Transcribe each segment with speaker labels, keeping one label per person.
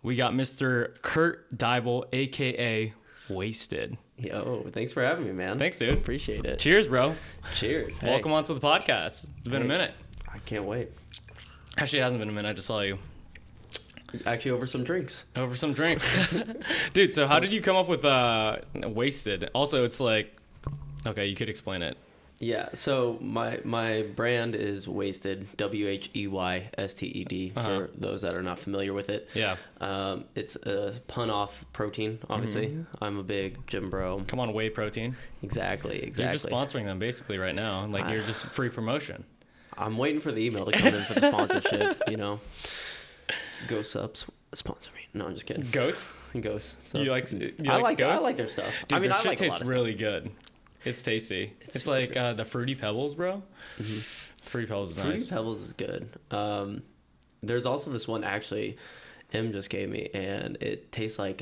Speaker 1: we got Mr. Kurt Diable, a.k.a. Wheysted.
Speaker 2: Yo, thanks for having me, man.
Speaker 1: Thanks, dude.
Speaker 2: Appreciate it.
Speaker 1: Cheers, bro.
Speaker 2: Cheers. Hey.
Speaker 1: Welcome onto the podcast. It's been a minute.
Speaker 2: I can't wait.
Speaker 1: Actually, it hasn't been a minute. I just saw you.
Speaker 2: Actually, over some drinks.
Speaker 1: Over some drinks. Dude, so how did you come up with Wheysted? Also, it's like, okay, you could explain it.
Speaker 2: Yeah, so my brand is Wheysted, Wheysted, for those that are not familiar with it.
Speaker 1: Yeah.
Speaker 2: It's a pun off protein, obviously. Mm-hmm. I'm a big gym bro.
Speaker 1: Come on, whey protein.
Speaker 2: Exactly.
Speaker 1: You're just sponsoring them basically right now. Like, you're just free promotion.
Speaker 2: I'm waiting for the email to come in for the sponsorship, you know. Ghost subs sponsor me. No, I'm just kidding.
Speaker 1: Ghost?
Speaker 2: Ghost.
Speaker 1: You like
Speaker 2: Ghost? I like their stuff.
Speaker 1: Dude, their shit
Speaker 2: like
Speaker 1: tastes really good. It's tasty. It's like the Fruity Pebbles, bro. Mm-hmm. Fruity Pebbles is nice.
Speaker 2: Fruity Pebbles is good. There's also this one actually M just gave me, and it tastes like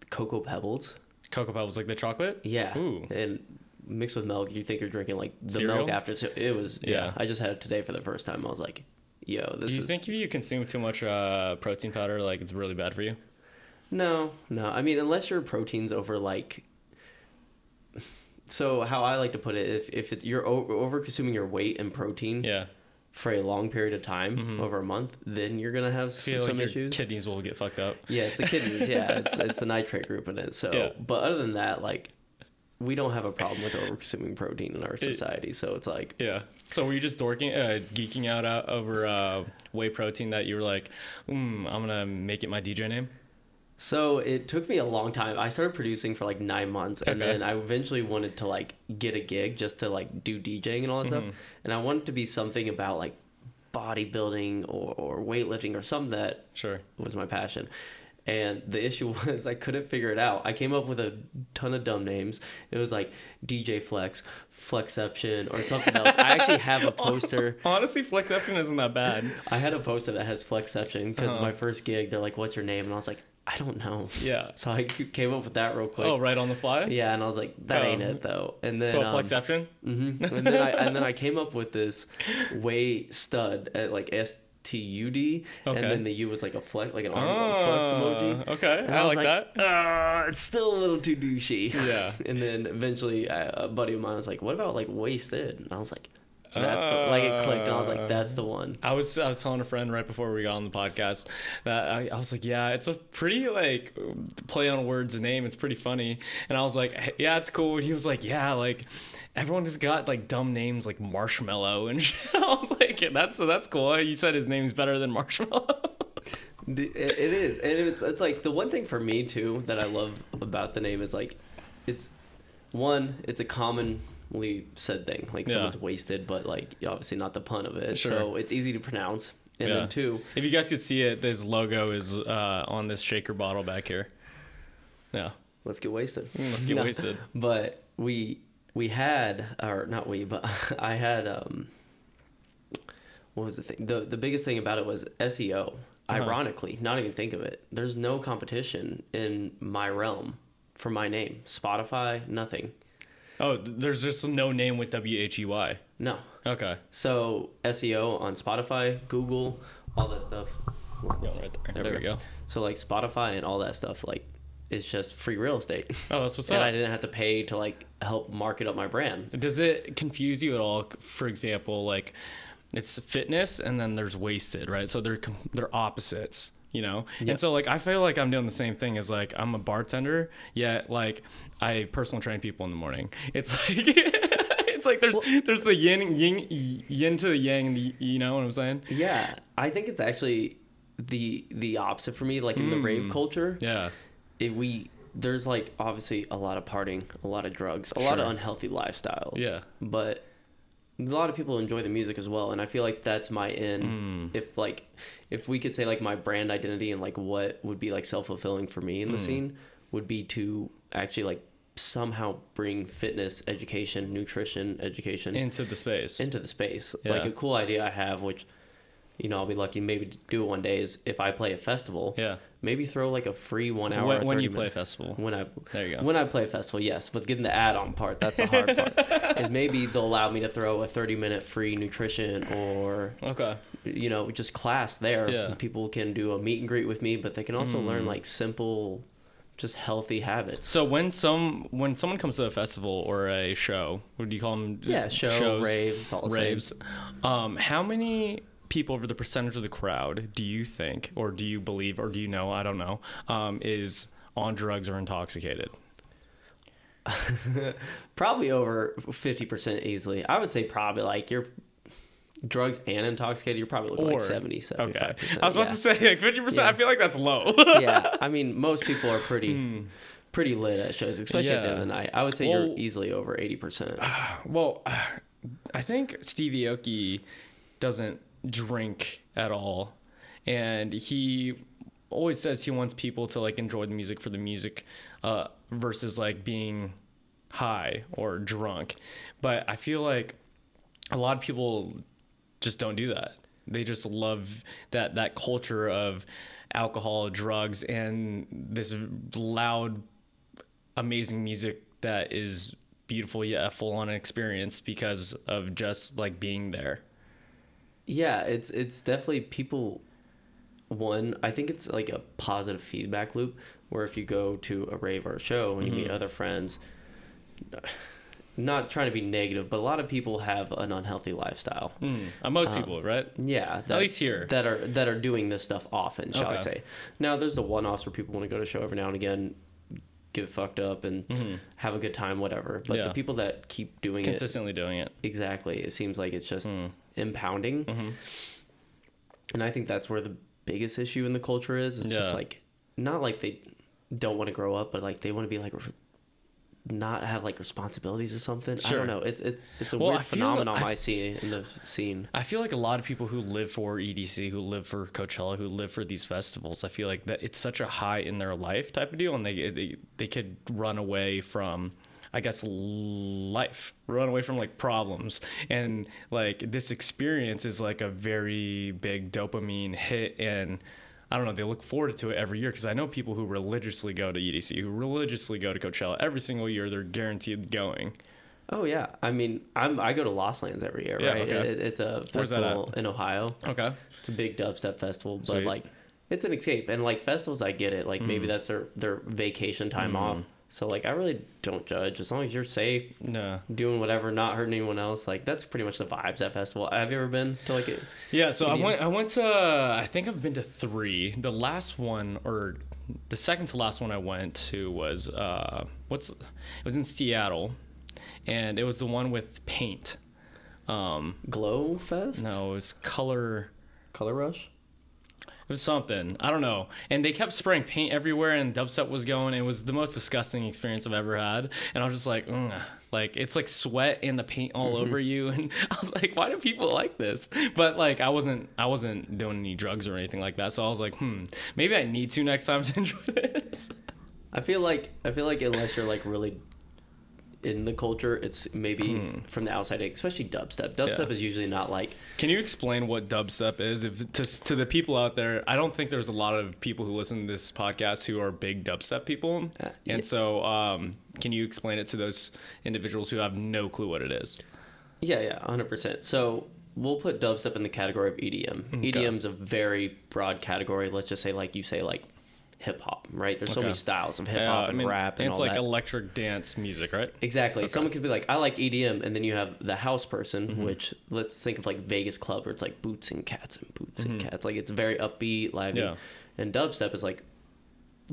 Speaker 2: Cocoa Pebbles.
Speaker 1: Cocoa Pebbles, like the chocolate?
Speaker 2: Yeah.
Speaker 1: Ooh.
Speaker 2: And mixed with milk, you think you're drinking like the
Speaker 1: cereal?
Speaker 2: milk after. It was,
Speaker 1: yeah.
Speaker 2: I just had it today for the first time. I was like, yo, this is...
Speaker 1: Do you think if you consume too much protein powder, like it's really bad for you?
Speaker 2: No. I mean, unless your protein's over like... So how I like to put it, if you're over consuming your weight and protein for a long period of time, over a month, then you're going to have some issues.
Speaker 1: Kidneys will get fucked up.
Speaker 2: Yeah, it's the kidneys. Yeah, it's the nitrate group in it. So, but other than that, like, we don't have a problem with over consuming protein in our society. So it's like...
Speaker 1: Yeah. So were you just geeking out over whey protein that you were like, I'm going to make it my DJ name?
Speaker 2: So it took me a long time. I started producing for like 9 months, and then I eventually wanted to like get a gig just to like do DJing and all that stuff. And I wanted to be something about like bodybuilding or weightlifting or something that was my passion. And the issue was I couldn't figure it out. I came up with a ton of dumb names. It was like DJ Flex, Flexception, or something else. I actually have a poster.
Speaker 1: Honestly, Flexception isn't that bad.
Speaker 2: I had a poster that has Flexception because my first gig, they're like, "What's your name?" And I was like, I don't know.
Speaker 1: Yeah.
Speaker 2: So I came up with that real quick.
Speaker 1: Oh, right on the fly?
Speaker 2: Yeah, and I was like, that ain't it though. And then
Speaker 1: Flexception?
Speaker 2: Mm-hmm. And then I came up with this Wheysted at like STUD, and then the U was like a flex, like an arm flex emoji.
Speaker 1: Okay, and I like that.
Speaker 2: It's still a little too douchey.
Speaker 1: Yeah.
Speaker 2: And then eventually a buddy of mine was like, what about like Wheysted? And I was like, that's like it clicked, and I was like, that's the one.
Speaker 1: I was telling a friend right before we got on the podcast that I was like, yeah, it's a pretty like play on words name. It's pretty funny. And I was like, hey, yeah, it's cool. And he was like, yeah, like everyone just got like dumb names like Marshmallow and shit. I was like, that's cool. You said his name's better than Marshmallow.
Speaker 2: It is, and it's like the one thing for me too that I love about the name is like it's a commonly said thing, like someone's wasted, but like obviously not the pun of it. So it's easy to pronounce. And then two,
Speaker 1: if you guys could see it, this logo is on this shaker bottle back here. Yeah,
Speaker 2: let's get wasted.
Speaker 1: Let's get wasted.
Speaker 2: But we had, or not we, but I had what was the thing? The biggest thing about it was SEO. Ironically, not even think of it. There's no competition in my realm for my name. Spotify, nothing.
Speaker 1: Oh, there's just no name with WHEY.
Speaker 2: No.
Speaker 1: Okay.
Speaker 2: So SEO on Spotify, Google, all that stuff.
Speaker 1: Right there. There we go.
Speaker 2: So like Spotify and all that stuff, like it's just free real estate.
Speaker 1: Oh, that's what's
Speaker 2: up.
Speaker 1: up.
Speaker 2: And I didn't have to pay to like help market up my brand.
Speaker 1: Does it confuse you at all? For example, like it's fitness and then there's Wheysted, right? So they're opposites. You know? Yep. And so like I feel like I'm doing the same thing as like I'm a bartender, yet like I personal train people in the morning. It's like it's like there's the yin to the yang, and the, you know what I'm saying?
Speaker 2: Yeah. I think it's actually the opposite for me, like in the rave culture.
Speaker 1: Yeah.
Speaker 2: There's like obviously a lot of partying, a lot of drugs, a lot of unhealthy lifestyle. Yeah. But a lot of people enjoy the music as well, and I feel like that's my in. If we could say like my brand identity and like what would be like self-fulfilling for me in the scene would be to actually like somehow bring fitness education, nutrition education
Speaker 1: into the space.
Speaker 2: Like a cool idea I have, which you know, I'll be lucky maybe to do it one day, is if I play a festival,
Speaker 1: Yeah.
Speaker 2: maybe throw like a free 1 hour.
Speaker 1: When you play a festival.
Speaker 2: There you go. When I play a festival, yes. But getting the add-on part, that's the hard part. Is maybe they'll allow me to throw a 30-minute free nutrition or, you know, just class there.
Speaker 1: Yeah.
Speaker 2: People can do a meet and greet with me, but they can also learn like simple, just healthy habits.
Speaker 1: So when someone comes to a festival or a show, what do you call them?
Speaker 2: Yeah, shows, rave, it's all the
Speaker 1: raves. How many people over the percentage of the crowd do you think, or do you believe, or do you know, I don't know, is on drugs or intoxicated?
Speaker 2: Probably over 50% easily. I would say probably like you're drugs and intoxicated, you're probably looking like 70, 75%.
Speaker 1: Okay. I was about to say like 50%. I feel like that's low.
Speaker 2: Yeah. I mean, most people are pretty lit at shows, especially at the end of the night. I would say you're easily over 80%.
Speaker 1: Well, I think Steve Aoki doesn't drink at all, and he always says he wants people to like enjoy the music for the music versus like being high or drunk. But I feel like a lot of people just don't do that. They just love that culture of alcohol, drugs, and this loud, amazing music that is beautiful yet a full-on experience because of just like being there.
Speaker 2: Yeah, it's definitely people. One, I think it's like a positive feedback loop where if you go to a rave or a show and you meet other friends, not trying to be negative, but a lot of people have an unhealthy lifestyle.
Speaker 1: Most people, right?
Speaker 2: Yeah,
Speaker 1: at least here
Speaker 2: that are doing this stuff often, shall I say? Now, there's the one-offs where people want to go to a show every now and again, get fucked up and have a good time, whatever. But the people that keep doing
Speaker 1: consistently doing it,
Speaker 2: exactly, it seems like it's just impounding. And I think that's where the biggest issue in the culture is. It's just like, not like they don't want to grow up, but like they want to be like not have like responsibilities or something. Sure. I don't know. It's a weird phenomenon I see in the scene.
Speaker 1: I feel like a lot of people who live for EDC, who live for Coachella, who live for these festivals, I feel like that it's such a high in their life type of deal, and they could run away from, I guess, life, run away from like problems, and like this experience is like a very big dopamine hit, and I don't know, they look forward to it every year, because I know people who religiously go to EDC, who religiously go to Coachella every single year. They're guaranteed going.
Speaker 2: Oh yeah, I mean, I go to Lost Lands every year, right?
Speaker 1: Okay.
Speaker 2: It's a festival in Ohio.
Speaker 1: Okay,
Speaker 2: it's a big dubstep festival, but
Speaker 1: Sweet.
Speaker 2: like it's an escape, and like festivals, I get it. Like maybe that's their vacation time off. So like I really don't judge, as long as you're safe, doing whatever, not hurting anyone else. Like that's pretty much the vibes at festival. Have you ever been to like it?
Speaker 1: Yeah, so I went to I think I've been to 3. The last one, or the second to last one I went to was it was in Seattle, and it was the one with paint.
Speaker 2: Glow Fest?
Speaker 1: No, it was Color
Speaker 2: Rush.
Speaker 1: It was something. I don't know. And they kept spraying paint everywhere, and dubstep was going. It was the most disgusting experience I've ever had. And I was just like, like it's like sweat and the paint all over you. And I was like, why do people like this? But like I wasn't doing any drugs or anything like that. So I was like, maybe I need to next time to enjoy this.
Speaker 2: I feel like unless you're like really in the culture, it's maybe from the outside, especially dubstep. Dubstep is usually not like...
Speaker 1: Can you explain what dubstep is? To the people out there, I don't think there's a lot of people who listen to this podcast who are big dubstep people. And so can you explain it to those individuals who have no clue what it is?
Speaker 2: Yeah, 100%. So we'll put dubstep in the category of EDM. Okay. EDM is a very broad category. Let's just say, like you say, like hip hop, right? There's so many styles of hip hop and rap and all that.
Speaker 1: It's like electric dance music, right?
Speaker 2: Exactly. Okay. Someone could be like, I like EDM, and then you have the house person, which let's think of like Vegas club, where it's like boots and cats and boots and cats. Like it's very upbeat, lively. Yeah. And dubstep is like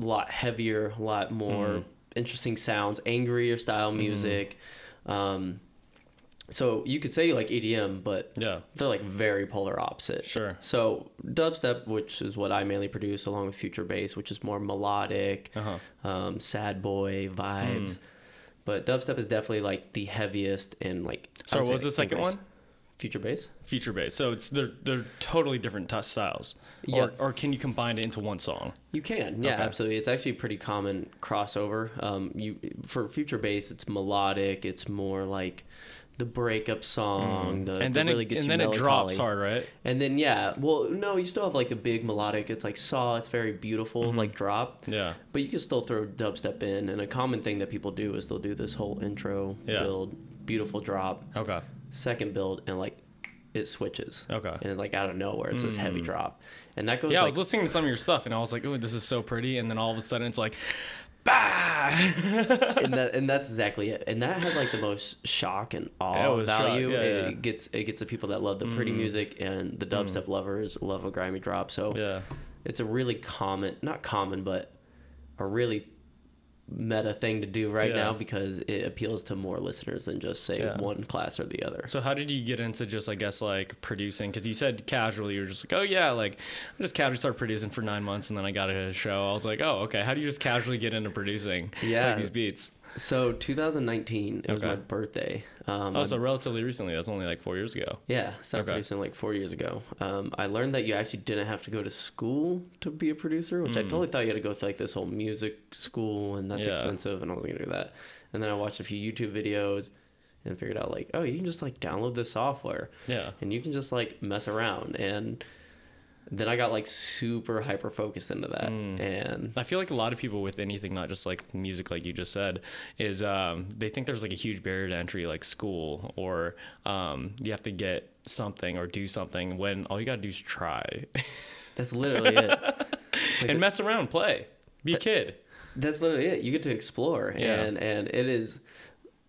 Speaker 2: a lot heavier, a lot more interesting sounds, angrier style music. So you could say you like EDM, but they're like very polar opposite.
Speaker 1: Sure.
Speaker 2: So dubstep, which is what I mainly produce, along with future bass, which is more melodic, sad boy vibes. But dubstep is definitely like the heaviest and like.
Speaker 1: So what was the second one?
Speaker 2: Future bass.
Speaker 1: Future bass. So they're totally different styles.
Speaker 2: Yeah.
Speaker 1: Or can you combine it into one song?
Speaker 2: You can. Yeah, absolutely. It's actually a pretty common crossover. For future bass, it's melodic. It's more like the breakup song,
Speaker 1: and then
Speaker 2: really gets
Speaker 1: and then it drops hard, right?
Speaker 2: And then well, no, you still have like the big melodic. It's like it's very beautiful, like drop.
Speaker 1: Yeah.
Speaker 2: But you can still throw dubstep in, and a common thing that people do is they'll do this whole intro build, beautiful drop, second build, and like it switches. And like out of nowhere, it's this heavy drop, and that goes.
Speaker 1: Yeah, I was listening to some of your stuff, and I was like, "Oh, this is so pretty," and then all of a sudden, it's like. Bah!
Speaker 2: and that's exactly it, and that has like the most shock and awe value. It gets the people that love the pretty music, and the dubstep lovers love a grimy drop. So it's a really not common, but a really meta thing to do right now, because it appeals to more listeners than just say one class or the other.
Speaker 1: So how did you get into just, I guess, like producing? Because you said casually, you were just like, oh yeah, like I just casually started producing for 9 months, and then I got a show. I was like, oh, okay. How do you just casually get into producing like these beats?
Speaker 2: So 2019, it was my birthday.
Speaker 1: So relatively recently. That's only like 4 years ago.
Speaker 2: Yeah, started producing like 4 years ago. I learned that you actually didn't have to go to school to be a producer, which I totally thought you had to go through like this whole music school, and that's expensive, and I wasn't gonna do that. And then I watched a few YouTube videos and figured out like, oh, you can just like download this software. Yeah. And you can just like mess around. And then I got like super hyper focused into that. And
Speaker 1: I feel like a lot of people with anything, not just like music, like you just said, is they think there's like a huge barrier to entry, like school, or you have to get something or do something, when all you got to do is try.
Speaker 2: That's literally it. Like,
Speaker 1: and mess around, play, be a kid.
Speaker 2: That's literally it. You get to explore. And it is...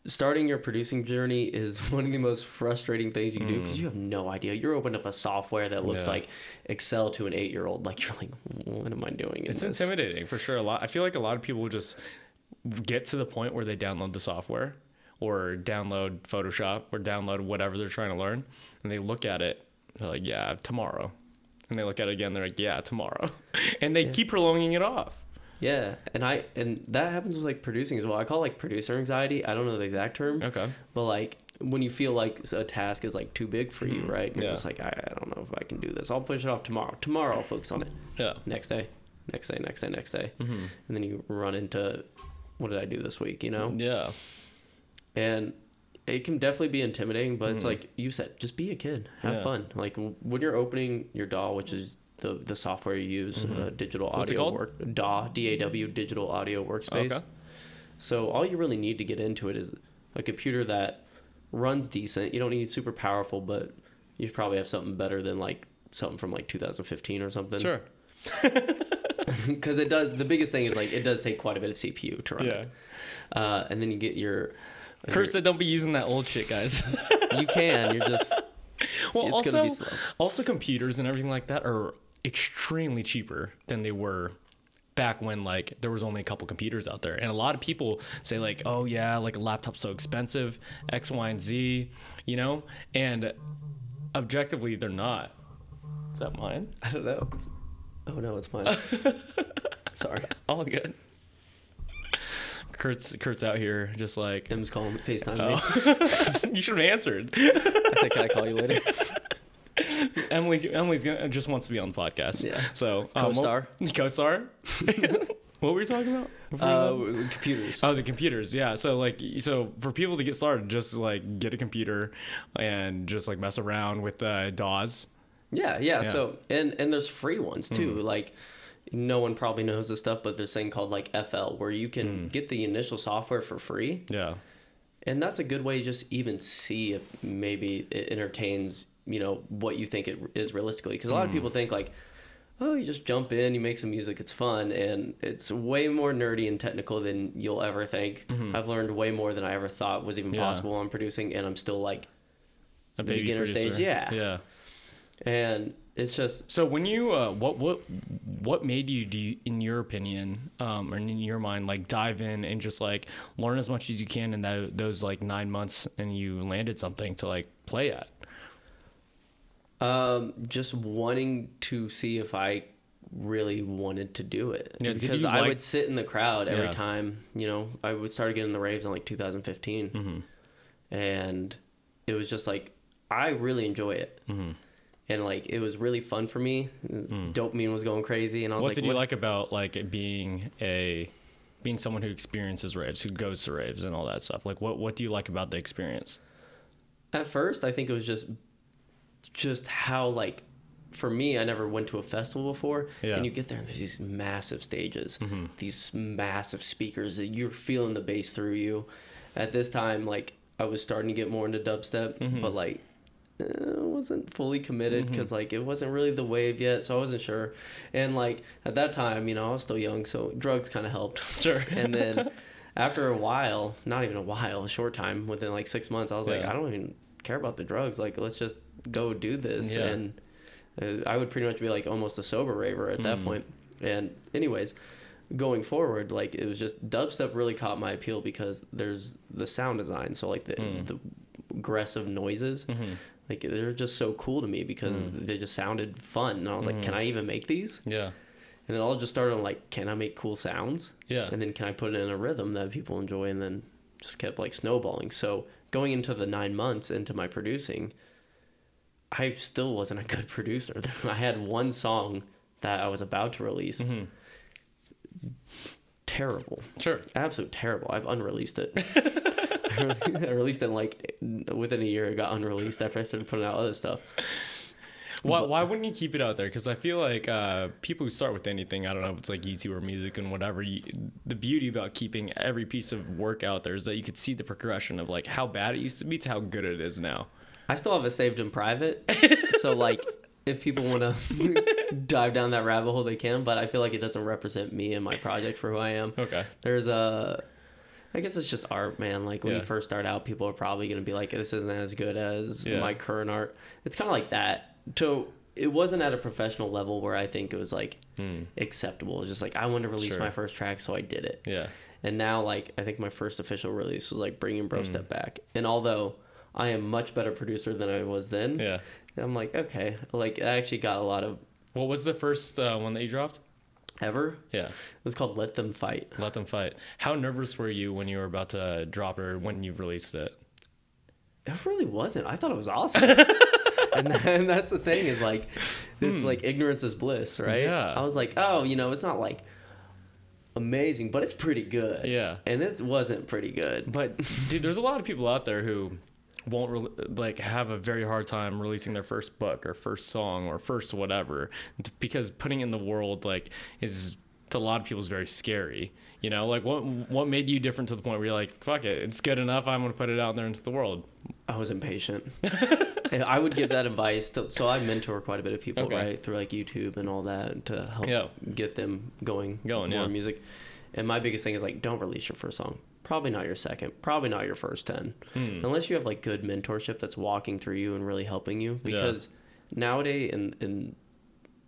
Speaker 2: Starting your producing journey is one of the most frustrating things you can do, because you have no idea. You're opening up a software that looks like Excel to an 8-year-old. Like, you're like, what am I doing?
Speaker 1: It's intimidating for sure. I feel like a lot of people just get to the point where they download the software or download Photoshop or download whatever they're trying to learn, and they look at it. They're like, yeah, tomorrow. And they look at it again. They're like, yeah, tomorrow. And they keep prolonging it off.
Speaker 2: Yeah, and that happens with like producing as well. I call it like producer anxiety. I don't know the exact term. Okay. But like when you feel like a task is like too big for you, right? You're just like, I don't know if I can do this. I'll push it off tomorrow. Tomorrow I'll focus on it. Yeah. Next day. And then you run into, what did I do this week, you know? Yeah. And it can definitely be intimidating, but it's like you said, just be a kid. Have fun. Like when you're opening your DAW, which is the software you use, digital audio DAW, D-A-W, digital audio workspace. Okay. So all you really need to get into it is a computer that runs decent. You don't need super powerful, but you probably have something better than like something from like 2015 or something. Sure. Because it does. The biggest thing is like it does take quite a bit of CPU to run. Yeah. And then you get your.
Speaker 1: Kurt said, "Don't be using that old shit, guys."
Speaker 2: You can. You're just.
Speaker 1: Well, also computers and everything like that are extremely cheaper than they were back when like there was only a couple computers out there. And a lot of people say like, oh yeah, like a laptop's so expensive, X, Y, and Z, you know, and objectively they're not. Is that mine?
Speaker 2: I don't know. Oh no, it's mine. Sorry.
Speaker 1: All good. Kurt's out here just like
Speaker 2: M's calling FaceTime me.
Speaker 1: You should have answered.
Speaker 2: I said, can I call you later?
Speaker 1: Emily's just wants to be on the podcast. Yeah. So co-star. What were you talking about?
Speaker 2: Computers.
Speaker 1: Oh, the computers. Yeah. So for people to get started, just like get a computer and just like mess around with DAWs.
Speaker 2: Yeah. So and there's free ones too. Like no one probably knows this stuff, but there's a thing called like FL where you can get the initial software for free. Yeah. And that's a good way to just even see if maybe it entertains, you know, what you think it is realistically. Because a lot of people think like, oh, you just jump in, you make some music, it's fun. And it's way more nerdy and technical than you'll ever think. I've learned way more than I ever thought was even possible on producing. And I'm still like
Speaker 1: a beginner stage. Yeah.
Speaker 2: And it's just...
Speaker 1: So when you, what made you, in your opinion, or in your mind, like dive in and just like learn as much as you can in those like 9 months and you landed something to like play at?
Speaker 2: Just wanting to see if I really wanted to do it. Yeah, because I would sit in the crowd every time, you know, I would start getting the raves in like 2015. And it was just like, I really enjoy it. And like, it was really fun for me. Dopamine was going crazy. And I was
Speaker 1: what did you like about like being someone who experiences raves, who goes to raves and all that stuff? Like what do you like about the experience?
Speaker 2: At first, I think it was just how, like, for me, I never went to a festival before, and you get there and there's these massive stages, these massive speakers that you're feeling the bass through you. At this time, like, I was starting to get more into dubstep, but like I wasn't fully committed because like it wasn't really the wave yet, so I wasn't sure. And like at that time, you know, I was still young, so drugs kind of helped.
Speaker 1: Sure.
Speaker 2: And then after a while, not even a while, a short time, within like 6 months, I was like, I don't even care about the drugs. Like, let's just go do this. And I would pretty much be like almost a sober raver at that point. And anyways, going forward, like, it was just dubstep really caught my appeal because there's the sound design. So like the aggressive noises, like they're just so cool to me because they just sounded fun. And I was like, can I even make these? Yeah. And it all just started on like, can I make cool sounds? Yeah. And then can I put it in a rhythm that people enjoy? And then just kept like snowballing. So going into the 9 months into my producing, I still wasn't a good producer. I had one song that I was about to release. Terrible. Sure. Absolute terrible. I've unreleased it. I released it like within a year. It got unreleased after I started putting out other stuff.
Speaker 1: Why wouldn't you keep it out there? Because I feel like people who start with anything, I don't know if it's like YouTube or music and whatever, the beauty about keeping every piece of work out there is that you could see the progression of like how bad it used to be to how good it is now.
Speaker 2: I still have it saved in private. So like if people want to dive down that rabbit hole, they can. But I feel like it doesn't represent me and my project for who I am. Okay. There's I guess it's just art, man. Like when you first start out, people are probably going to be like, this isn't as good as my current art. It's kind of like that. So it wasn't at a professional level where I think it was like acceptable. It was just like, I wanted to release my first track, so I did it. Yeah. And now, like, I think my first official release was like bringing Bro Step back. And although I am much better producer than I was then, I'm like, okay, like I actually got a lot of.
Speaker 1: What was the first one that you dropped?
Speaker 2: Ever? Yeah. It was called Let Them Fight.
Speaker 1: Let Them Fight. How nervous were you when you were about to drop it or when you released it?
Speaker 2: It really wasn't. I thought it was awesome. And that's the thing is like, it's like ignorance is bliss, right? Yeah. I was like, oh, you know, it's not like amazing, but it's pretty good. Yeah. And it wasn't pretty good.
Speaker 1: But dude, there's a lot of people out there who won't like have a very hard time releasing their first book or first song or first whatever, because putting it in the world like is to a lot of people is very scary. You know, like what made you different to the point where you're like, fuck it, it's good enough, I'm gonna put it out there into the world?
Speaker 2: I was impatient. I would give that advice so I mentor quite a bit of people, right, through like YouTube and all that to help get them going more music. And my biggest thing is like, don't release your first song. Probably not your second. Probably not your first 10. Unless you have like good mentorship that's walking through you and really helping you. Because nowadays in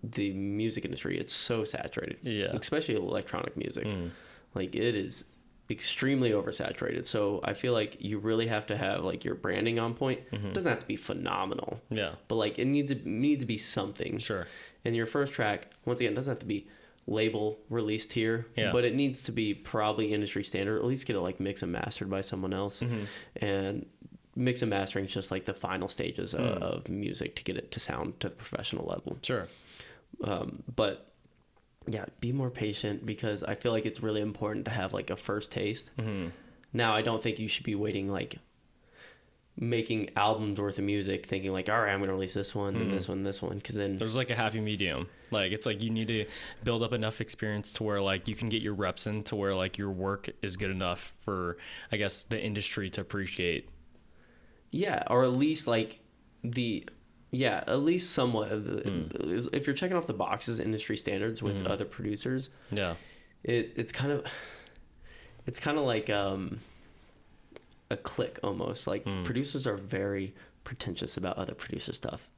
Speaker 2: the music industry, it's so saturated. Yeah. Especially electronic music. Like it is extremely oversaturated. So I feel like you really have to have like your branding on point. It doesn't have to be phenomenal. Yeah. But like it needs to be something. Sure. And your first track, once again, doesn't have to be label released here, but it needs to be probably industry standard, at least get it like mixed and mastered by someone else. And mix and mastering is just like the final stages of music to get it to sound to the professional level. Sure. But yeah, be more patient because I feel like it's really important to have like a first taste. Now I don't think you should be waiting like making albums worth of music thinking like, all right, I'm gonna release this one and this one, because then
Speaker 1: there's like a happy medium. Like it's like you need to build up enough experience to where like you can get your reps in to where like your work is good enough for, I guess, the industry to appreciate.
Speaker 2: Yeah, or at least like at least somewhat of the if you're checking off the boxes industry standards with other producers, it's kind of like a clique almost. Like producers are very pretentious about other producer stuff.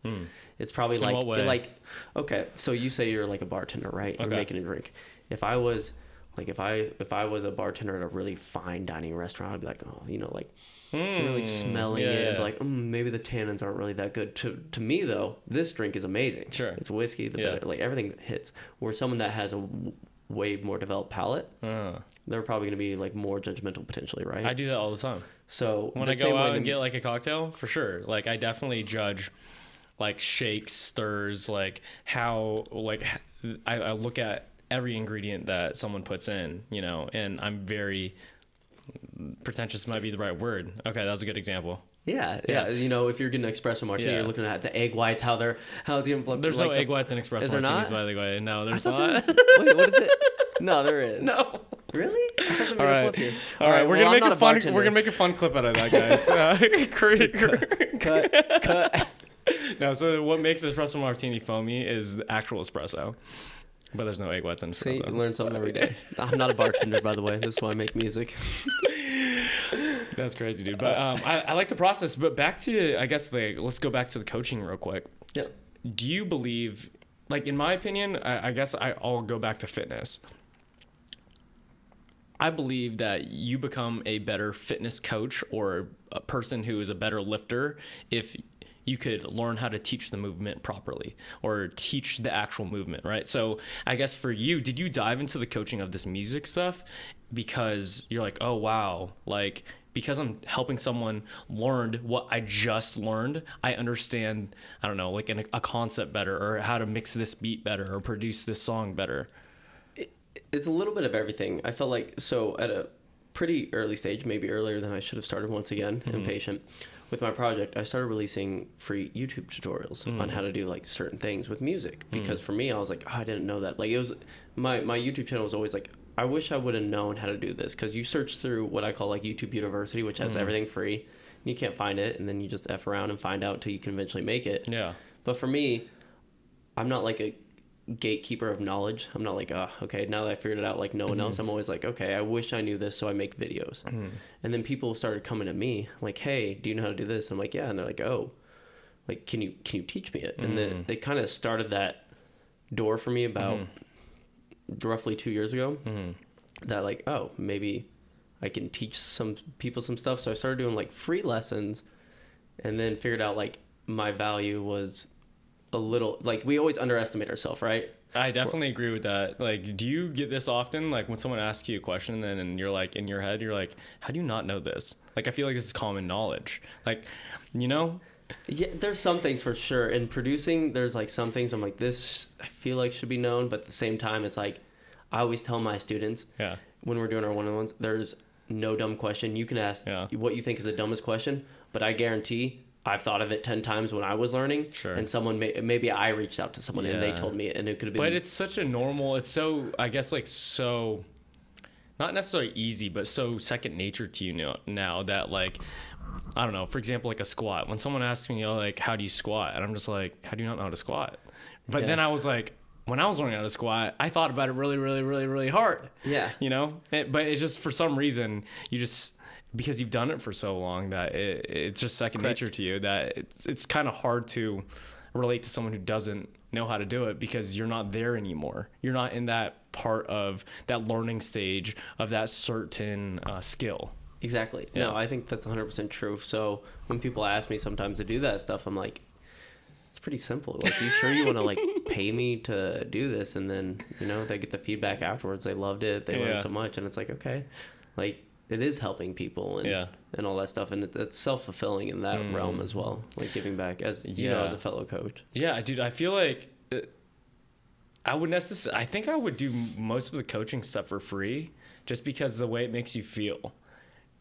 Speaker 2: It's probably like okay, so you say you're like a bartender, right? You're making a drink. If I was a bartender at a really fine dining restaurant, I'd be like, oh, you know, like really smelling it, and be like, maybe the tannins aren't really that good. To me though, this drink is amazing. Sure, it's whiskey, like everything hits. Where someone that has a way more developed palate, they're probably going to be like more judgmental potentially, right?
Speaker 1: I do that all the time.
Speaker 2: So
Speaker 1: when I go out and get like a cocktail, for sure, like I definitely judge like shakes, stirs, like how, like I look at every ingredient that someone puts in, you know, and I'm very pretentious might be the right word. Okay, that was a good example.
Speaker 2: Yeah. You know, if you're getting an espresso martini, you're looking at the egg whites, how it's gonna flip.
Speaker 1: There's
Speaker 2: like
Speaker 1: no egg whites in espresso martinis, by the way. No, there's not.
Speaker 2: Wait, what is it? No, there is.
Speaker 1: No.
Speaker 2: Really?
Speaker 1: All right. We're gonna make a fun clip out of that, guys.
Speaker 2: Cut.
Speaker 1: No, so what makes espresso martini foamy is the actual espresso, but there's no egg whites in espresso.
Speaker 2: See, you learn something every day. I'm not a bartender, by the way. This is why I make music.
Speaker 1: That's crazy, dude. But I like the process. But back to, I guess, let's go back to the coaching real quick.
Speaker 2: Yeah.
Speaker 1: Do you believe, like, in my opinion, I guess I'll go back to fitness. I believe that you become a better fitness coach or a person who is a better lifter if you could learn how to teach the movement properly or teach the actual movement, right? So I guess for you, did you dive into the coaching of this music stuff because you're like, oh, wow, like, because I'm helping someone learn what I just learned, I understand, I don't know, like a concept better, or how to mix this beat better or produce this song better?
Speaker 2: It's a little bit of everything. I felt like, so at a pretty early stage, maybe earlier than I should have started, once again, impatient. With my project, I started releasing free YouTube tutorials on how to do like certain things with music, because for me, I was like, oh, I didn't know that. Like, it was my YouTube channel was always like, I wish I would have known how to do this, because you search through what I call like YouTube University, which has everything free, and you can't find it, and then you just F around and find out until you can eventually make it.
Speaker 1: Yeah.
Speaker 2: But for me, I'm not like a gatekeeper of knowledge. I'm not like, oh, okay, now that I figured it out like no one else, I'm always like, okay, I wish I knew this, so I make videos. And then people started coming to me like, hey, do you know how to do this? I'm like, yeah. And they're like, oh, like, can you teach me it? And then they kind of started that door for me about roughly 2 years ago, that like, oh, maybe I can teach some people some stuff. So I started doing like free lessons, and then figured out like my value was a little, like, we always underestimate ourselves, right?
Speaker 1: I definitely agree with that. Like, do you get this often? Like, when someone asks you a question and you're like, in your head, you're like, how do you not know this? Like, I feel like this is common knowledge. Like, you know?
Speaker 2: Yeah, there's some things for sure. In producing, there's like some things I'm like, this I feel like should be known, but at the same time, it's like, I always tell my students, when we're doing our one-on-ones, there's no dumb question. You can ask what you think is the dumbest question, but I guarantee I've thought of it 10 times when I was learning, and someone maybe I reached out to someone and they told me it, and it could have been.
Speaker 1: But it's such a normal. It's so, I guess, like, so not necessarily easy, but so second nature to you now that, like, I don't know. For example, like a squat. When someone asks me, like, how do you squat? And I'm just like, how do you not know how to squat? But then I was like, when I was learning how to squat, I thought about it really, really, really, really hard. Yeah. You know, but it's just, for some reason, you just, because you've done it for so long, that it's just second nature to you, that it's kind of hard to relate to someone who doesn't know how to do it, because you're not there anymore. You're not in that part of that learning stage of that certain skill.
Speaker 2: Exactly. Yeah. No, I think that's 100% true. So when people ask me sometimes to do that stuff, I'm like, it's pretty simple. Like, you sure you want to like pay me to do this? And then, you know, they get the feedback afterwards. They loved it. They learned so much. And it's like, okay, like, it is helping people and all that stuff. And it's self-fulfilling in that realm as well. Like, giving back, as you know, as a fellow coach. Yeah,
Speaker 1: dude, I feel like I think I would do most of the coaching stuff for free, just because of the way it makes you feel.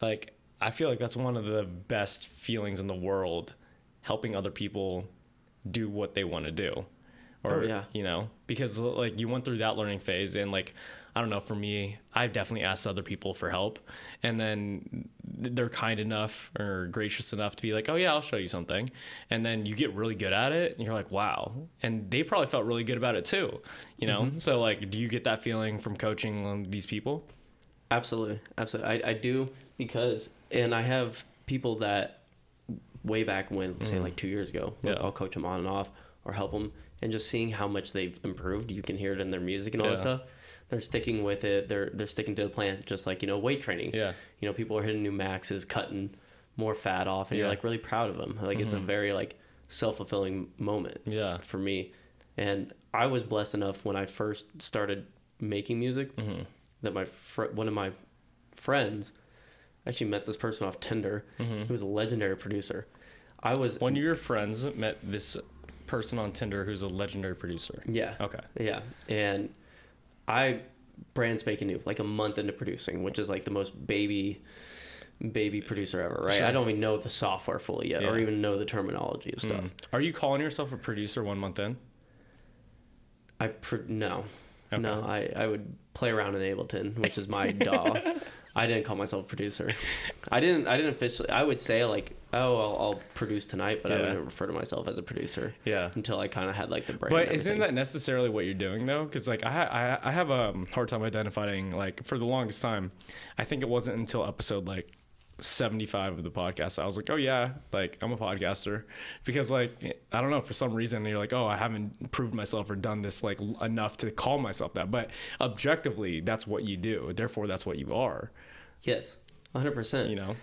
Speaker 1: Like, I feel like that's one of the best feelings in the world, helping other people do what they want to do. Or, you know, because like, you went through that learning phase, and like, I don't know, for me, I've definitely asked other people for help, and then they're kind enough or gracious enough to be like, oh yeah, I'll show you something. And then you get really good at it, and you're like, wow. And they probably felt really good about it too, you know? So like, do you get that feeling from coaching these people?
Speaker 2: Absolutely. I do, because, and I have people that way back when, say like 2 years ago, like, I'll coach them on and off or help them, and just seeing how much they've improved, you can hear it in their music and all that stuff. They're sticking with it. They're sticking to the plan, just like, you know, weight training. Yeah. You know, people are hitting new maxes, cutting more fat off, and you're like really proud of them. Like, it's a very like self-fulfilling moment for me. And I was blessed enough when I first started making music that one of my friends actually met this person off Tinder who was a legendary producer.
Speaker 1: One of your friends met this person on Tinder who's a legendary producer.
Speaker 2: Yeah.
Speaker 1: Okay.
Speaker 2: Yeah. And I brand spanking new, like a month into producing, which is like the most baby baby producer ever, right?
Speaker 1: Sure.
Speaker 2: I don't even know the software fully yet, or even know the terminology of stuff.
Speaker 1: Are you calling yourself a producer 1 month in?
Speaker 2: No.
Speaker 1: Okay.
Speaker 2: No, I would play around in Ableton, which is my DAW. I didn't call myself a producer. I didn't officially. I would say like, oh, I'll produce tonight, but I wouldn't refer to myself as a producer.
Speaker 1: Yeah.
Speaker 2: Until I kind of had like the brain.
Speaker 1: But isn't that necessarily what you're doing though? Because like I have a hard time identifying, like, for the longest time. I think it wasn't until episode like 75 of the podcast I was like, oh yeah, like I'm a podcaster, because like I don't know, for some reason you're like, oh, I haven't proved myself or done this like enough to call myself that, but objectively that's what you do, therefore that's what you are.
Speaker 2: Yes, 100%.
Speaker 1: You know,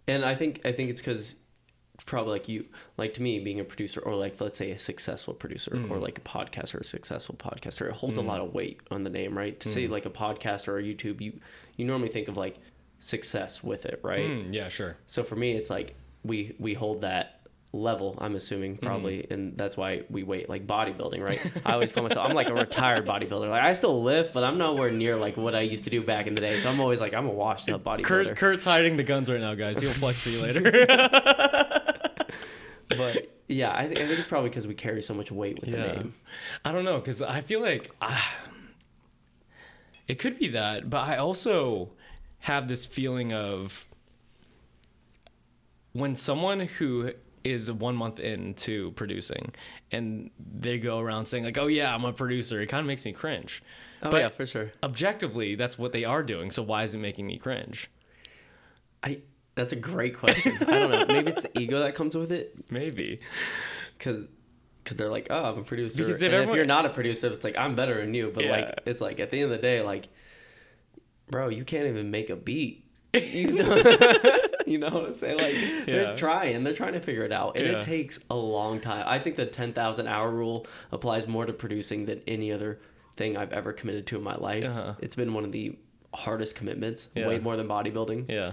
Speaker 2: and I think it's because probably like you, like to me, being a producer, or like let's say a successful producer, or like a podcaster, a successful podcaster, it holds a lot of weight on the name, right? To say like a podcaster or YouTube, you normally think of like success with it, right?
Speaker 1: Yeah, sure.
Speaker 2: So for me, it's like we hold that level, I'm assuming, probably, and that's why we wait. Like bodybuilding, right? I always call myself, I'm like a retired bodybuilder. Like I still lift, but I'm nowhere near like what I used to do back in the day. So I'm always like, I'm a washed up bodybuilder.
Speaker 1: Kurt's hiding the guns right now, guys. He'll flex for you later.
Speaker 2: But yeah, I think it's probably because we carry so much weight with the name.
Speaker 1: I don't know, because I feel like it could be that, but I also have this feeling of when someone who is 1 month into producing and they go around saying like, oh yeah, I'm a producer, it kind of makes me cringe.
Speaker 2: Oh,
Speaker 1: but
Speaker 2: yeah, for sure.
Speaker 1: Objectively, that's what they are doing, so why is it making me cringe?
Speaker 2: That's a great question. I don't know. Maybe it's the ego that comes with it.
Speaker 1: Maybe.
Speaker 2: Because they're like, oh, I'm a producer.
Speaker 1: Because
Speaker 2: if you're not a producer, it's like, I'm better than you. But like, it's like at the end of the day, like, bro, you can't even make a beat. You know what I'm saying? Like, they're trying to figure it out. And it takes a long time. I think the 10,000 hour rule applies more to producing than any other thing I've ever committed to in my life. It's been one of the hardest commitments, way more than bodybuilding.
Speaker 1: Yeah.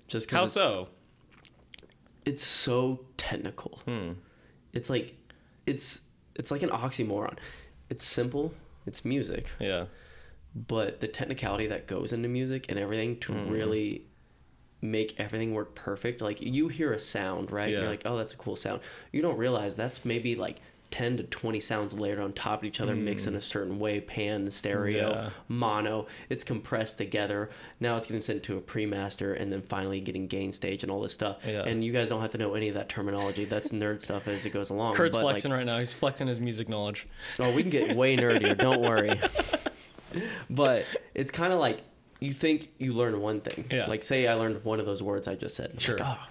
Speaker 2: Just
Speaker 1: how so?
Speaker 2: It's so technical. It's like it's like an oxymoron. It's simple. It's music.
Speaker 1: Yeah.
Speaker 2: But the technicality that goes into music and everything to really make everything work perfect. Like you hear a sound, right? You're like, oh, that's a cool sound. You don't realize that's maybe like 10 to 20 sounds layered on top of each other, mixed in a certain way, pan, stereo, mono. It's compressed together. Now it's getting sent to a pre-master and then finally getting gain stage and all this stuff. And you guys don't have to know any of that terminology. That's nerd stuff as it goes along.
Speaker 1: Kurt's flexing right now. He's flexing his music knowledge.
Speaker 2: Oh, we can get way nerdier. Don't worry. But it's kind of like you think you learn one thing. Like say I learned one of those words I just said. I'm like, oh,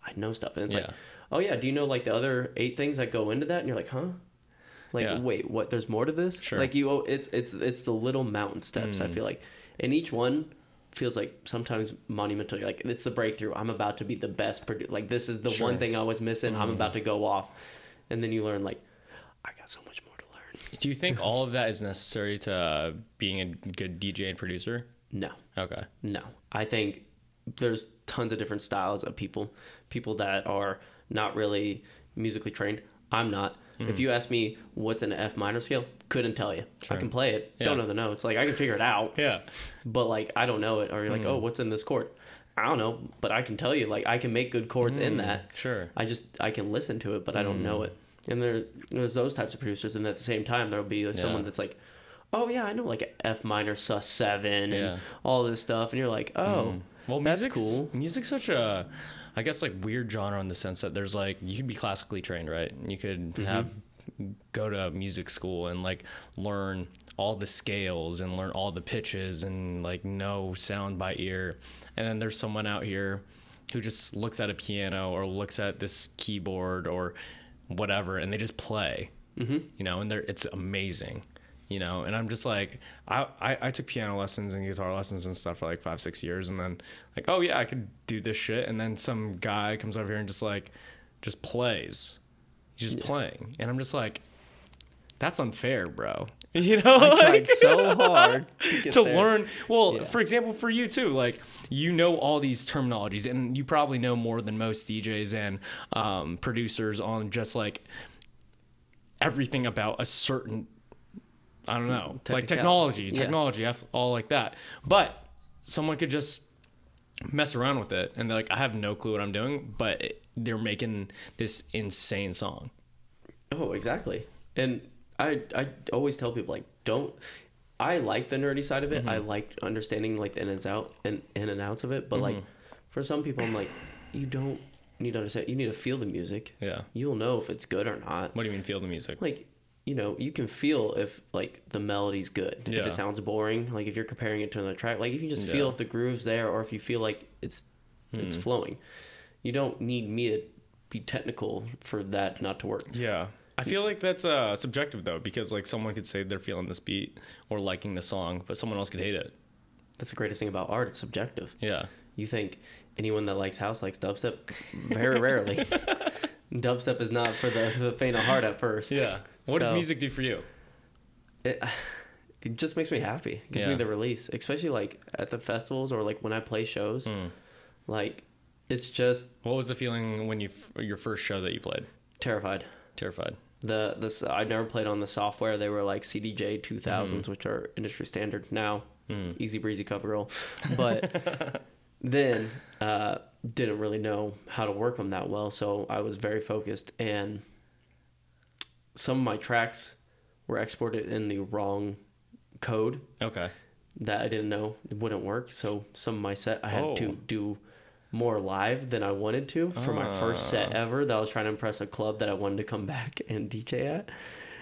Speaker 2: I know stuff. And it's like, oh yeah, do you know like the other 8 things that go into that? And you're like, huh? Like, wait, what? There's more to this?
Speaker 1: Sure.
Speaker 2: Like it's the little mountain steps, I feel like. And each one feels like sometimes monumental. You're like, it's the breakthrough. I'm about to be the best. Like this is the one thing I was missing. I'm about to go off. And then you learn like, I got so much more to learn.
Speaker 1: Do you think all of that is necessary to being a good DJ and producer?
Speaker 2: No.
Speaker 1: Okay.
Speaker 2: No. I think there's tons of different styles of people that are not really musically trained. I'm not. If you ask me what's an F minor scale, couldn't tell you. I can play it. Don't know the notes. Like I can figure it out. But like I don't know it. Or you're like, oh, what's in this chord? I don't know, but I can tell you. Like I can make good chords in that.
Speaker 1: Sure.
Speaker 2: I can listen to it, but I don't know it. And there's those types of producers, and at the same time there'll be like someone that's like, oh yeah, I know like F minor sus7 and all this stuff, and you're like, oh,
Speaker 1: well,
Speaker 2: that's cool.
Speaker 1: Music's such a, I guess, like weird genre in the sense that there's like, you could be classically trained, right? You could go to music school and like learn all the scales and learn all the pitches and like know sound by ear. And then there's someone out here who just looks at a piano or looks at this keyboard or whatever, and they just play, you know, and it's amazing. You know, and I'm just like, I took piano lessons and guitar lessons and stuff for like 5-6 years, and then like, oh yeah, I could do this shit, and then some guy comes over here and just plays. He's just playing, and I'm just like, that's unfair, bro. You know,
Speaker 2: I tried so hard
Speaker 1: to learn. Well, for example, for you too, like you know all these terminologies, and you probably know more than most DJs and producers on just like everything about a certain, I don't know, like technology, all like that. But someone could just mess around with it, and they're like, I have no clue what I'm doing, but they're making this insane song.
Speaker 2: Oh, exactly. And I always tell people, like, I like the nerdy side of it. I like understanding like the in and outs of it. But like for some people, I'm like, you don't need to understand. You need to feel the music.
Speaker 1: Yeah.
Speaker 2: You'll know if it's good or not.
Speaker 1: What do you mean feel the music?
Speaker 2: Like, you know, you can feel if like the melody's good.
Speaker 1: Yeah.
Speaker 2: If it sounds boring, like if you're comparing it to another track, like you can just feel if the groove's there or if you feel like it's flowing. You don't need me to be technical for that not to work.
Speaker 1: Yeah. I feel like that's subjective though, because like someone could say they're feeling this beat or liking the song, but someone else could hate it.
Speaker 2: That's the greatest thing about art. It's subjective.
Speaker 1: Yeah.
Speaker 2: You think anyone that likes house likes dubstep? Very rarely. Dubstep is not for the faint of heart at first.
Speaker 1: Yeah. What does music do for you?
Speaker 2: It just makes me happy. It gives me the release, especially like at the festivals or like when I play shows. Like it's just.
Speaker 1: What was the feeling when your first show that you played?
Speaker 2: Terrified. I never played on the software. They were like CDJ 2000s, which are industry standard now. Easy breezy cover roll, but then didn't really know how to work them that well. So I was very focused, and some of my tracks were exported in the wrong code.
Speaker 1: Okay.
Speaker 2: That I didn't know it wouldn't work. So some of my set I had to do more live than I wanted to for my first set ever that I was trying to impress a club that I wanted to come back and DJ at.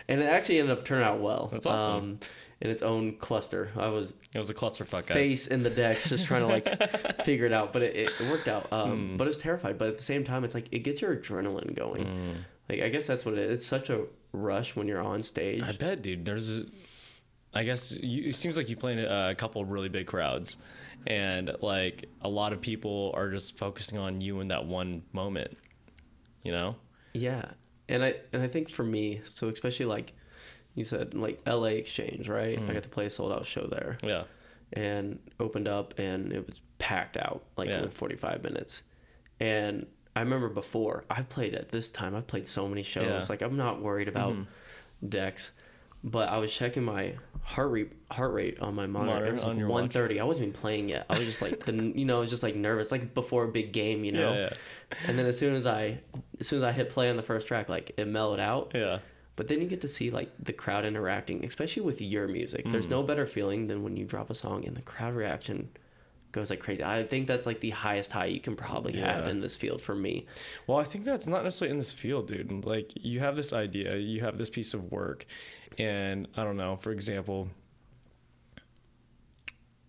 Speaker 2: And it actually ended up turning out well.
Speaker 1: That's awesome.
Speaker 2: In its own cluster. It was
Speaker 1: a clusterfuck, guys.
Speaker 2: Face in the decks just trying to like figure it out, but it worked out. But I was terrified. But at the same time, it's like it gets your adrenaline going. Like I guess that's what it is. It's such a rush when you're on stage.
Speaker 1: I bet, dude. It seems like you played a couple of really big crowds, and like a lot of people are just focusing on you in that one moment, you know?
Speaker 2: Yeah. And I think for me, so especially like you said, like LA Exchange, right? I got to play a sold out show there.
Speaker 1: Yeah.
Speaker 2: And opened up and it was packed out like in 45 minutes. And I remember before I've played so many shows.
Speaker 1: Yeah.
Speaker 2: Like I'm not worried about decks, but I was checking my heart rate on my monitor. It was like 130. I wasn't even playing yet. I was just like I was just like nervous, like before a big game, you know.
Speaker 1: Yeah.
Speaker 2: And then as soon as I hit play on the first track, like it mellowed out.
Speaker 1: Yeah.
Speaker 2: But then you get to see like the crowd interacting, especially with your music. There's no better feeling than when you drop a song and the crowd reaction goes like crazy. I think that's like the highest high you can probably have in this field for me.
Speaker 1: Well, I think that's not necessarily in this field, dude. Like you have this idea, you have this piece of work, and I don't know, for example,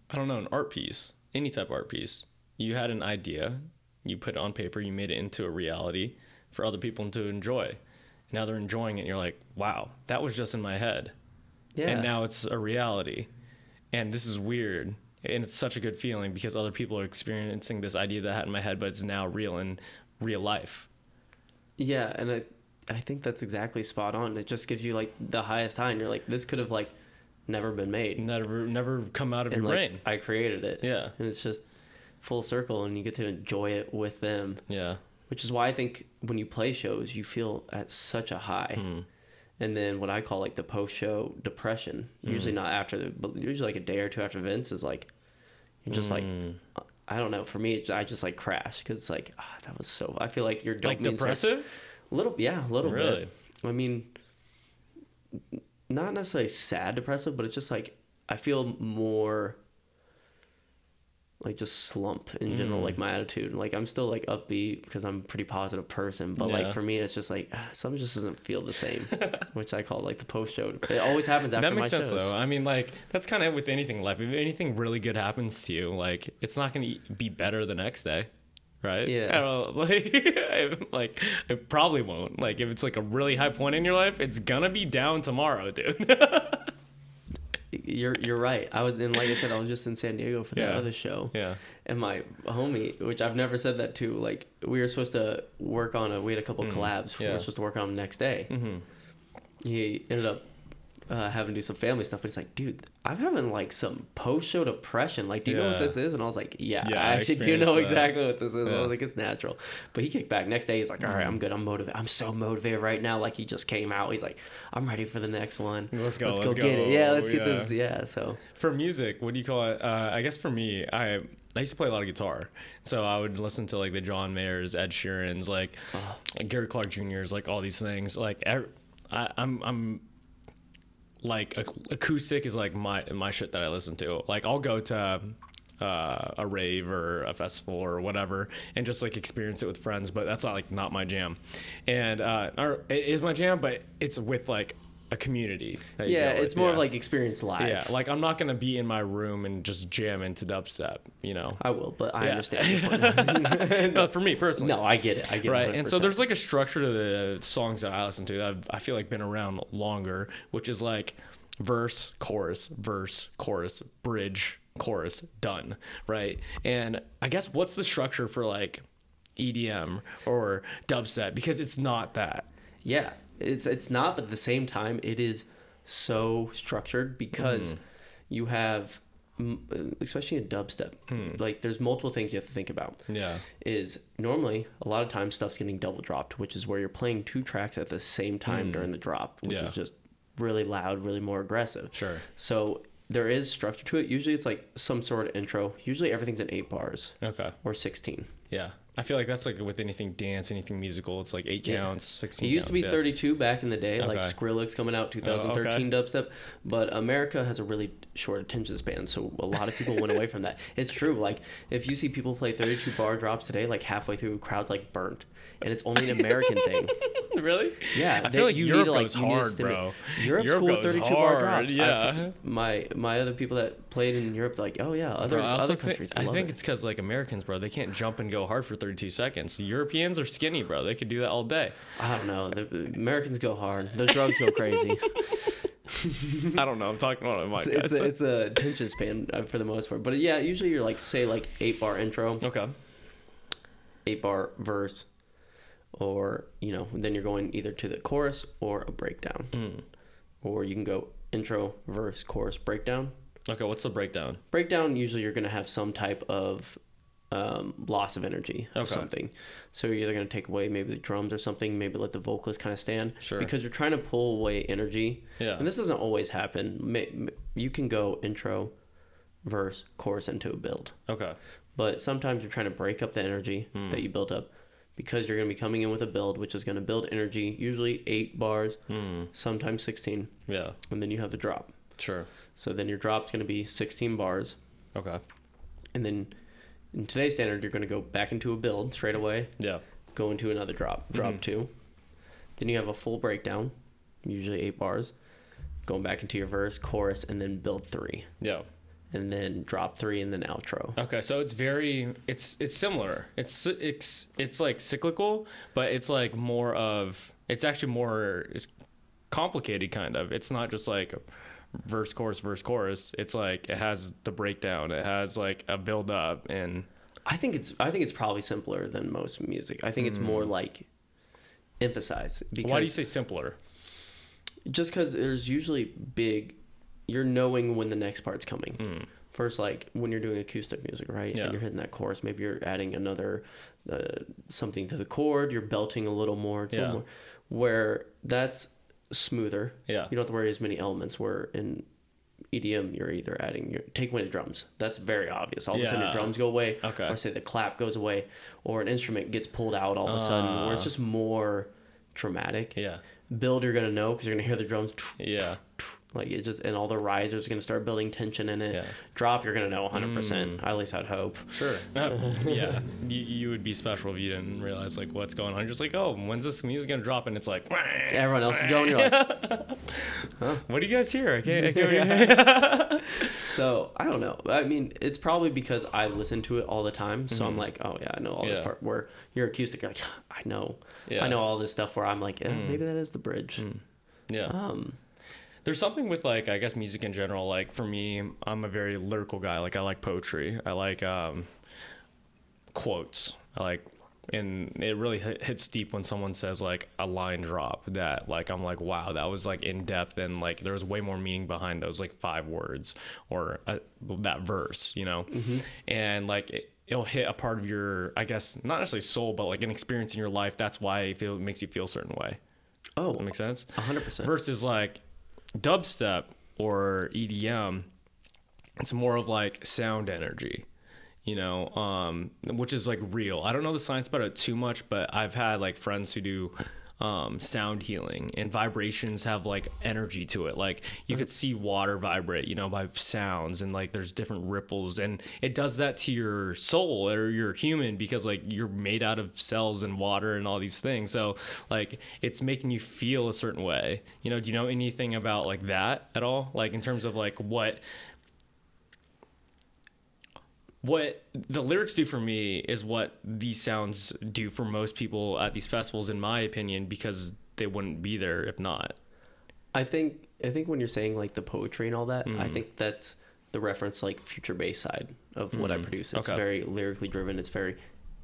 Speaker 1: an art piece, any type of art piece. You had an idea, you put it on paper, you made it into a reality for other people to enjoy. Now they're enjoying it, and you're like, wow, that was just in my head. Yeah. And now it's a reality. And this is weird. And it's such a good feeling because other people are experiencing this idea that I had in my head, but it's now real in real life.
Speaker 2: Yeah, and I think that's exactly spot on. It just gives you like the highest high, and you're like, this could have like never been made.
Speaker 1: Never come out of your brain.
Speaker 2: I created it.
Speaker 1: Yeah.
Speaker 2: And it's just full circle, and you get to enjoy it with them.
Speaker 1: Yeah.
Speaker 2: Which is why I think when you play shows, you feel at such a high. And then what I call like the post-show depression, usually not after, but usually like a day or two after events is like, you're just like, I don't know. For me, I just like crash because it's like, that was so, I feel like you're
Speaker 1: like depressive?
Speaker 2: A little
Speaker 1: really?
Speaker 2: bit. I mean, not necessarily sad depressive, but it's just like, I feel more like just slump in general, like my attitude. Like I'm still like upbeat because I'm a pretty positive person, but like for me it's just like something just doesn't feel the same, which I call like the post show. It always happens after my shows. That makes sense though.
Speaker 1: I mean, like that's kind of with anything in life. If anything really good happens to you, like it's not going to be better the next day, right?
Speaker 2: Yeah.
Speaker 1: I don't know, like it probably won't. Like if it's like a really high point in your life, it's gonna be down tomorrow, dude.
Speaker 2: You're right. Like I said, I was just in San Diego for that other show.
Speaker 1: Yeah.
Speaker 2: And my homie, which I've never said that to, like we were supposed to work on we had a couple collabs. We were supposed to work on them next day. He ended up having to do some family stuff, but he's like, dude, I'm having like some post-show depression. Like, do you know what this is? And I was like, yeah, I actually do know exactly what this is. I was like, it's natural. But he kicked back. Next day, he's like, all right, I'm good. I'm motivated. I'm so motivated right now. Like, he just came out. He's like, I'm ready for the next one.
Speaker 1: Let's go
Speaker 2: get it. Yeah, let's get this. Yeah, so.
Speaker 1: For music, what do you call it? I guess for me, I used to play a lot of guitar, so I would listen to like the John Mayers, Ed Sheerans, like Gary Clark Jr.'s, like all these things. Like I'm like acoustic is like my shit that I listen to. Like I'll go to a rave or a festival or whatever and just like experience it with friends, but that's not my jam. And or it is my jam, but it's with like a community.
Speaker 2: Yeah, it's more like experience live.
Speaker 1: Yeah, like I'm not gonna be in my room and just jam into dubstep, you know.
Speaker 2: I will, but I understand your point.
Speaker 1: No, for me personally.
Speaker 2: No, I get it. I get it.
Speaker 1: Right,
Speaker 2: 100%.
Speaker 1: and so there's like a structure to the songs that I listen to that I feel like been around longer, which is like verse, chorus, bridge, chorus, done, right? And I guess what's the structure for like EDM or dubstep, because it's not that.
Speaker 2: Yeah. It's not, but at the same time, it is so structured because you have, especially in dubstep, like there's multiple things you have to think about.
Speaker 1: Yeah.
Speaker 2: Is normally a lot of times stuff's getting double dropped, which is where you're playing 2 tracks at the same time during the drop, which is just really loud, really more aggressive.
Speaker 1: Sure.
Speaker 2: So there is structure to it. Usually it's like some sort of intro. Usually everything's in 8 bars.
Speaker 1: Okay.
Speaker 2: Or 16.
Speaker 1: Yeah. I feel like that's like with anything dance, anything musical, it's like 8 counts, 16
Speaker 2: It used
Speaker 1: counts,
Speaker 2: to be 32 back in the day, like Skrillex coming out 2013 dubstep, but America has a really short attention span, so a lot of people went away from that. It's true, like if you see people play 32 bar drops today, like halfway through, crowd's like burnt, and it's only an American thing.
Speaker 1: Really?
Speaker 2: Yeah.
Speaker 1: I feel like Europe goes hard, bro.
Speaker 2: Europe's cool with 32 bar drops.
Speaker 1: Yeah.
Speaker 2: My other people that played in Europe, like, oh yeah, other countries
Speaker 1: I think it's because like Americans, bro, they can't jump and go hard for 32 seconds. The Europeans are skinny, bro. They could do that all day.
Speaker 2: I don't know. The Americans go hard. The drugs go crazy.
Speaker 1: I don't know. I'm talking about my guys.
Speaker 2: It's a attention span for the most part. But yeah, usually you're like, say like 8 bar intro.
Speaker 1: Okay.
Speaker 2: 8 bar verse. Or, you know, then you're going either to the chorus or a breakdown. Or you can go intro, verse, chorus, breakdown.
Speaker 1: Okay, what's the breakdown?
Speaker 2: Breakdown, usually you're going to have some type of loss of energy of something. So you're either going to take away maybe the drums or something, maybe let the vocalist kind of stand.
Speaker 1: Sure.
Speaker 2: Because you're trying to pull away energy. Yeah. And this doesn't always happen. You can go intro, verse, chorus into a build.
Speaker 1: Okay.
Speaker 2: But sometimes you're trying to break up the energy that you built up, because you're going to be coming in with a build, which is going to build energy, usually 8 bars, sometimes 16.
Speaker 1: Yeah.
Speaker 2: And then you have the drop.
Speaker 1: Sure.
Speaker 2: So then your drop's going to be 16 bars.
Speaker 1: Okay.
Speaker 2: And then in today's standard, you're going to go back into a build straight away.
Speaker 1: Yeah.
Speaker 2: Go into another drop. Drop 2. Then you have a full breakdown, usually 8 bars. Going back into your verse, chorus, and then build 3. Yeah. And then drop 3 and then outro.
Speaker 1: Okay, so it's similar. It's like cyclical, but it's like it's actually more complicated kind of. It's not just like verse chorus. It's like it has the breakdown. It has like a build up, and
Speaker 2: I think it's probably simpler than most music. I think it's more like emphasized.
Speaker 1: Because why do you say simpler?
Speaker 2: Just because there's usually you're knowing when the next part's coming. First, like when you're doing acoustic music, right? Yeah. And you're hitting that chorus, maybe you're adding another something to the chord, you're belting a little more. It's a little more, where that's smoother. Yeah. You don't have to worry as many elements, where in EDM you're either take away the drums. That's very obvious. All of a sudden the drums go away. Okay. Or say the clap goes away, or an instrument gets pulled out all of a sudden, where it's just more dramatic. Yeah. Build, you're gonna know because you're gonna hear the drums. Yeah. Like it just, and all the risers are gonna start building tension in it. Yeah. Drop, you're gonna know 100%. At least I'd hope.
Speaker 1: Sure. Yeah. You would be special if you didn't realize like what's going on. You're just like, oh, when's this music gonna drop? And it's like
Speaker 2: everyone else is going. You're like,
Speaker 1: huh? What do you guys hear? I can't.
Speaker 2: So I don't know. I mean, it's probably because I listen to it all the time. So I'm like, oh yeah, I know all this part. Where you're acoustic, you're like, I know all this stuff. Where I'm like, maybe that is the bridge.
Speaker 1: Yeah. There's something with like, I guess music in general, like for me, I'm a very lyrical guy. Like I like poetry. I like quotes. I like and it really hits deep when someone says like a line drop that like I'm like, wow, that was like in depth, and like there's way more meaning behind those like 5 words or that verse, you know. And like it'll hit a part of your, I guess not necessarily soul, but like an experience in your life. That's why it makes you feel a certain way.
Speaker 2: Oh,
Speaker 1: that makes sense.
Speaker 2: 100%.
Speaker 1: Versus like dubstep or EDM, it's more of like sound energy, you know, which is like real. I don't know the science about it too much, but I've had like friends who do sound healing, and vibrations have like energy to it. Like you could see water vibrate, you know, by sounds, and like there's different ripples, and it does that to your soul or your human, because like you're made out of cells and water and all these things. So like it's making you feel a certain way, you know. Do you know anything about like that at all, like in terms of like what the lyrics do for me is what these sounds do for most people at these festivals, in my opinion, because they wouldn't be there if not.
Speaker 2: I think when you're saying like the poetry and all that, I think that's the reference, like future bass side of what I produce. It's very lyrically driven. It's very,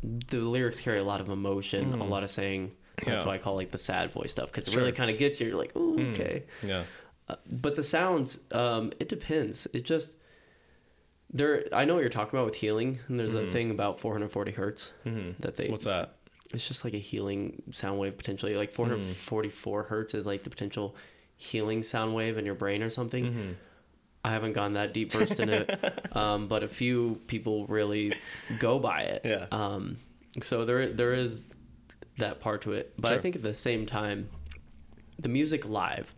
Speaker 2: the lyrics carry a lot of emotion, a lot of saying. That's why I call like the sad boy stuff, because it really kind of gets you. You're like, oh, okay. Yeah. But the sounds, it depends. It just, I know what you're talking about with healing, and there's a thing about 440 hertz that they.
Speaker 1: What's that?
Speaker 2: It's just like a healing sound wave potentially. Like 444 hertz is like the potential healing sound wave in your brain or something. I haven't gone that deep versed in it, but a few people really go by it. Yeah. So there is that part to it, but I think at the same time, the music live,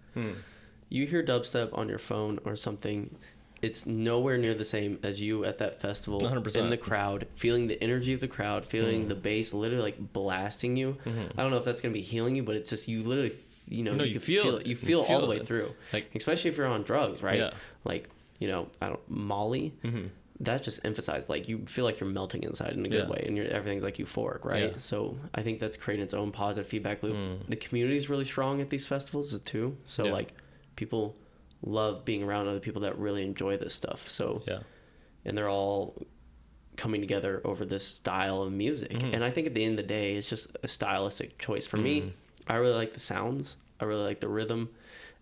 Speaker 2: you hear dubstep on your phone or something. It's nowhere near the same as you at that festival 100%. In the crowd, feeling the energy of the crowd, feeling the bass literally like blasting you. I don't know if that's going to be healing you, but it's just, you literally, you know, no, you feel it. You feel all the way through. Like, especially if you're on drugs, right? Yeah. Like, you know, Molly, that just emphasized, like, you feel like you're melting inside in a good way, and everything's like euphoric, right? Yeah. So I think that's creating its own positive feedback loop. The community is really strong at these festivals too. So like people love being around other people that really enjoy this stuff. So and they're all coming together over this style of music. And I think at the end of the day, it's just a stylistic choice for me. I really like the sounds, I really like the rhythm,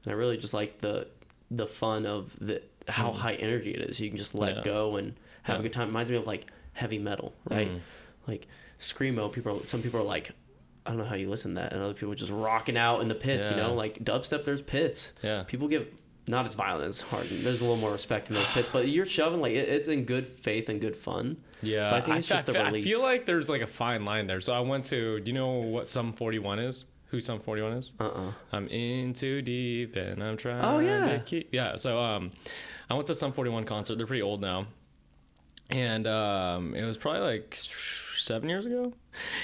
Speaker 2: and I really just like the fun of how high energy it is. You can just let go and have a good time. It reminds me of like heavy metal, right? Like screamo, some people are like, I don't know how you listen to that, and other people just rocking out in the pits, you know, like dubstep, there's pits. People give not as violent as hard. There's a little more respect in those pits, but you're shoving, like, it's in good faith and good fun. Yeah, but I think it's just the release.
Speaker 1: I feel like there's like a fine line there. So I went to, do you know what Sum 41 is? Who Sum 41 is? I'm in too deep and I'm trying to keep. Yeah, so I went to Sum 41 concert. They're pretty old now. And it was probably like 7 years ago.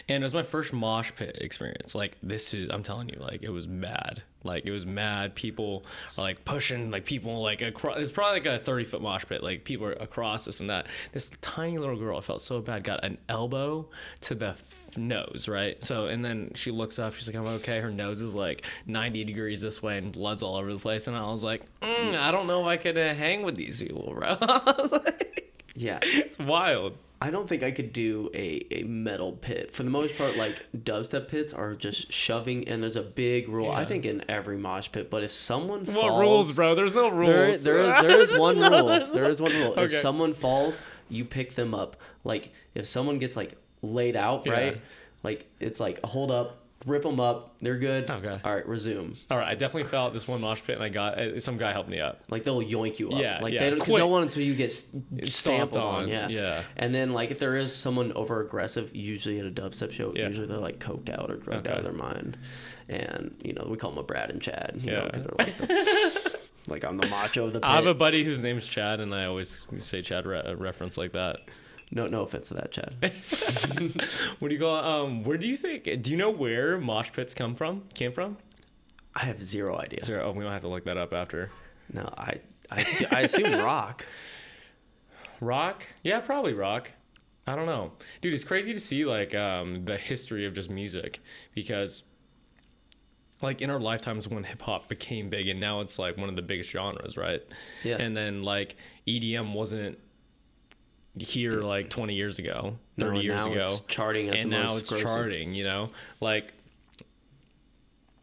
Speaker 1: And it was my first mosh pit experience. Like, I'm telling you, like, it was mad. Like, it was mad. People are like pushing, like, people like across. It's probably like a 30-foot mosh pit. Like, people are across this and that. This tiny little girl, I felt so bad, got an elbow to the nose, right? So, and then she looks up, she's like, I'm okay. Her nose is like 90 degrees this way and blood's all over the place. And I was like, I don't know if I could hang with these people, bro. I was like,
Speaker 2: yeah,
Speaker 1: it's wild.
Speaker 2: I don't think I could do a metal pit. For the most part, like, dubstep pits are just shoving, and there's a big rule, I think, in every mosh pit. But if someone falls...
Speaker 1: What rules, bro? There's no rules.
Speaker 2: There is one rule. There is one rule. Okay. If someone falls, you pick them up. Like, if someone gets, like, laid out, right? Like, it's like, hold up, rip them up, they're good. Okay. All right, resume.
Speaker 1: All right, I definitely fell at this one mosh pit, and I got some guy helped me up.
Speaker 2: Like, they'll yoink you up. Yeah, like, they don't, because no one until you get stamped on. Yeah. And then, like, if there is someone over aggressive, usually at a dubstep show, usually they're like coked out or drugged out of their mind, and you know, we call them a Brad and Chad, you know, because they're like like, I'm the macho of the pit.
Speaker 1: I have a buddy whose name's Chad, and I always say Chad reference like that.
Speaker 2: No offense to that, Chad.
Speaker 1: What do you call it? Where do you think? Do you know where mosh pits came from?
Speaker 2: I have zero idea.
Speaker 1: Oh, we don't have to look that up after.
Speaker 2: No, I assume rock.
Speaker 1: Rock? Yeah, probably rock. I don't know, dude. It's crazy to see like the history of just music, because like in our lifetimes when hip hop became big, and now it's like one of the biggest genres, right? Yeah. And then like EDM wasn't here like 20 years ago, 30 years
Speaker 2: now
Speaker 1: ago.
Speaker 2: It's charting as
Speaker 1: and
Speaker 2: the
Speaker 1: now
Speaker 2: most
Speaker 1: it's
Speaker 2: grossing.
Speaker 1: charting, you know? Like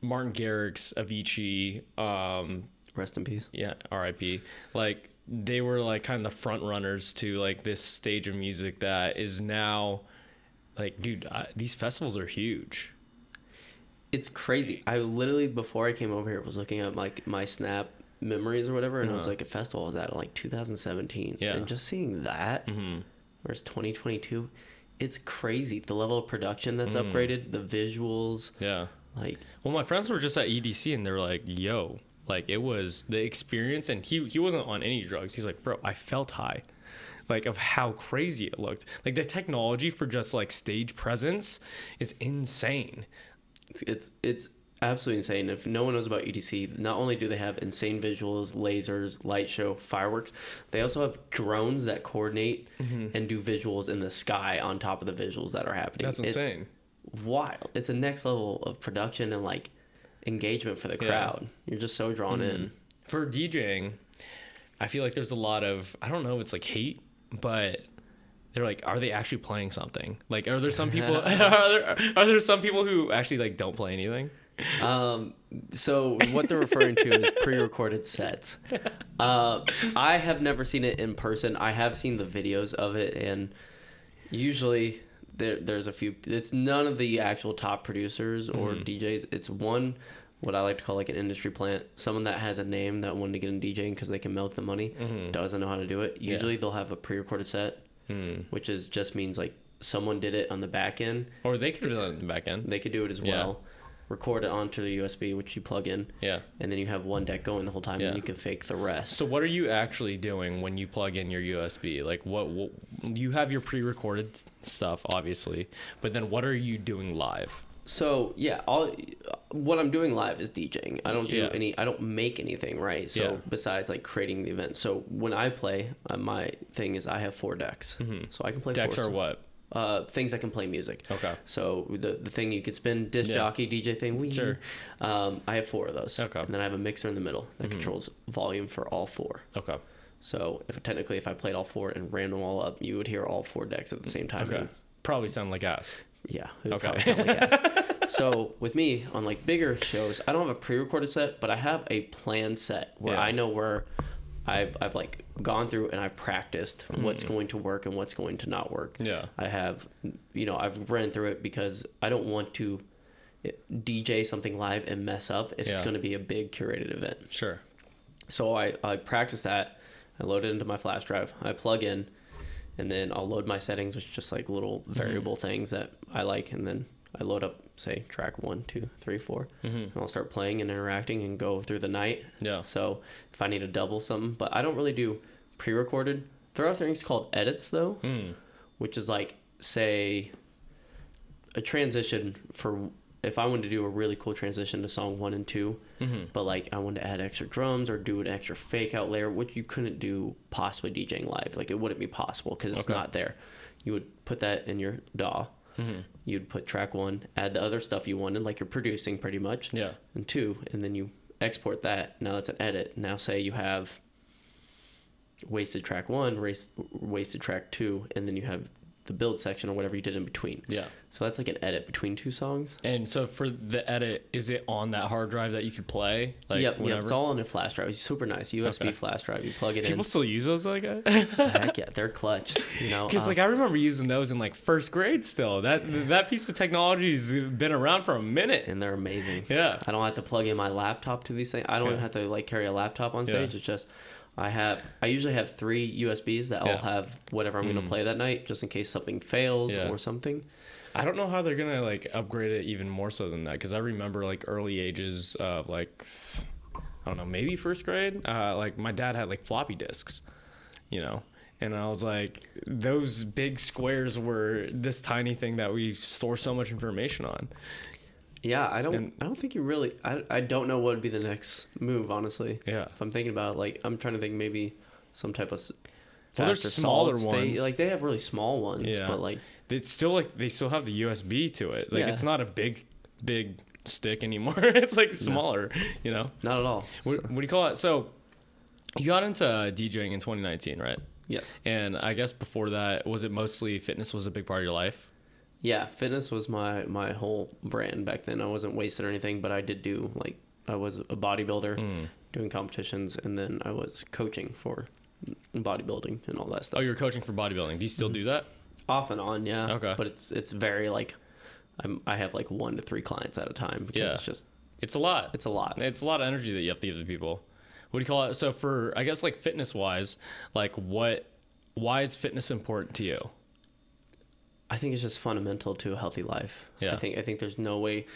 Speaker 1: Martin Garrix, Avicii,
Speaker 2: Rest in peace.
Speaker 1: yeah, R.I.P. Like they were like kind of the front runners to like this stage of music that is now like, dude, these festivals are huge.
Speaker 2: It's crazy. I literally, before I came over here, was looking at like my Snap memories or whatever, and it was like a festival I was at in like 2017.
Speaker 1: Yeah.
Speaker 2: And just seeing that, whereas 2022, it's crazy. The level of production that's upgraded, the visuals.
Speaker 1: Yeah.
Speaker 2: Like,
Speaker 1: well, my friends were just at EDC and they're like, yo, like it was the experience. And he wasn't on any drugs. He's like, bro, I felt high. Like of how crazy it looked. Like the technology for just like stage presence is insane.
Speaker 2: it's absolutely insane. If no one knows about EDC, not only do they have insane visuals, lasers, light show, fireworks, they also have drones that coordinate and do visuals in the sky on top of the visuals that are happening.
Speaker 1: That's insane.
Speaker 2: It's wild. It's a next level of production and like engagement for the crowd. You're just so drawn in.
Speaker 1: For DJing, I feel like there's a lot of, I don't know if it's like hate, but they're like, are they actually playing something? Like, are there some people, are there some people who actually like don't play anything?
Speaker 2: So what they're referring to is pre-recorded sets. I have never seen it in person. I have seen the videos of it, and usually there's a few. It's none of the actual top producers or DJs. It's one, what I like to call like an industry plant, someone that has a name that wanted to get in DJing because they can milk the money, doesn't know how to do it. Usually they'll have a pre-recorded set, which is just means like someone did it on the back end,
Speaker 1: or they could do it on the back end.
Speaker 2: They could do it as well. Record it onto the USB, which you plug in. Yeah. And then you have one deck going the whole time, and you can fake the rest.
Speaker 1: So what are you actually doing when you plug in your USB? Like what you have your pre-recorded stuff, obviously, but then what are you doing live?
Speaker 2: So yeah, what I'm doing live is DJing. I don't do I don't make anything, right? So besides like creating the event. So when I play, my thing is I have 4 decks. So I can play
Speaker 1: decks
Speaker 2: 4
Speaker 1: are what?
Speaker 2: Things that can play music.
Speaker 1: Okay.
Speaker 2: So the thing you could spin, disc jockey, DJ thing.
Speaker 1: Sure.
Speaker 2: I have 4 of those.
Speaker 1: Okay.
Speaker 2: And then I have a mixer in the middle that controls volume for all 4.
Speaker 1: Okay.
Speaker 2: So if I played all 4 and ran them all up, you would hear all 4 decks at the same time.
Speaker 1: Okay. Probably sound like ass.
Speaker 2: Yeah. It would probably sound like ass. So with me on like bigger shows, I don't have a pre-recorded set, but I have a planned set where I know where I've like gone through and I've practiced what's going to work and what's going to not work. Yeah. I have, I've ran through it because I don't want to DJ something live and mess up if it's going to be a big curated event. Sure. So I practice that. I load it into my flash drive. I plug in, and then I'll load my settings, which is just like little variable things that I like, and then I load up, say, track 1, 2, 3, 4, and I'll start playing and interacting and go through the night. Yeah. So if I need to double something, but I don't really do pre-recorded. There are things called edits, though, which is like, say, a transition for if I wanted to do a really cool transition to song 1 and 2, but like I wanted to add extra drums or do an extra fake out layer, which you couldn't do possibly DJing live. Like it wouldn't be possible because it's not there. You would put that in your DAW. You'd put track 1, add the other stuff you wanted, like you're producing pretty much. Yeah. And 2, and then you export that. Now that's an edit. Now say you have Wheysted track 1, Wheysted track 2, and then you have the build section or whatever you did in between. Yeah. So that's like an edit between 2 songs.
Speaker 1: And so for the edit, is it on that hard drive that you could play? Like
Speaker 2: yep, it's all on a flash drive. It's super nice. USB flash drive. You plug it in.
Speaker 1: People still use those like that?
Speaker 2: Heck yeah, they're clutch.
Speaker 1: Because like I remember using those in like first grade still. That piece of technology's been around for a minute.
Speaker 2: And they're amazing. Yeah. I don't have to plug in my laptop to these things. I don't even have to like carry a laptop on stage. It's just I usually have 3 USBs that all have whatever I'm going to play that night, just in case something fails or something.
Speaker 1: I don't know how they're going to like upgrade it even more so than that, because I remember like early ages of like, I don't know, maybe first grade. Like my dad had like floppy disks, and I was like, those big squares were this tiny thing that we store so much information on.
Speaker 2: Yeah, I don't think you really. I don't know what would be the next move, honestly. Yeah. If I'm thinking about it, like I'm trying to think maybe some type of faster
Speaker 1: smaller
Speaker 2: solid
Speaker 1: ones.
Speaker 2: state. Like they have really small ones, but like
Speaker 1: it's still like they still have the USB to it. Like it's not a big stick anymore. It's like smaller,
Speaker 2: Not at all.
Speaker 1: What do you call it? So you got into DJing in 2019, right?
Speaker 2: Yes.
Speaker 1: And I guess before that, was it mostly fitness was a big part of your life?
Speaker 2: Yeah, fitness was my whole brand back then. I wasn't Wheysted or anything, but I did do, like, I was a bodybuilder doing competitions, and then I was coaching for bodybuilding and all that stuff.
Speaker 1: Oh, you're coaching for bodybuilding. Do you still do that?
Speaker 2: Off and on, yeah.
Speaker 1: Okay.
Speaker 2: But it's very, like, I have like 1 to 3 clients at a time because
Speaker 1: it's a lot.
Speaker 2: It's a lot.
Speaker 1: It's a lot of energy that you have to give to people. What do you call it? So for, I guess, like, fitness wise, like, why is fitness important to you?
Speaker 2: I think it's just fundamental to a healthy life.
Speaker 1: Yeah.
Speaker 2: I think there's no way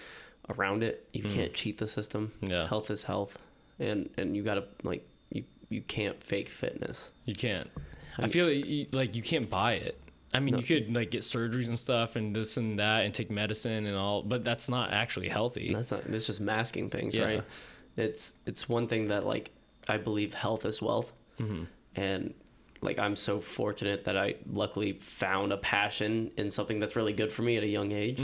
Speaker 2: around it. You can't cheat the system.
Speaker 1: Yeah.
Speaker 2: Health is health, and you gotta, like, you can't fake fitness.
Speaker 1: You can't. I feel like you can't buy it. I mean, you could, like, get surgeries and stuff and this and that and take medicine and all, but that's not actually healthy.
Speaker 2: That's just masking things, right? It's one thing that, like, I believe health is wealth, and, like, I'm so fortunate that I luckily found a passion in something that's really good for me at a young age.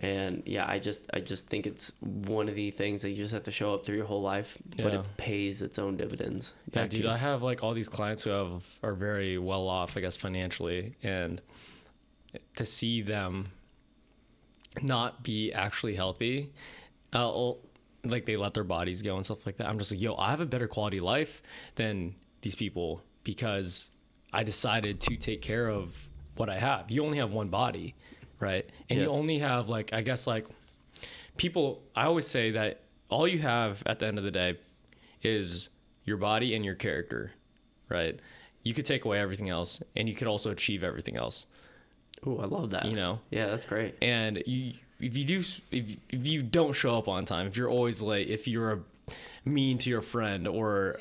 Speaker 2: And yeah, I just think it's one of the things that you just have to show up through your whole life, but it pays its own dividends.
Speaker 1: Yeah, dude, I have, like, all these clients who are very well off, I guess, financially, and to see them not be actually healthy, like, they let their bodies go and stuff like that. I'm just like, yo, I have a better quality life than these people because I decided to take care of what I have. You only have one body, right? And you only have, like, I guess, like, people, I always say that all you have at the end of the day is your body and your character, right? You could take away everything else, and you could also achieve everything else.
Speaker 2: Oh, I love that.
Speaker 1: You know?
Speaker 2: Yeah, that's great.
Speaker 1: And if you don't show up on time, if you're always late, if you're mean to your friend or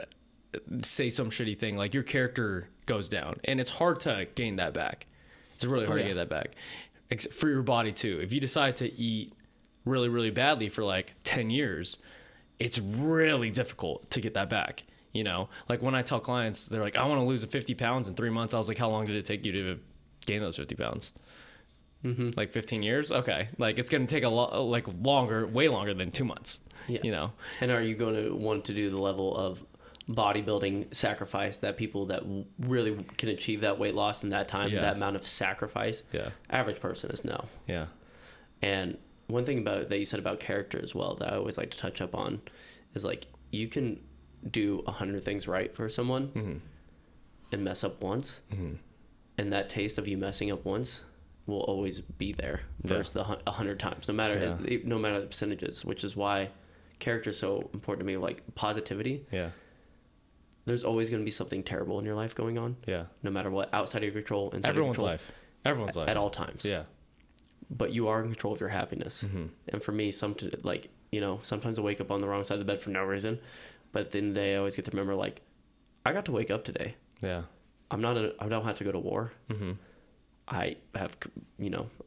Speaker 1: say some shitty thing, like, your character goes down, and it's hard to gain that back. It's really hard to get that back. For your body too. If you decide to eat really, really badly for, like, 10 years, it's really difficult to get that back. You know, like, when I tell clients, they're like, I want to lose 50 pounds in 3 months. I was like, how long did it take you to gain those 50 pounds? Like 15 years? Okay. Like, it's going to take a lot, like, way longer than 2 months, you know?
Speaker 2: And are you going to want to do the level of bodybuilding sacrifice that people that really can achieve that weight loss in that time, that amount of sacrifice? Average person is no. And one thing about that you said about character as well that I always like to touch up on is, like, you can do 100 things right for someone and mess up once, and that taste of you messing up once will always be there versus the 100 times, no matter the percentages, which is why character is so important to me. Like, positivity, there's always going to be something terrible in your life going on. No matter what, outside of your control, inside
Speaker 1: everyone's
Speaker 2: of your
Speaker 1: life. Everyone's life.
Speaker 2: At all times. But you are in control of your happiness. And for me, sometimes I wake up on the wrong side of the bed for no reason. But at the end of the day, I always get to remember, like, I got to wake up today. I don't have to go to war. I have,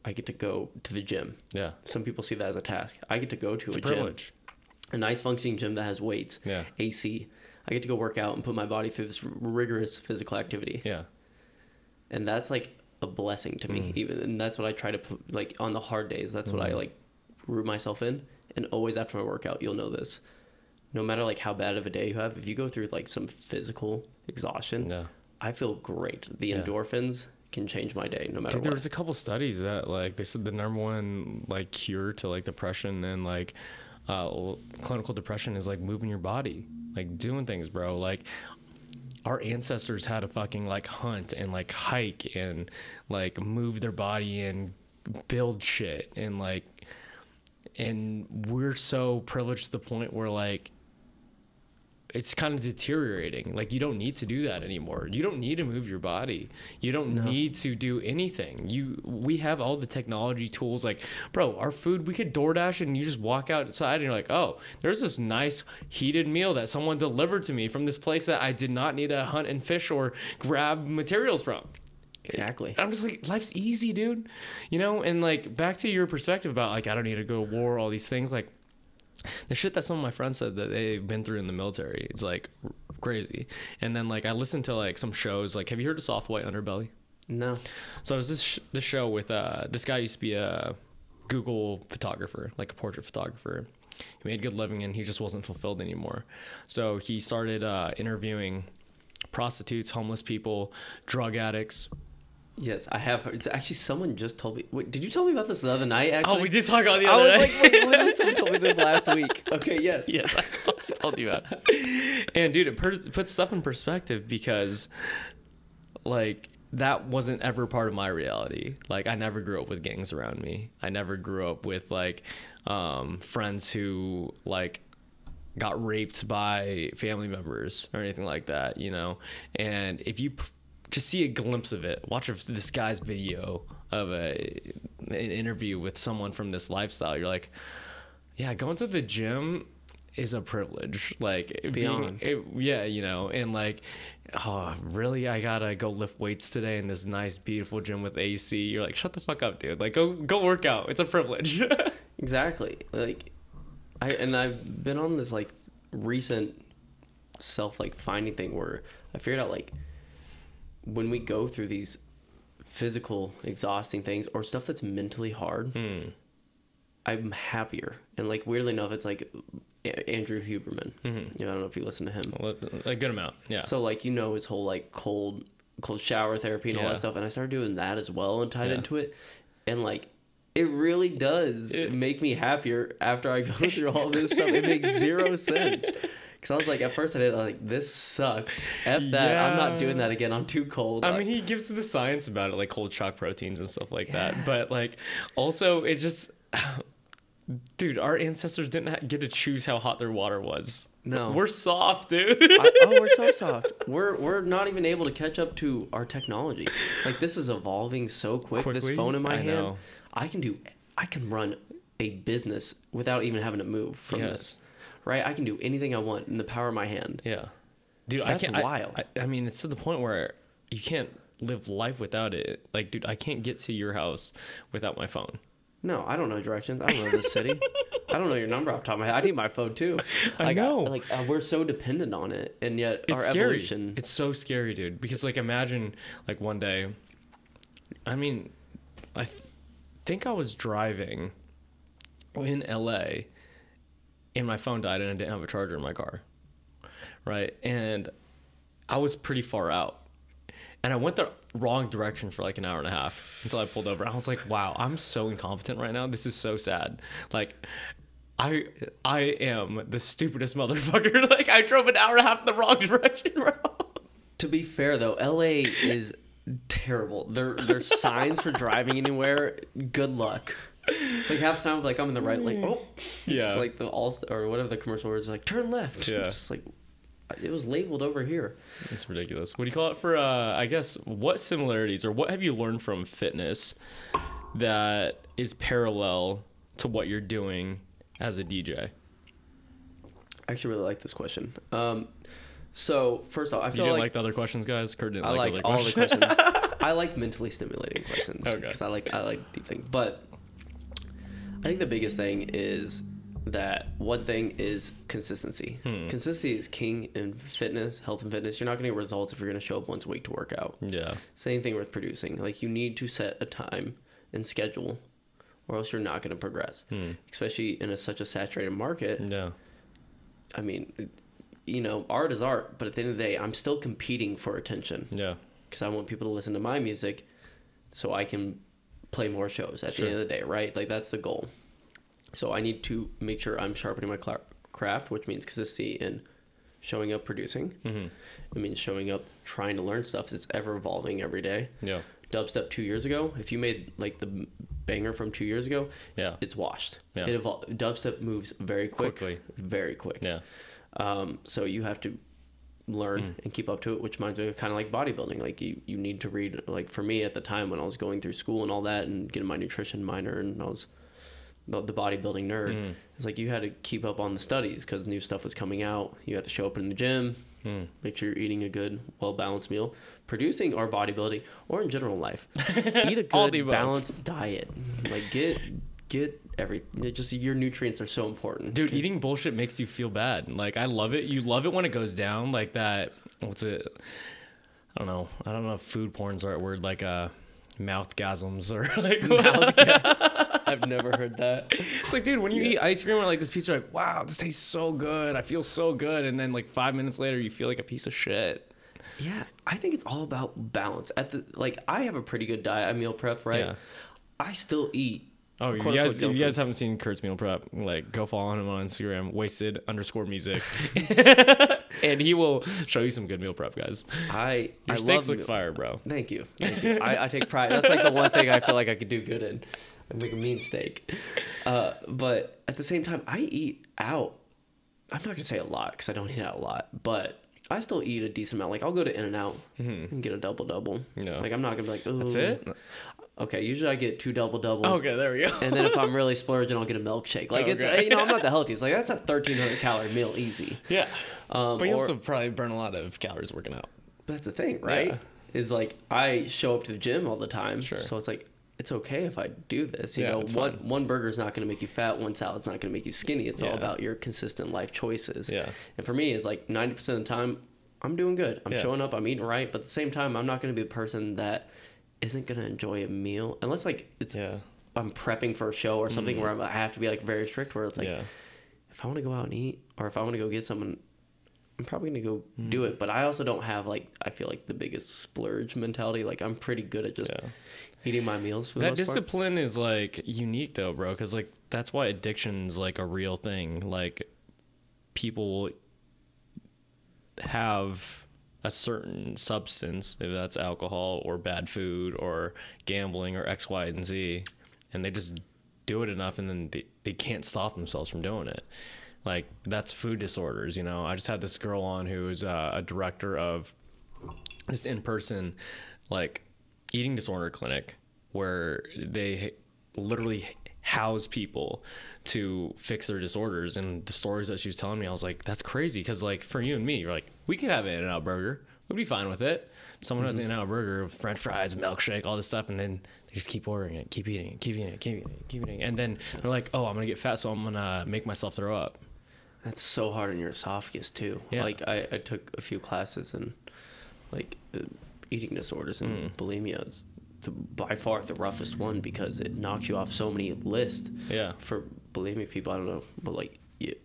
Speaker 2: I get to go to the gym. Some people see that as a task. I get to go to a privilege. A nice functioning gym that has weights, AC. I get to go work out and put my body through this rigorous physical activity. And that's, like, a blessing to me. And that's what I try to put, like, on the hard days. That's what I, like, root myself in. And always after my workout, you'll know this. No matter, like, how bad of a day you have, if you go through, like, some physical exhaustion, I feel great. The endorphins can change my day no matter what.
Speaker 1: There was a couple studies that, like, they said the number one, like, cure to, like, depression and, like, clinical depression is, like, moving your body, like, doing things, bro. Like, our ancestors had to fucking, like, hunt and, like, hike and, like, move their body and build shit, and, like, and we're so privileged to the point where, like, it's kind of deteriorating. Like, you don't need to do that anymore. You don't need to move your body. You don't need to do anything. We have all the technology tools. Like, bro, our food, we could DoorDash and you just walk outside and you're like, oh, there's this nice heated meal that someone delivered to me from this place that I did not need to hunt and fish or grab materials from.
Speaker 2: Exactly.
Speaker 1: I'm just like, life's easy, dude. You know, and, like, back to your perspective about, like, I don't need to go to war, all these things, like, the shit that some of my friends said that they've been through in the military, it's, like, crazy. And then, like, I listened to, like, some shows. Like, have you heard of Soft White Underbelly?
Speaker 2: No.
Speaker 1: So it was this show with this guy used to be a Google photographer, like a portrait photographer. He made a good living and he just wasn't fulfilled anymore. So he started interviewing prostitutes, homeless people, drug addicts.
Speaker 2: Yes, I have heard. It's actually someone just told me. Wait, did you tell me about this the other night? Actually,
Speaker 1: Oh, we did talk about the other
Speaker 2: I was
Speaker 1: night.
Speaker 2: like, wait, literally someone told me this last week. Okay, yes.
Speaker 1: Yes, I told you about it. And dude, it puts stuff in perspective because, like, that wasn't ever part of my reality. Like, I never grew up with gangs around me. I never grew up with like friends who like got raped by family members or anything like that, you know. And if you just see a glimpse of it, watch this guy's video of an interview with someone from this lifestyle, you're like, yeah, going to the gym is a privilege. Like, yeah, you know. And like, oh, really, I gotta go lift weights today in this nice beautiful gym with AC. You're like, shut the fuck up, dude. Like, go work out. It's a privilege.
Speaker 2: Exactly. Like, I've been on this like recent self like finding thing where I figured out like when we go through these physical exhausting things or stuff that's mentally hard, I'm happier. And like weirdly enough, it's like Andrew Huberman. You know, I don't know if you listen to him.
Speaker 1: A good amount, yeah.
Speaker 2: So like, you know, his whole like cold shower therapy and all that stuff, and I started doing that as well and tied into it, and like it really does make me happier after I go through all this stuff. It makes zero sense. Because I was like, at first I was like, this sucks. F that. I'm not doing that again. I'm too cold.
Speaker 1: I mean, he gives the science about it, like cold shock proteins and stuff like that. But like, also, it just, dude, our ancestors didn't get to choose how hot their water was.
Speaker 2: No,
Speaker 1: we're soft, dude.
Speaker 2: We're so soft. We're not even able to catch up to our technology. Like, this is evolving so quickly. This phone in my hand, know. I can run a business without even having to move from this. Right? I can do anything I want in the power of my hand.
Speaker 1: Yeah. Dude,
Speaker 2: that's wild.
Speaker 1: I mean, it's to the point where you can't live life without it. Like, dude, I can't get to your house without my phone.
Speaker 2: No, I don't know directions. I don't know the city. I don't know your number off the top of my head. I need my phone too. Like,
Speaker 1: I know.
Speaker 2: We're so dependent on it, and yet
Speaker 1: it's
Speaker 2: our
Speaker 1: scary.
Speaker 2: evolution.
Speaker 1: It's so scary, dude. Because like, imagine like one day. I mean, I think I was driving in LA, and my phone died, and I didn't have a charger in my car. Right, and I was pretty far out. And I went the wrong direction for like an hour and a half until I pulled over. I was like, wow, I'm so incompetent right now. This is so sad. Like, I am the stupidest motherfucker. Like, I drove an hour and a half in the wrong direction, bro.
Speaker 2: To be fair, though, LA is terrible. There's signs for driving anywhere. Good luck. Like, half the time, like, I'm in the right, like, oh.
Speaker 1: Yeah.
Speaker 2: It's like the or whatever the commercial was, like, turn left.
Speaker 1: Yeah.
Speaker 2: It's just like, it was labeled over here.
Speaker 1: It's ridiculous. What do you call it for, I guess, what similarities or what have you learned from fitness that is parallel to what you're doing as a DJ?
Speaker 2: I actually really like this question. So, first off, I feel
Speaker 1: you didn't like the other questions, guys? Kurt didn't
Speaker 2: like
Speaker 1: other
Speaker 2: all
Speaker 1: questions.
Speaker 2: the questions. I like mentally stimulating questions.
Speaker 1: Okay.
Speaker 2: Because I like deep things. But I think the biggest thing is that one thing is consistency. Consistency is king in fitness, health and fitness. You're not going to get results if you're going to show up once a week to work out.
Speaker 1: Yeah.
Speaker 2: Same thing with producing. Like, you need to set a time and schedule, or else you're not going to progress. Especially in such a saturated market.
Speaker 1: Yeah.
Speaker 2: I mean, you know, art is art, but at the end of the day, I'm still competing for attention.
Speaker 1: Yeah.
Speaker 2: Because I want people to listen to my music so I can play more shows at the end of the day, right? Like, that's the goal. So I need to make sure I'm sharpening my craft, which means consistency in showing up, producing. It means showing up, trying to learn stuff. It's ever evolving every day.
Speaker 1: Yeah.
Speaker 2: Dubstep 2 years ago, if you made like the banger from 2 years ago, it's washed.
Speaker 1: Yeah.
Speaker 2: It evolved. Dubstep moves very quickly. Very quick.
Speaker 1: Yeah.
Speaker 2: So you have to learn and keep up to it, which reminds me of kind of like bodybuilding. Like, you need to read. Like, for me at the time when I was going through school and all that and getting my nutrition minor, and I was the bodybuilding nerd, it's like you had to keep up on the studies because new stuff was coming out. You had to show up in the gym, make sure you're eating a good, well-balanced meal. Producing or bodybuilding, or in general life, eat a good, balanced diet. Like, get everything. Just your nutrients are so important.
Speaker 1: Dude, eating bullshit makes you feel bad. Like, I love it. You love it when it goes down like that. What's it? I don't know if food porn's the right word. Like, mouthgasms or like
Speaker 2: I've never heard that.
Speaker 1: It's like, dude, when you eat ice cream or like this pizza, you're like, wow, this tastes so good. I feel so good. And then like 5 minutes later, you feel like a piece of shit.
Speaker 2: Yeah, I think it's all about balance. I have a pretty good diet. I meal prep, right?
Speaker 1: Yeah.
Speaker 2: I still eat.
Speaker 1: Oh, if you guys haven't seen Kurt's meal prep, like go follow him on Instagram, Wheysted_music, and he will show you some good meal prep, guys. Your steaks look fire, bro.
Speaker 2: Thank you. I take pride. That's like the one thing I feel like I could do good in. I make a mean steak. But at the same time, I eat out. I'm not gonna say a lot because I don't eat out a lot, but I still eat a decent amount. Like I'll go to In-N-Out and get a double. Yeah. Like I'm not gonna be like, oh,
Speaker 1: that's it.
Speaker 2: Okay, usually I get 2 double-doubles.
Speaker 1: Okay, there we go.
Speaker 2: And then if I'm really splurging, I'll get a milkshake. Like it's, I'm not the healthiest. Like that's a 1,300 calorie meal, easy.
Speaker 1: Yeah. But you also probably burn a lot of calories working out.
Speaker 2: That's the thing, right? Yeah. Is like I show up to the gym all the time,
Speaker 1: sure.
Speaker 2: So it's like it's okay if I do this. You know, one burger's not going to make you fat. One salad's not going to make you skinny. It's all about your consistent life choices. Yeah. And for me, it's like 90% of the time, I'm doing good. I'm showing up. I'm eating right. But at the same time, I'm not going to be the person that isn't going to enjoy a meal unless like it's I'm prepping for a show or something where I have to be like very strict. Where it's like if I want to go out and eat or if I want to go get someone, I'm probably going to go do it. But I also don't have like I feel like the biggest splurge mentality. Like I'm pretty good at just eating my meals for the most part.
Speaker 1: That discipline is like unique though, bro, because like that's why addiction's like a real thing. Like people will have a certain substance, if that's alcohol or bad food or gambling or X, Y, and Z, and they just do it enough and then they can't stop themselves from doing it. Like that's food disorders, you know. I just had this girl on who is a director of this in-person like eating disorder clinic where they literally house people to fix their disorders. And the stories that she was telling me, I was like, that's crazy. Because like for you and me, you're like, we could have an In-N-Out burger, we'd be fine with it. Someone has an In-N-Out burger with french fries, milkshake, all this stuff, and then they just keep ordering it, keep eating it, and then they're like, oh, I'm gonna get fat, so I'm gonna make myself throw up.
Speaker 2: That's so hard on your esophagus too. Like I took a few classes and like eating disorders and bulimia is by far the roughest one because it knocks you off so many lists. For bulimic people, I don't know, but like it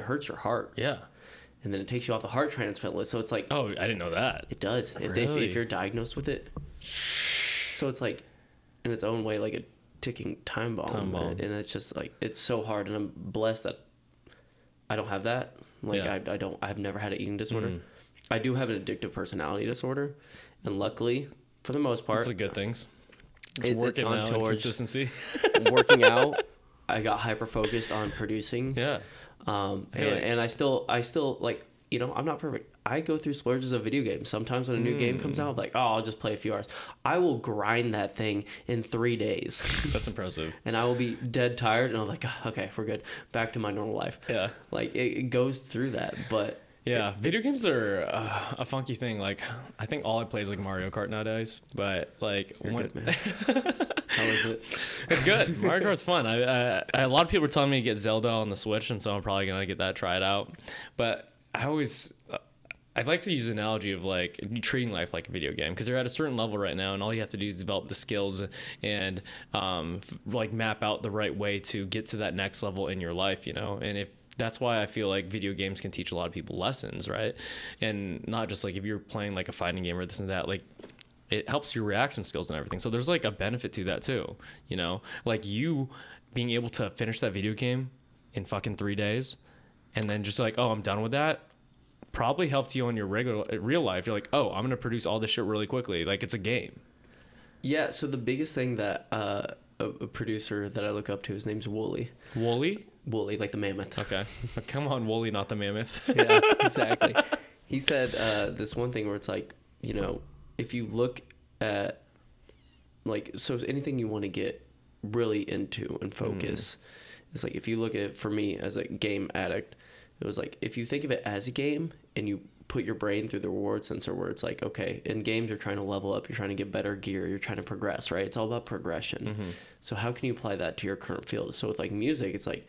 Speaker 2: hurts your heart. And then it takes you off the heart transplant list. So it's like,
Speaker 1: oh, I didn't know that.
Speaker 2: It does.
Speaker 1: Really?
Speaker 2: If you're diagnosed with it. So it's like in its own way like a ticking time bomb. And it's just like it's so hard, and I'm blessed that I don't have that. Like I've never had an eating disorder. I do have an addictive personality disorder, and luckily, for the most part,
Speaker 1: that's the good things. It's working out towards consistency.
Speaker 2: Working out. I got hyper focused on producing. And I still like, you know, I'm not perfect. I go through splurges of video games. Sometimes when a new game comes out, I'm like, oh, I'll just play a few hours. I will grind that thing in 3 days.
Speaker 1: That's impressive.
Speaker 2: And I will be dead tired, and I'm like, oh, okay, we're good. Back to my normal life. Like it goes through that, but
Speaker 1: video games are a funky thing. Like I think all I play is like Mario Kart nowadays, but like
Speaker 2: good, man. How is it?
Speaker 1: It's good. Mario Kart's fun. A lot of people were telling me to get Zelda on the Switch, and so I'm probably gonna get that tried out. But I'd like to use the analogy of like treating life like a video game, because you're at a certain level right now, and all you have to do is develop the skills and like map out the right way to get to that next level in your life, you know. And that's why I feel like video games can teach a lot of people lessons, right? And not just like if you're playing like a fighting game or this and that, like it helps your reaction skills and everything. So there's like a benefit to that too, you know, like you being able to finish that video game in fucking 3 days and then just like, oh, I'm done with that, probably helped you on your real life. You're like, oh, I'm going to produce all this shit really quickly. Like it's a game.
Speaker 2: Yeah. So the biggest thing that a producer that I look up to, his name's Wooly. Wooly, like the mammoth.
Speaker 1: Okay. Come on, Wooly, not the mammoth.
Speaker 2: Yeah, exactly. He said this one thing where it's like, you know, if you look at like, so anything you want to get really into and focus, it's like if you look at it, for me as a game addict, it was like if you think of it as a game and you put your brain through the reward sensor where it's like, okay, in games you're trying to level up, you're trying to get better gear, you're trying to progress, right? It's all about progression. So how can you apply that to your current field? So with like music, it's like,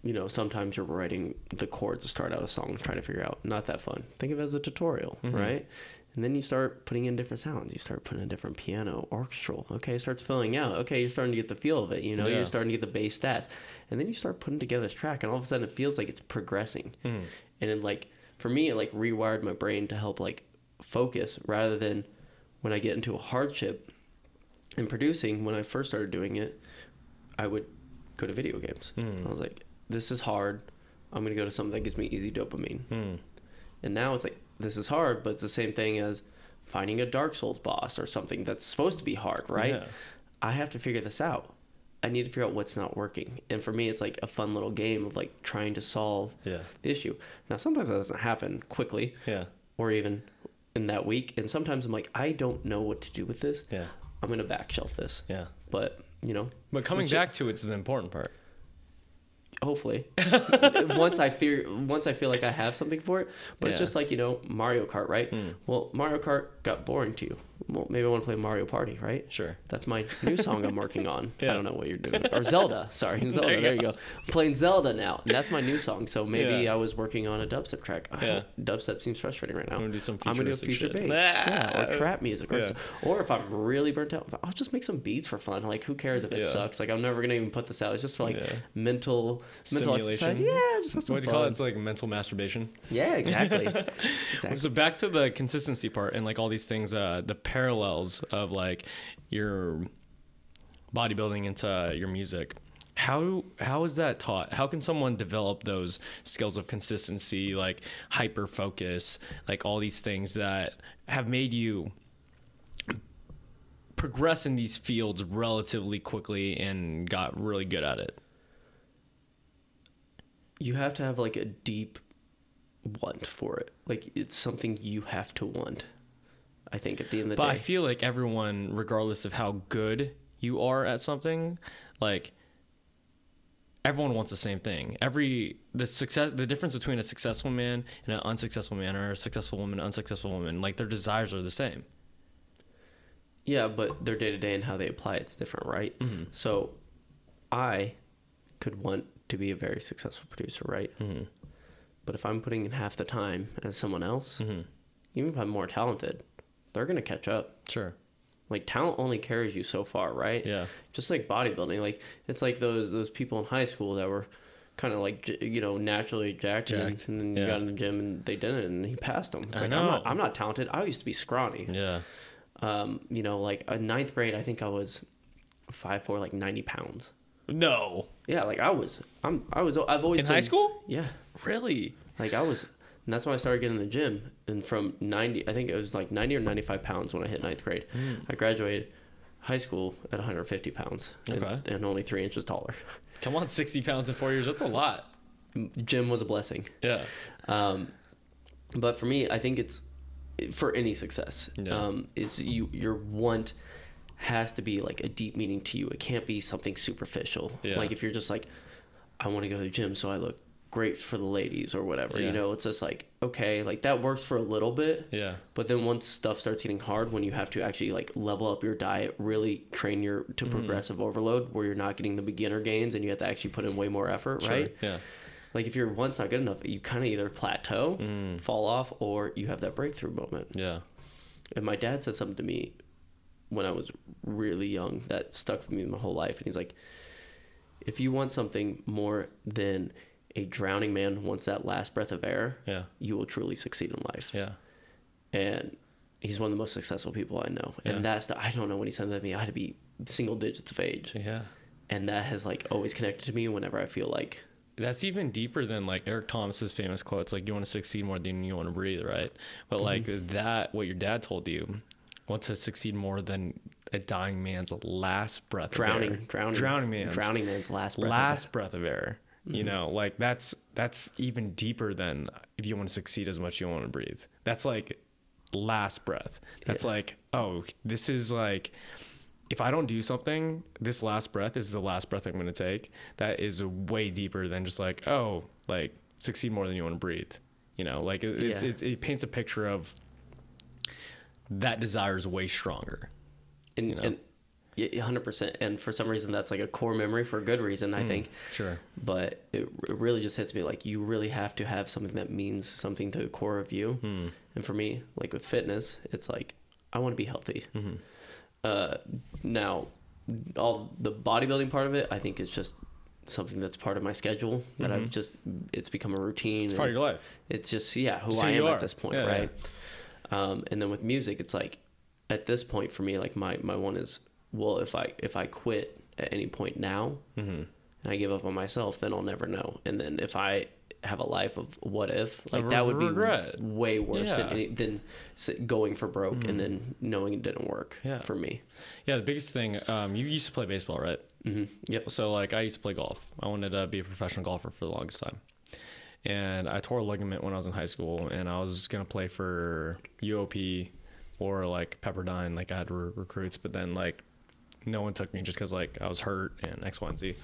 Speaker 2: you know, sometimes you're writing the chords to start out a song, trying to figure out, not that fun. Think of it as a tutorial, right? And then you start putting in different sounds. You start putting in different piano, orchestral. Okay, it starts filling out. Okay, you're starting to get the feel of it. You know, you're starting to get the bass stats. And then you start putting together this track, and all of a sudden it feels like it's progressing. And then, like, for me, it like rewired my brain to help like focus rather than when I get into a hardship in producing. When I first started doing it, I would go to video games. I was like, this is hard. I'm going to go to something that gives me easy dopamine. And now it's like, this is hard, but it's the same thing as finding a Dark Souls boss or something that's supposed to be hard, right? Yeah. I have to figure this out. I need to figure out what's not working. And for me, it's like a fun little game of like trying to solve the issue. Now, sometimes that doesn't happen quickly or even in that week. And sometimes I'm like, I don't know what to do with this. Yeah. I'm going to back shelf this. Yeah. But, you know.
Speaker 1: But coming back to it's the important part.
Speaker 2: Hopefully. once I feel like I have something for it. But it's just like, you know, Mario Kart, right? Well, Mario Kart got boring to you. Well, maybe I want to play Mario Party, right?
Speaker 1: Sure.
Speaker 2: That's my new song I'm working on. I don't know what you're doing. Or Zelda. Sorry, Zelda. There you go. I'm playing Zelda now. And that's my new song. So maybe I was working on a dubstep track. Dubstep seems frustrating right now.
Speaker 1: I'm going to do some
Speaker 2: future bass. Or trap music. Or if I'm really burnt out, I'll just make some beats for fun. Like, who cares if it sucks? Like, I'm never going to even put this out. It's just for, like, mental exercise. Yeah, just have some
Speaker 1: what do you call it? It's like mental masturbation.
Speaker 2: Yeah, exactly.
Speaker 1: So back to the consistency part and, like, all these things, the parallels of like your bodybuilding into your music. How is that taught? How can someone develop those skills of consistency, like hyper focus, like all these things that have made you progress in these fields relatively quickly and got really good at it?
Speaker 2: You have to have like a deep want for it. Like it's something you have to want. I think at the end of the day.
Speaker 1: But I feel like everyone, regardless of how good you are at something, like everyone wants the same thing. The difference between a successful man and an unsuccessful man, or a successful woman, unsuccessful woman, like their desires are the same.
Speaker 2: Yeah, but their day to day and how they apply it's different, right? Mm-hmm. So I could want to be a very successful producer, right? Mm-hmm. But if I'm putting in half the time as someone else, even if I'm more talented, they're going to catch up.
Speaker 1: Sure.
Speaker 2: Like talent only carries you so far, right?
Speaker 1: Yeah.
Speaker 2: Just like bodybuilding, like it's like those people in high school that were kind of like, you know, naturally jacked. And then you got in the gym and they didn't, and he passed them. It's like, I'm not talented. I used to be scrawny.
Speaker 1: Yeah.
Speaker 2: You know, like in ninth grade, I think I was 5'4", like 90 pounds.
Speaker 1: No.
Speaker 2: Yeah, like I've always
Speaker 1: in high school.
Speaker 2: Yeah.
Speaker 1: Really?
Speaker 2: Like and that's when I started getting in the gym. And from 90, I think it was like 90 or 95 pounds when I hit ninth grade. I graduated high school at 150 pounds.
Speaker 1: Okay.
Speaker 2: And only 3 inches taller.
Speaker 1: Come on, 60 pounds in 4 years. That's a lot.
Speaker 2: Gym was a blessing.
Speaker 1: Yeah.
Speaker 2: But for me, I think it's for any success. Yeah. Is your want has to be like a deep meaning to you. It can't be something superficial. Yeah. Like if you're just like, I want to go to the gym so I look great for the ladies or whatever, you know, it's just like, okay, like that works for a little bit.
Speaker 1: Yeah.
Speaker 2: But then once stuff starts getting hard, when you have to actually like level up your diet, really train to progressive overload where you're not getting the beginner gains and you have to actually put in way more effort, right?
Speaker 1: Yeah.
Speaker 2: Like if your one's not good enough, you kind of either plateau, fall off, or you have that breakthrough moment.
Speaker 1: Yeah.
Speaker 2: And my dad said something to me when I was really young that stuck with me my whole life. And he's like, if you want something more than a drowning man wants that last breath of air, you will truly succeed in life.
Speaker 1: Yeah.
Speaker 2: And he's one of the most successful people I know. And I don't know when he said that to me, I had to be single digits of age.
Speaker 1: Yeah. And
Speaker 2: that has like always connected to me whenever I feel like.
Speaker 1: That's even deeper than like Eric Thomas's famous quotes, like you want to succeed more than you want to breathe, right? But like what your dad told you, want to succeed more than a dying man's last breath of air. Drowning man's last breath of air. You know, like that's even deeper than if you want to succeed as much as you want to breathe. That's like last breath. That's like, oh, this is like, if I don't do something, this last breath is the last breath I'm going to take. That is way deeper than just like, oh, like succeed more than you want to breathe. You know, like it paints a picture of that desire is way stronger.
Speaker 2: And,
Speaker 1: you know?
Speaker 2: and 100%. And for some reason, that's like a core memory for a good reason, I think.
Speaker 1: Sure.
Speaker 2: But it really just hits me like you really have to have something that means something to the core of you. And for me, like with fitness, it's like, I want to be healthy. Now, all the bodybuilding part of it, I think is just something that's part of my schedule that it's become a routine. It's
Speaker 1: part of your life.
Speaker 2: It's just, who I am at this point. Right. Yeah. And then with music, it's like, at this point for me, like my one is, well, if I quit at any point now and I give up on myself, then I'll never know. And then if I have a life of what if, like that would be way worse than going for broke and then knowing it didn't work for me.
Speaker 1: Yeah. The biggest thing, you used to play baseball, right?
Speaker 2: Yep.
Speaker 1: So like I used to play golf. I wanted to be a professional golfer for the longest time. And I tore a ligament when I was in high school, and I was going to play for UOP or like Pepperdine. Like I had recruits, but then like no one took me just because like I was hurt and X, Y, and Z.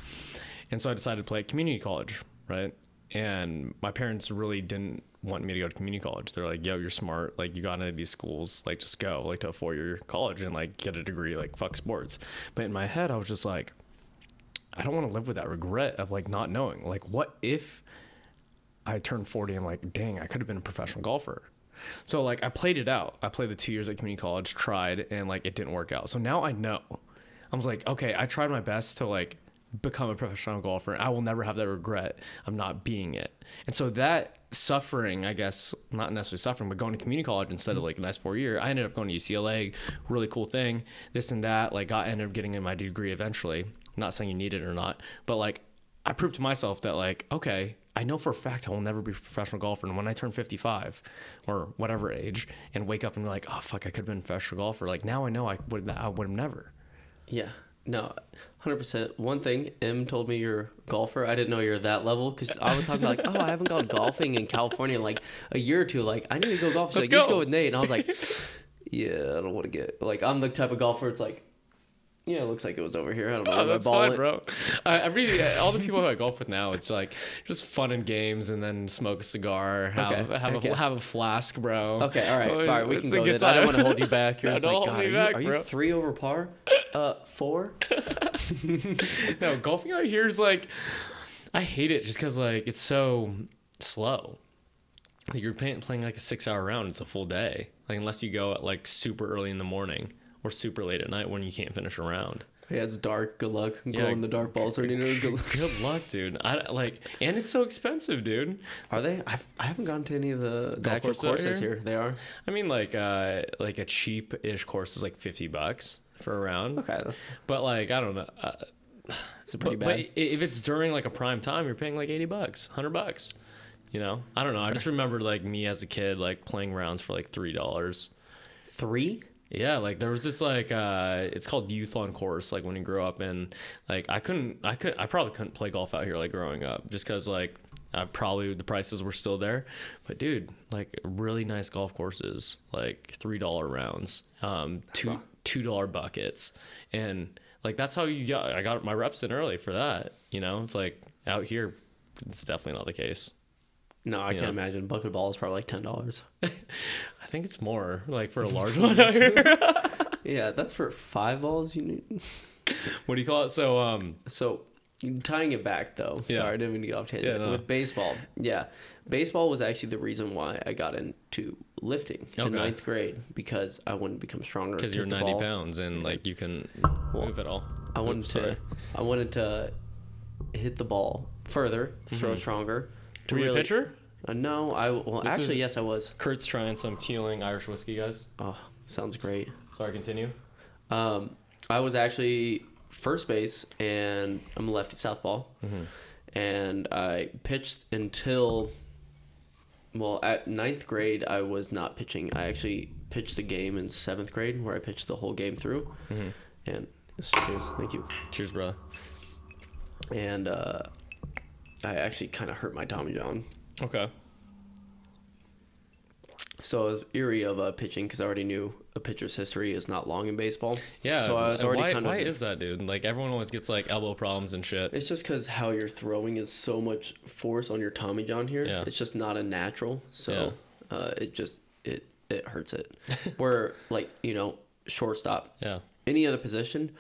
Speaker 1: And so I decided to play at community college, right? And my parents really didn't want me to go to community college. They're like, yo, you're smart. Like you got into these schools, like just go like to a 4-year college and like get a degree, like fuck sports. But in my head, I was just like, I don't want to live with that regret of like not knowing. Like what if I turned 40 and I'm like, dang, I could have been a professional golfer. So like I played it out. I played the 2 years at community college, tried, and like it didn't work out. So now I know. I was like, okay, I tried my best to like become a professional golfer. I will never have that regret of not being it. And so that suffering, I guess, not necessarily suffering, but going to community college instead of like a nice 4-year, I ended up going to UCLA, really cool thing, this and that, like ended up getting in my degree eventually. I'm not saying you need it or not, but like I proved to myself that like, okay, I know for a fact I will never be a professional golfer. And when I turn 55 or whatever age and wake up and be like, oh fuck, I could have been a professional golfer. Like now I know I would have never.
Speaker 2: Yeah. No, 100%. One thing, M told me you're a golfer. I didn't know you're that level because I was talking about like, oh, I haven't gone golfing in California in like a year or two. Like, I need to go golfing. She's like, you should go with Nate. And I was like, yeah, I don't want to get, like, I'm the type of golfer. It's like, yeah, it looks like it was over here. I don't know.
Speaker 1: That's fine, bro. All the people who I golf with now, it's like just fun and games, and then smoke a cigar, have a flask, bro.
Speaker 2: Okay, all right, we can go then. I don't want to hold you back. You're just like, God, are you 3 over par? 4?
Speaker 1: No, golfing out here is like, I hate it just because like it's so slow. Like you're playing like a 6-hour round. It's a full day. Like unless you go at like super early in the morning or super late at night when you can't finish a round.
Speaker 2: Yeah, it's dark. Good luck. Glow in the dark balls are needed.
Speaker 1: Good luck, dude. And it's so expensive, dude.
Speaker 2: Are they? I haven't gone to any of the actual courses here. They are.
Speaker 1: I mean, like a cheap-ish course is like $50 for a round.
Speaker 2: Okay,
Speaker 1: but like I don't know.
Speaker 2: It's pretty bad.
Speaker 1: But if it's during like a prime time, you're paying like $80, $100. You know, I don't know. I just remember like me as a kid like playing rounds for like $3.
Speaker 2: 3?
Speaker 1: Yeah, like there was this like it's called youth on course, like when you grow up, and like I probably couldn't play golf out here like growing up just because like probably the prices were still there. But dude, like really nice golf courses, like $3 rounds, $2 buckets, and like that's how I got my reps in early for that. You know, it's like out here, it's definitely not the case.
Speaker 2: No, I can't imagine. Bucket of ball is probably like $10.
Speaker 1: I think it's more, like for a large one.
Speaker 2: Yeah, that's for 5 balls you need.
Speaker 1: What do you call it?
Speaker 2: So tying it back though. Yeah. Sorry, I didn't mean to get off tangent. Yeah, no. With baseball. Yeah. Baseball was actually the reason why I got into lifting in 9th grade, because I wanted to become stronger. Because
Speaker 1: you're 90 pounds and like you can move it all.
Speaker 2: I wanted to hit the ball further, throw stronger.
Speaker 1: Were you a pitcher?
Speaker 2: No, yes, I was.
Speaker 1: Kurt's trying some Keeling Irish whiskey, guys.
Speaker 2: Oh, sounds great.
Speaker 1: Sorry, continue.
Speaker 2: I was actually first base, and I'm a lefty southpaw. And I pitched until, at 9th grade, I was not pitching. I actually pitched the game in 7th grade, where I pitched the whole game through. And cheers, thank you.
Speaker 1: Cheers, brother.
Speaker 2: And I actually kind of hurt my Tommy John.
Speaker 1: Okay.
Speaker 2: So I was eerie of pitching because I already knew a pitcher's history is not long in baseball.
Speaker 1: Yeah. So I was already why is that, dude? Like everyone always gets like elbow problems and shit.
Speaker 2: It's just because how you're throwing is so much force on your Tommy John here. Yeah. It's just not a natural. So it hurts it. Where like, shortstop.
Speaker 1: Yeah.
Speaker 2: Any other position,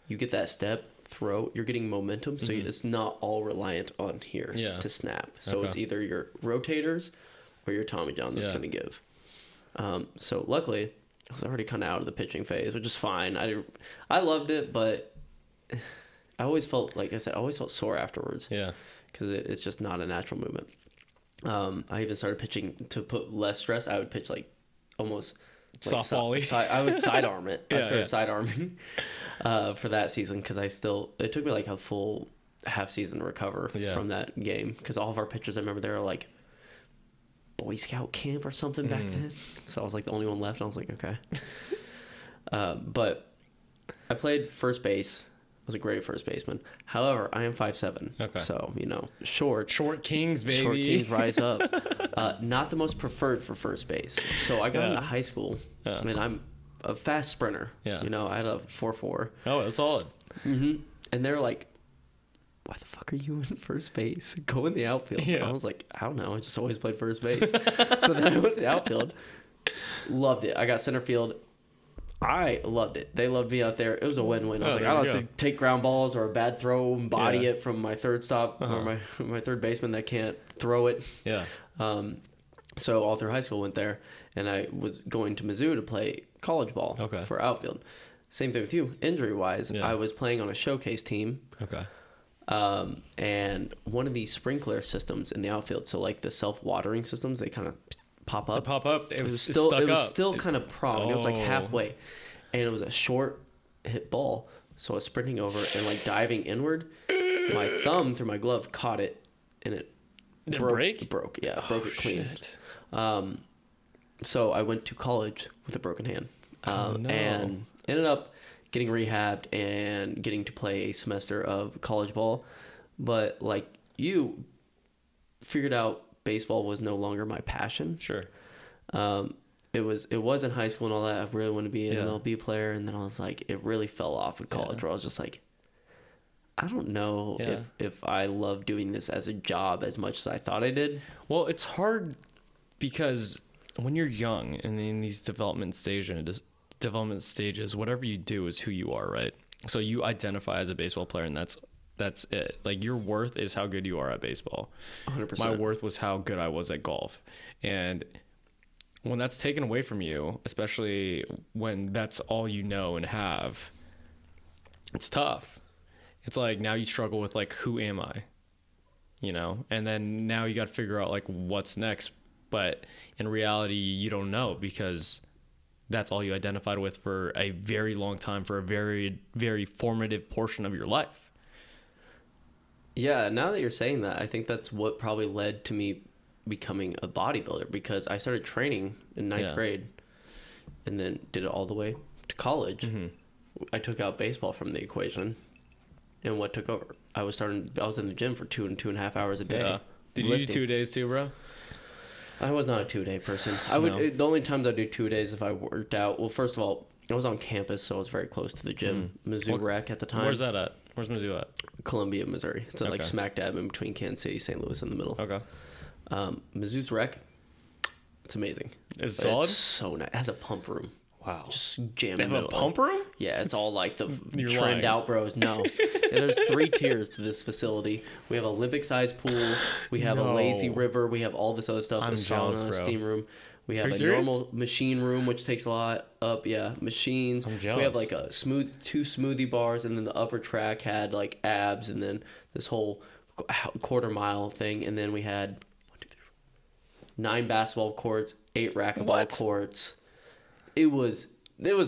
Speaker 2: you get that step. Throw, you're getting momentum, so it's not all reliant on here to snap. So it's either your rotators or your Tommy John that's going to give. So luckily, I was already kind of out of the pitching phase, which is fine. I loved it, but I always felt, like I said, I always felt sore afterwards.
Speaker 1: Yeah.
Speaker 2: Because it's just not a natural movement. I even started pitching to put less stress. I would pitch like almost like
Speaker 1: softball-y.
Speaker 2: I would sidearm it.
Speaker 1: Yeah,
Speaker 2: I started sidearming for that season because it took me like a full half season to recover from that game, because all of our pitchers, I remember they were like Boy Scout camp or something back then. So I was like the only one left. And I was like, okay. But I played first base. I was a great first baseman. However, I am 5'7". Okay. So, short.
Speaker 1: Short kings, baby.
Speaker 2: Short kings rise up. Not the most preferred for first base. So I got into high school. I mean, I'm a fast sprinter. Yeah. I had a 4.4.
Speaker 1: Oh, that's solid.
Speaker 2: Mm-hmm. And they're like, why the fuck are you in first base? Go in the outfield. Yeah. I was like, I don't know. I just always played first base. So then I went to the outfield. Loved it. I got center field. I loved it. They loved me out there. It was a win-win. I was like, I don't have to take ground balls or a bad throw and body it from my third stop or my third baseman that can't throw it.
Speaker 1: Yeah.
Speaker 2: So all through high school went there, and I was going to Mizzou to play college ball for outfield. Same thing with you. Injury-wise, I was playing on a showcase team.
Speaker 1: Okay.
Speaker 2: And one of these sprinkler systems in the outfield, so like the self-watering systems, they kind of pop up.
Speaker 1: It was
Speaker 2: still kind of pronged. It was like halfway, and it was a short hit ball. So I was sprinting over and like diving inward. My thumb through my glove caught it, and it broke. Yeah, broke it clean. So I went to college with a broken hand, and ended up getting rehabbed and getting to play a semester of college ball. But like you figured out baseball was no longer my passion.
Speaker 1: Sure.
Speaker 2: It was in high school and all that. I really wanted to be an MLB player, and then I was like, it really fell off in college where I was just like, I don't know if I love doing this as a job as much as I thought I did.
Speaker 1: Well, it's hard because when you're young and in these development stages, whatever you do is who you are, right? So you identify as a baseball player, and that's it. Like, your worth is how good you are at baseball.
Speaker 2: 100%.
Speaker 1: My worth was how good I was at golf. And when that's taken away from you, especially when that's all you know and have, it's tough. It's like, now you struggle with like, who am I? And then now you got to figure out like what's next. But in reality, you don't know, because that's all you identified with for a very long time, for a very, very formative portion of your life.
Speaker 2: Yeah, now that you're saying that, I think that's what probably led to me becoming a bodybuilder, because I started training in ninth grade and then did it all the way to college. Mm-hmm. I took out baseball from the equation, and what took over? I was in the gym for 2.5 hours a day. Yeah.
Speaker 1: Did you do 2 days too, bro?
Speaker 2: I was not a 2-day person. The only times I do 2 days if I worked out. Well, first of all, I was on campus, so I was very close to the gym. Mizzou Rec at the time.
Speaker 1: Where's that at? Where's Mizzou at?
Speaker 2: Columbia, Missouri. It's like smack dab in between Kansas City, St. Louis in the middle.
Speaker 1: Okay.
Speaker 2: Mizzou's Rec, it's amazing.
Speaker 1: It's solid?
Speaker 2: It's so nice. It has a pump room.
Speaker 1: Wow.
Speaker 2: Just jam
Speaker 1: in the middle. They have a pump room?
Speaker 2: Yeah, it's all like the trend out bros. No. And there's 3 tiers to this facility. We have an Olympic-sized pool. We have a lazy river. We have all this other stuff.
Speaker 1: I'm jealous, bro.
Speaker 2: Steam room. We have a normal machine room, which takes a lot up. Yeah, machines.
Speaker 1: I'm jealous.
Speaker 2: We have like 2 smoothie bars, and then the upper track had like abs, and then this whole quarter-mile thing. And then we had 9 basketball courts, 8 racquetball courts. It was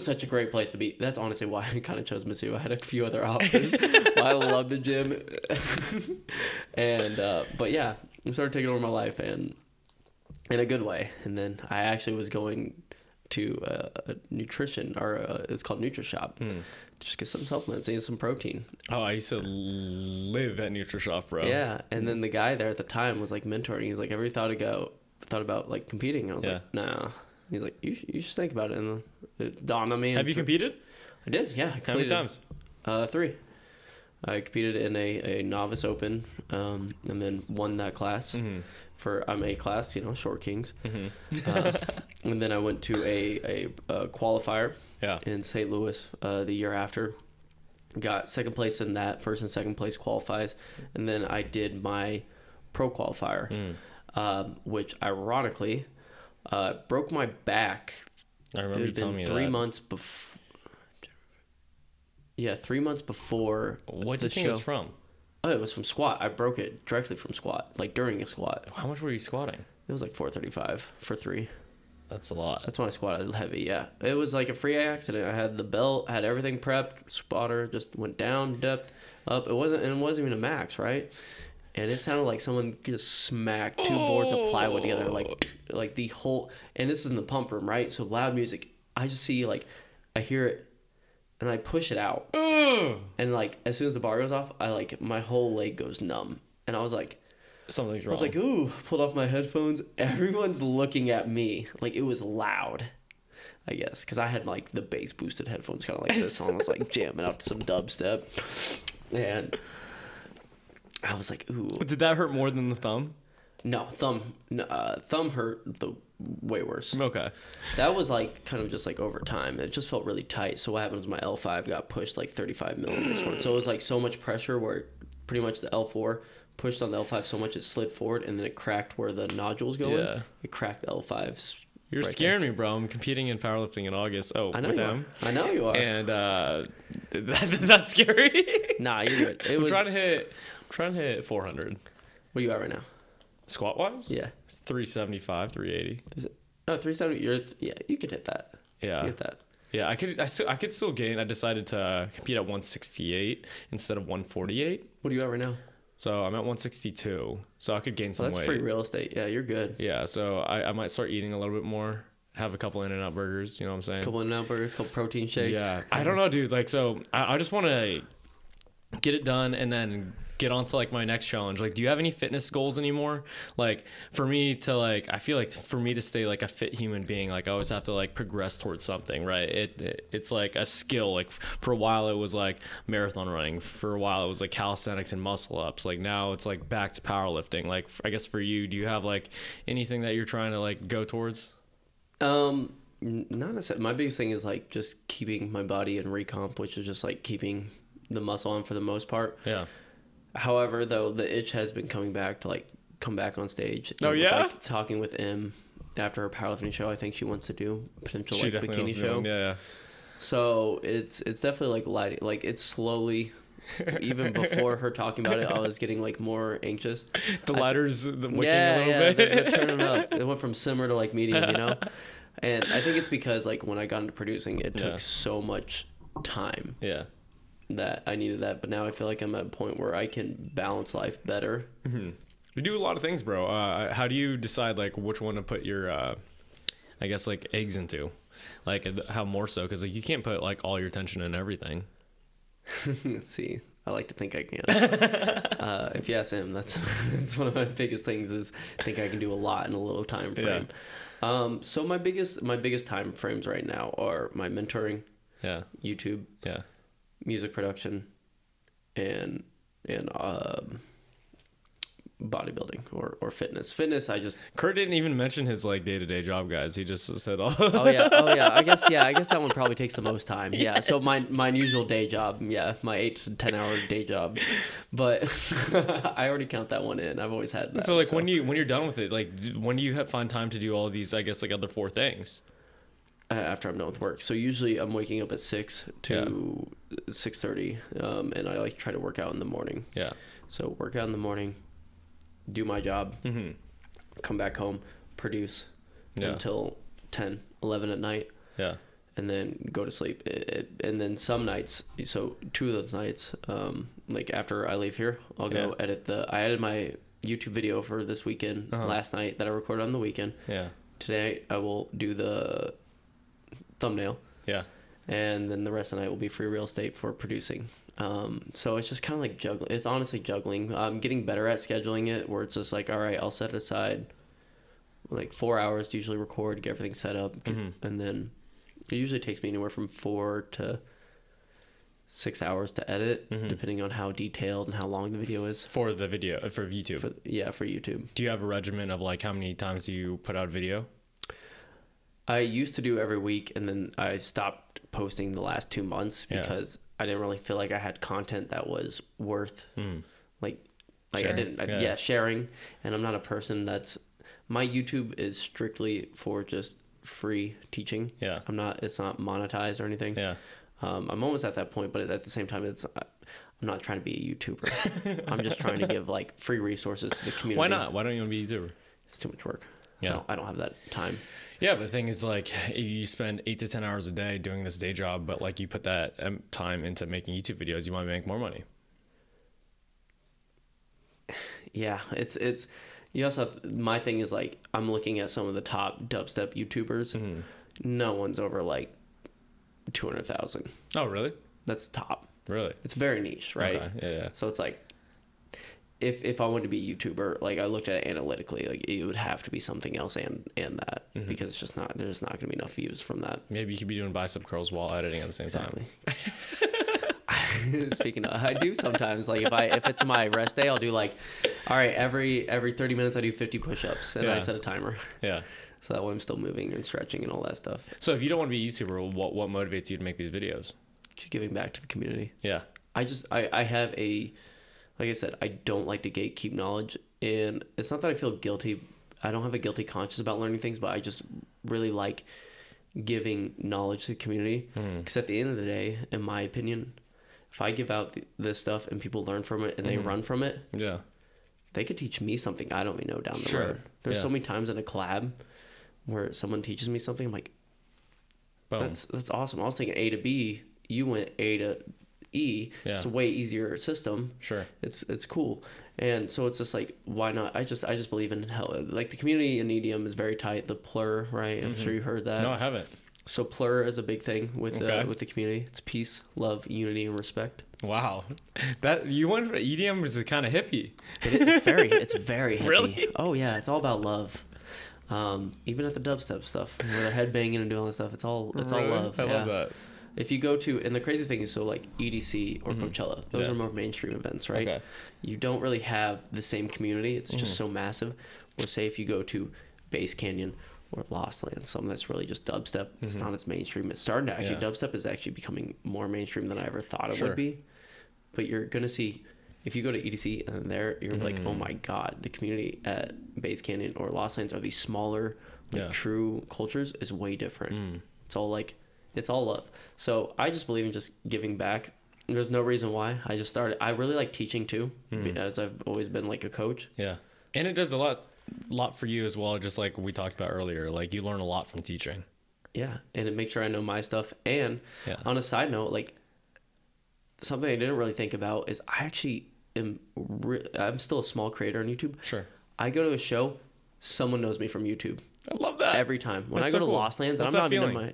Speaker 2: such a great place to be. That's honestly why I kind of chose Mizzou. I had a few other options. I love the gym. And but yeah, I started taking over my life, and in a good way. And then I actually was going to a nutrition, or it's called NutriShop. Just get some supplements and some protein.
Speaker 1: Oh, I used to live at NutriShop, bro.
Speaker 2: Yeah, and then the guy there at the time was like mentoring. He's like, "Ever thought about like competing?" And I was like, "Nah." He's like, you should think about it. And it dawned on me.
Speaker 1: Have you competed?
Speaker 2: I did, yeah.
Speaker 1: How many times?
Speaker 2: 3. I competed in a novice open, and then won that class for A class, short kings. And then I went to a qualifier in St. Louis the year after. Got second place in that. First and second place qualifies. And then I did my pro qualifier, which ironically... broke my back.
Speaker 1: I remember you telling me
Speaker 2: 3 months before. Yeah, 3 months before.
Speaker 1: What do you think it was from?
Speaker 2: Oh, it was from squat. I broke it directly from squat, like during a squat.
Speaker 1: How much were you squatting?
Speaker 2: It was like 435 for 3.
Speaker 1: That's a lot.
Speaker 2: That's when I squatted heavy, yeah. It was like a free accident. I had the belt, had everything prepped, spotter, just went down, dipped, up. It wasn't even a max, right? And it sounded like someone just smacked 2 boards of plywood together, like the whole. And this is in the pump room, right? So loud music. I just see I hear it, and I push it out, and like as soon as the bar goes off, my whole leg goes numb, and I was like,
Speaker 1: something's wrong.
Speaker 2: I was like, ooh, pulled off my headphones. Everyone's looking at me, like it was loud, I guess, because I had like the bass boosted headphones, kind of like this, and I was like jamming out to some dubstep, and I was like, ooh.
Speaker 1: Did that hurt more than the thumb?
Speaker 2: No, thumb hurt way worse.
Speaker 1: Okay.
Speaker 2: That was like kind of just like over time. It just felt really tight. So what happened was my L5 got pushed like 35 millimeters forward. So it was like so much pressure where pretty much the L4 pushed on the L5 so much it slid forward, and then it cracked where the nodules go in. It cracked the L5s.
Speaker 1: You're scaring me, bro. I'm competing in powerlifting in August. Oh,
Speaker 2: I know
Speaker 1: with
Speaker 2: you
Speaker 1: them.
Speaker 2: are. I know you are.
Speaker 1: And that's scary.
Speaker 2: Nah, you're good.
Speaker 1: I'm trying to hit 400.
Speaker 2: What are you at right now?
Speaker 1: Squat wise?
Speaker 2: Yeah.
Speaker 1: 375, 380.
Speaker 2: No, 370. Yeah, you could hit that.
Speaker 1: Yeah.
Speaker 2: You hit that.
Speaker 1: Yeah, I could still gain. I decided to compete at 168 instead of 148.
Speaker 2: What are you at right now?
Speaker 1: So I'm at 162. So I could gain some weight.
Speaker 2: That's free real estate. Yeah, you're good.
Speaker 1: Yeah, so I might start eating a little bit more. Have a couple In-N-Out burgers. You know what I'm saying?
Speaker 2: Couple In-N-Out burgers, couple protein shakes.
Speaker 1: Yeah, I don't know, dude. Like, so I just want to get it done and then get on to like my next challenge. Like, do you have any fitness goals anymore? Like, for me to like, I feel like for me to stay like a fit human being, like I always have to like progress towards something, right? It's like a skill. Like for a while it was like marathon running. For a while it was like calisthenics and muscle ups. Like now it's like back to powerlifting. Like I guess for you, do you have like anything that you're trying to like go towards?
Speaker 2: Not necessarily. My biggest thing is like just keeping my body in recomp, which is just like keeping the muscle on for the most part.
Speaker 1: Yeah.
Speaker 2: However, though, the itch has been coming back to like come back on stage.
Speaker 1: Oh, yeah?
Speaker 2: Like, talking with Em after her powerlifting show, I think she wants to do a potential like bikini show.
Speaker 1: Yeah.
Speaker 2: So it's definitely like lighting. Like it's slowly. Even before her talking about it, I was getting like more anxious.
Speaker 1: The ladders, the wicking a little bit.
Speaker 2: They're turning up. It went from simmer to like medium, you know. And I think it's because like when I got into producing, it took so much time.
Speaker 1: Yeah.
Speaker 2: That I needed that, but now I feel like I'm at a point where I can balance life better.
Speaker 1: Mm-hmm. You do a lot of things, bro. How do you decide like which one to put your, I guess like eggs into, like how more so? Because like you can't put like all your attention in everything.
Speaker 2: See, I like to think I can. If you ask him, that's one of my biggest things is I think I can do a lot in a little time frame. Yeah. So my biggest time frames right now are my mentoring, YouTube, music production, and bodybuilding or fitness.
Speaker 1: Kurt didn't even mention his like day-to-day job, guys. He just said
Speaker 2: oh yeah. I guess that one probably takes the most time. Yes. Yeah. So my usual day job, my 8 to 10 hour day job. But I already count that one in. I've always had that.
Speaker 1: So like when you're done with it, like when do you find time to do all of these, I guess like other 4 things?
Speaker 2: After I'm done with work. So usually I'm waking up at 6 to 6:30, and I like try to work out in the morning. Yeah. So work out in the morning, do my job, come back home, produce until 10, 11 at night. Yeah. And then go to sleep. And then some nights, so 2 of those nights, like after I leave here, I'll go edit I edited my YouTube video for this weekend last night that I recorded on the weekend. Yeah. Today I will do the thumbnail. Yeah. And then the rest of the night will be free real estate for producing. So it's just kind of like juggling. It's honestly juggling. I'm getting better at scheduling it where it's just like, all right, I'll set aside like 4 hours to usually record, get everything set up. And then it usually takes me anywhere from 4 to 6 hours to edit, depending on how detailed and how long the video is.
Speaker 1: For the video, for YouTube?
Speaker 2: For YouTube.
Speaker 1: Do you have a regimen of like how many times do you put out a video?
Speaker 2: I used to do every week, and then I stopped posting the last 2 months because I didn't really feel like I had content that was worth like sharing. Sharing. And I'm not a person my YouTube is strictly for just free teaching. Yeah. It's not monetized or anything. Yeah. I'm almost at that point, but at the same time, I'm not trying to be a YouTuber. I'm just trying to give like free resources to the community.
Speaker 1: Why not? Why don't you want to be a YouTuber?
Speaker 2: It's too much work.
Speaker 1: Yeah.
Speaker 2: I don't have that time.
Speaker 1: Yeah, but the thing is, like, you spend 8 to 10 hours a day doing this day job, but like you put that time into making YouTube videos, you might make more money.
Speaker 2: Yeah, it's you also have, my thing is like I'm looking at some of the top dubstep YouTubers. Mm-hmm. No one's over like 200,000.
Speaker 1: Oh, really?
Speaker 2: That's top.
Speaker 1: Really?
Speaker 2: It's very niche, right?
Speaker 1: Okay. Yeah.
Speaker 2: So it's like if I wanted to be a YouTuber, like I looked at it analytically, like it would have to be something else and that mm-hmm. because it's just not there's not going to be enough views from that.
Speaker 1: Maybe you could be doing bicep curls while editing at the same time.
Speaker 2: Speaking of, I do sometimes like if it's my rest day, I'll do like, all right, every 30 minutes I do 50 push-ups and I set a timer. Yeah. So that way I'm still moving and stretching and all that stuff.
Speaker 1: So if you don't want to be a YouTuber, what motivates you to make these videos?
Speaker 2: Just giving back to the community.
Speaker 1: Yeah.
Speaker 2: I have like I said, I don't like to gatekeep knowledge, and it's not that I feel guilty. I don't have a guilty conscience about learning things, but I just really like giving knowledge to the community. Because at the end of the day, in my opinion, if I give out this stuff and people learn from it and they run from it, yeah, they could teach me something I don't even know down the road. There's so many times in a collab where someone teaches me something, I'm like, boom. That's awesome. I was thinking A to B, you went A to E. Yeah. It's a way easier system. Sure. It's cool. And so it's just like, why not? I just believe in how, like, the community in EDM is very tight. The plur, right? I'm sure you heard that.
Speaker 1: No, I haven't.
Speaker 2: So plur is a big thing with the community. It's peace, love, unity, and respect.
Speaker 1: Wow, that you went for EDM was kind of hippie.
Speaker 2: It's very hippie. Really? Oh yeah, it's all about love. Even at the dubstep stuff, where they're headbanging and doing all that stuff, it's all love.
Speaker 1: I love that.
Speaker 2: If you go to, and the crazy thing is, so like EDC or Coachella, those are more mainstream events, right? Okay. You don't really have the same community. It's just so massive. Or say if you go to Bass Canyon or Lost Land, something that's really just dubstep, it's not as mainstream. It's starting to actually, dubstep is actually becoming more mainstream than I ever thought it would be. But you're going to see, if you go to EDC and there, you're like, oh my God, the community at Bass Canyon or Lost Lands are these smaller, like true cultures is way different. It's all like, it's all love. So I just believe in just giving back. There's no reason why. I really like teaching too, as I've always been like a coach. Yeah.
Speaker 1: And it does a lot for you as well, just like we talked about earlier. Like you learn a lot from teaching.
Speaker 2: Yeah. And it makes sure I know my stuff. And on a side note, like something I didn't really think about is I actually I'm still a small creator on YouTube. Sure. I go to a show, someone knows me from YouTube.
Speaker 1: I love that.
Speaker 2: Every time. When I go to Lost Lands, I'm not even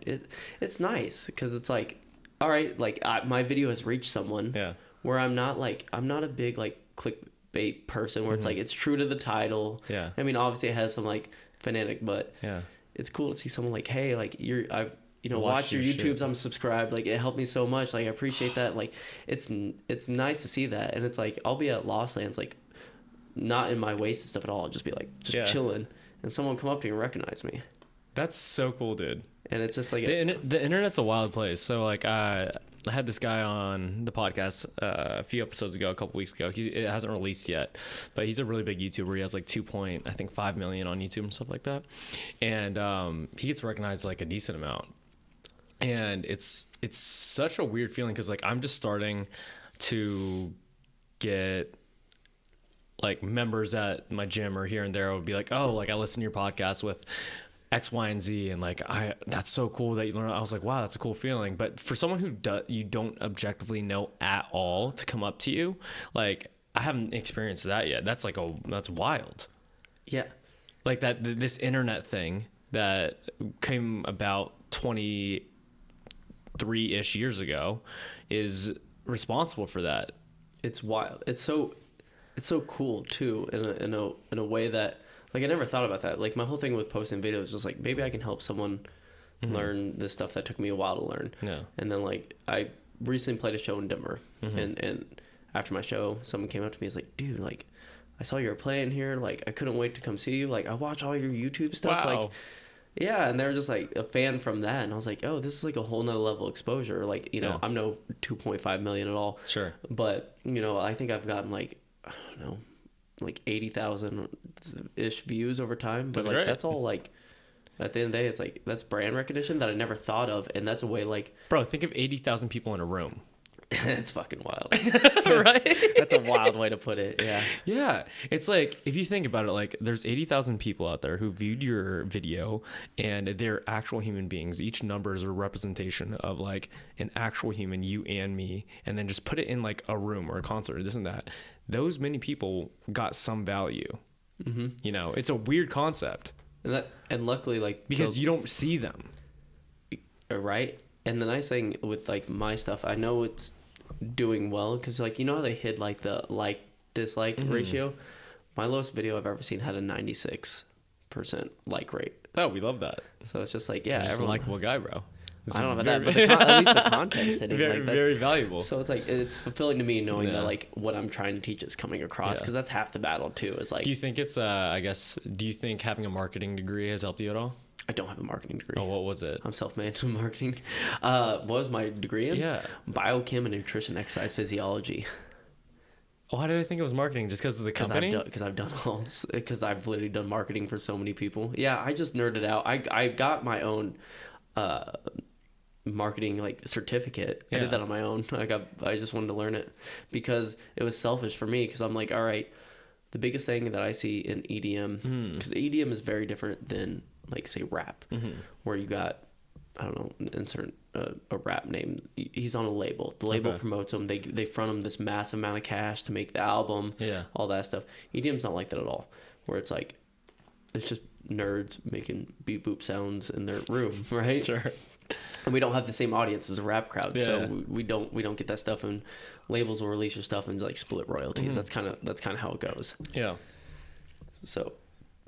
Speaker 2: it's nice because it's like, all right, like my video has reached someone where I'm not a big like clickbait person where it's like, it's true to the title. Yeah. I mean, obviously it has some like fanatic, but it's cool to see someone like, hey, like I've watch your YouTubes. Shit. I'm subscribed. Like it helped me so much. Like I appreciate that. Like it's nice to see that. And it's like, I'll be at Lost Lands, like not in my Wheysted stuff at all. I'll just be like, chilling. And someone come up to me and recognize me.
Speaker 1: That's so cool, dude.
Speaker 2: And it's just like
Speaker 1: the internet's a wild place. So like I had this guy on the podcast a few episodes ago, a couple weeks ago. It hasn't released yet, but he's a really big YouTuber. He has like 2.5 million on YouTube and stuff like that. And he gets recognized like a decent amount. And it's such a weird feeling because like I'm just starting to get like members at my gym or here and there would be like, oh, like I listen to your podcast with X, Y, and Z, and like that's so cool that you learn. I was like, wow, that's a cool feeling. But for someone who you don't objectively know at all to come up to you, like I haven't experienced that yet. That's like that's wild. Yeah, like this internet thing that came about 23-ish years ago is responsible for that.
Speaker 2: It's wild. It's so cool too in a way that like I never thought about that. Like my whole thing with posting videos was just like maybe I can help someone learn this stuff that took me a while to learn. Yeah. And then like I recently played a show in Denver and after my show someone came up to me and was like, dude, like I saw you were playing here, like I couldn't wait to come see you. Like I watch all your YouTube stuff. Wow. Like yeah, and they were just like a fan from that, and I was like, oh, this is like a whole nother level of exposure. Like, I'm no 2.5 million at all. Sure. But, I think I've gotten like, I don't know, like 80,000-ish views over time. But that's like, great. That's all like, At the end of the day, it's like, that's brand recognition that I never thought of. And that's a way like,
Speaker 1: Bro, think of 80,000 people in a room.
Speaker 2: it's fucking wild.
Speaker 1: Right?
Speaker 2: That's a wild way to put it. Yeah.
Speaker 1: Yeah. It's like, if you think about it, like there's 80,000 people out there who viewed your video and they're actual human beings. Each number is a representation of like an actual human, you and me, and then just put it in like a room or a concert or this and that. Those many people got some value. Mm-hmm. You know, it's a weird concept.
Speaker 2: And luckily, like,
Speaker 1: because you don't see them.
Speaker 2: Right. And the nice thing with like my stuff, I know it's doing well because like, you know how they hid like the like dislike ratio? My lowest video I've ever seen had a 96% like rate.
Speaker 1: Oh, we love that.
Speaker 2: So it's just like, yeah,
Speaker 1: just a likable guy, bro.
Speaker 2: I don't know about that, but at least the content's hitting.
Speaker 1: Very,
Speaker 2: like,
Speaker 1: very valuable.
Speaker 2: So it's like, it's fulfilling to me knowing that like what I'm trying to teach is coming across, because that's half the battle too. Is like,
Speaker 1: do you think it's do you think having a marketing degree has helped you at all?
Speaker 2: I don't have a marketing degree.
Speaker 1: Oh, what was it?
Speaker 2: I'm self-made in marketing. What was my degree in?
Speaker 1: Yeah.
Speaker 2: Biochem and nutrition, exercise physiology.
Speaker 1: Why did I think it was marketing? Just because of the company?
Speaker 2: Because I've literally done marketing for so many people. Yeah, I just nerded out. I got my own marketing like certificate. I did that on my own. I just wanted to learn it because it was selfish for me, because I'm like, all right, the biggest thing that I see in EDM, because EDM is very different than like say rap, where you got, I don't know, insert a rap name. He's on a label. The label promotes him. They front him this massive amount of cash to make the album. Yeah, all that stuff. EDM's not like that at all. Where it's like, it's just nerds making beep boop sounds in their room, right?
Speaker 1: Sure.
Speaker 2: And we don't have the same audience as a rap crowd, so we don't get that stuff. And labels will release your stuff and like split royalties. That's kind of how it goes. Yeah. So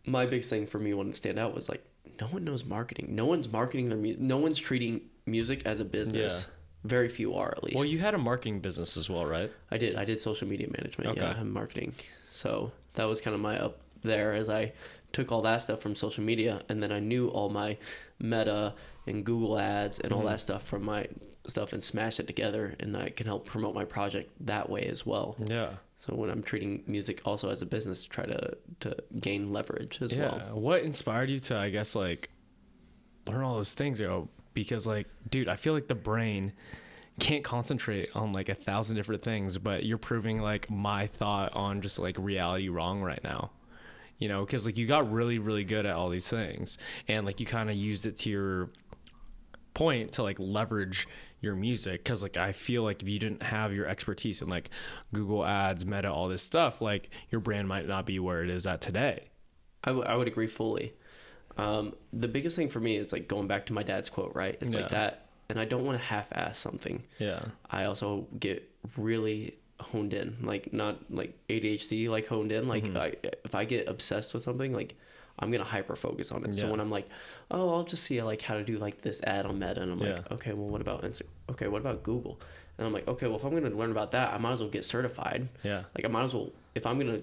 Speaker 2: my biggest thing for me wanting to stand out was like, no one knows marketing. No one's marketing their music. No one's treating music as a business. Yeah. Very few are, at least.
Speaker 1: Well, you had a marketing business as well, right?
Speaker 2: I did social media management. Yeah, and marketing. So that was kind of my up there, as I took all that stuff from social media, and then I knew all my Meta and Google ads and all that stuff from my stuff, and smashed it together, and I can help promote my project that way as well. Yeah. So when I'm treating music also as a business, try to gain leverage as well.
Speaker 1: Yeah. What inspired you to, I guess, like learn all those things, because like, dude, I feel like the brain can't concentrate on like 1,000 different things, but you're proving like my thought on just like reality wrong right now. You know, because like you got really, really good at all these things, and like you kind of used it to your point to like leverage your music. Because like I feel like if you didn't have your expertise in like Google ads, Meta, all this stuff, like your brand might not be where it is at today.
Speaker 2: I would agree fully. The biggest thing for me is like going back to my dad's quote, right? It's like that, and I don't want to half-ass something. Yeah. I also get really honed in, like not like ADHD, like honed in, like if I get obsessed with something, like I'm gonna hyper focus on it. So when I'm like, oh, I'll just see like how to do like this ad on Meta, and I'm like, okay, well, what about okay, what about Google? And I'm like, okay, well, if I'm gonna learn about that, I might as well get certified. Yeah. Like I might as well, if I'm gonna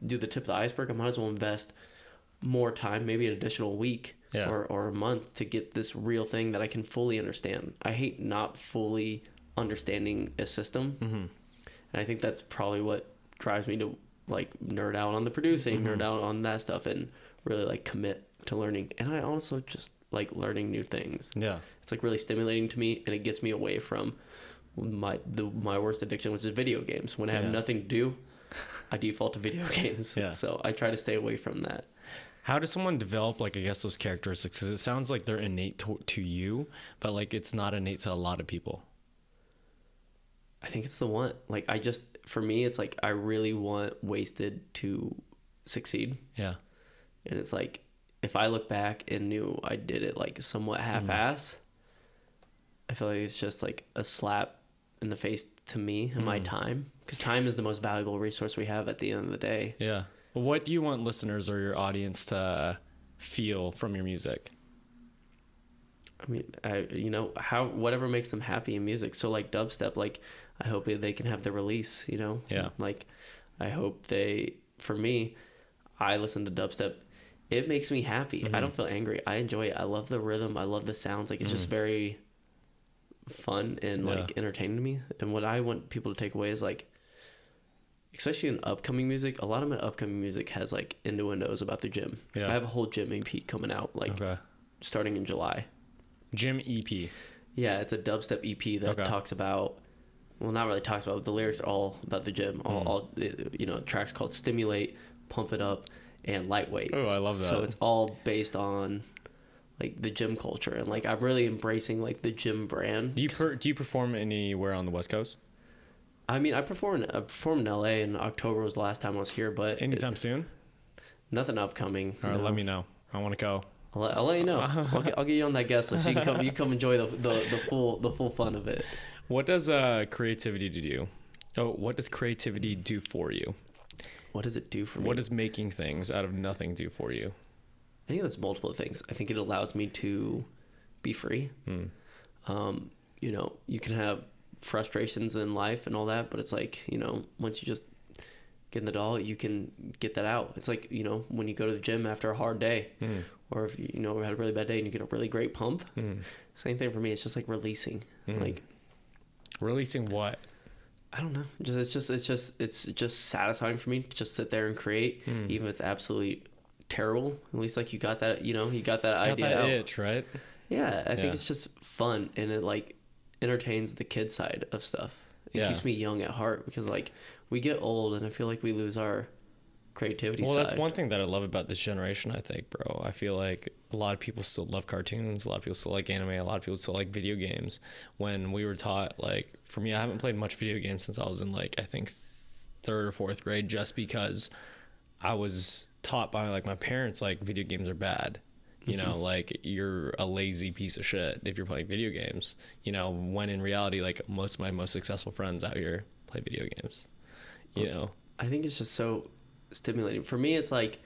Speaker 2: do the tip of the iceberg, I might as well invest more time, maybe an additional week or a month, to get this real thing that I can fully understand. I hate not fully understanding a system. And I think that's probably what drives me to like nerd out on the producing, nerd out on that stuff, and really like commit to learning. And I also just like learning new things. Yeah. It's like really stimulating to me, and it gets me away from my worst addiction, which is video games. When I have nothing to do, I default to video games. Yeah. So I try to stay away from that.
Speaker 1: How does someone develop, like, I guess those characteristics? Because it sounds like they're innate to you, but like it's not innate to a lot of people.
Speaker 2: I think it's the one, like, for me, it's like, I really want Wheysted to succeed. Yeah. And it's like, if I look back and knew I did it like somewhat half-ass, I feel like it's just like a slap in the face to me and my time. Because time is the most valuable resource we have at the end of the day.
Speaker 1: Yeah. Well, what do you want listeners or your audience to feel from your music?
Speaker 2: I mean, whatever makes them happy in music. So like dubstep, like I hope they can have the release, Yeah. Like I hope for me, I listen to dubstep. It makes me happy. I don't feel angry. I enjoy it. I love the rhythm. I love the sounds. Like it's just very fun and like entertaining to me. And what I want people to take away is like, especially in upcoming music, a lot of my upcoming music has like innuendos about the gym. Yeah. I have a whole gym EP coming out like starting in July.
Speaker 1: Gym EP.
Speaker 2: Yeah, it's a dubstep EP that talks about, well, not really talks about, but the lyrics are all about the gym. All you know, tracks called Stimulate, Pump It Up, and Lightweight.
Speaker 1: Oh, I love that.
Speaker 2: So it's all based on like the gym culture, and like I'm really embracing like the gym brand.
Speaker 1: Do you perform anywhere on the West Coast?
Speaker 2: I mean, I performed in LA, and October was the last time I was here, but
Speaker 1: anytime soon?
Speaker 2: Nothing upcoming.
Speaker 1: All right, let me know. I want to go.
Speaker 2: I'll let you know. I'll get you on that guest list. You can come. You come enjoy the full fun of it.
Speaker 1: What does creativity do? What does creativity do for you?
Speaker 2: What does it do for me?
Speaker 1: What does making things out of nothing do for you?
Speaker 2: I think that's multiple things. I think it allows me to be free. You know, you can have frustrations in life and all that, but it's like, you know, once you just get in the doll, you can get that out. It's like, you know, when you go to the gym after a hard day, or if you know had a really bad day and you get a really great pump. Same thing for me. It's just like releasing. Like
Speaker 1: releasing what?
Speaker 2: I don't know. It's just satisfying for me to just sit there and create, even if it's absolutely terrible. At least like you got that, you know, you got that idea
Speaker 1: that
Speaker 2: out.
Speaker 1: itch, right?
Speaker 2: Yeah, I think it's just fun, and it like entertains the kid side of stuff. It keeps me young at heart, because like we get old and I feel like we lose our creativity side.
Speaker 1: That's one thing that I love about this generation, I think, bro. I feel like a lot of people still love cartoons, a lot of people still like anime, a lot of people still like video games. When we were taught, like, for me, I haven't played much video games since I was in like, I think 3rd or 4th grade, just because I was taught by like my parents, like, video games are bad. You know, like, you're a lazy piece of shit if you're playing video games, you know, when in reality, like, most of my most successful friends out here play video games, you know.
Speaker 2: I think it's just so stimulating. For me, it's like,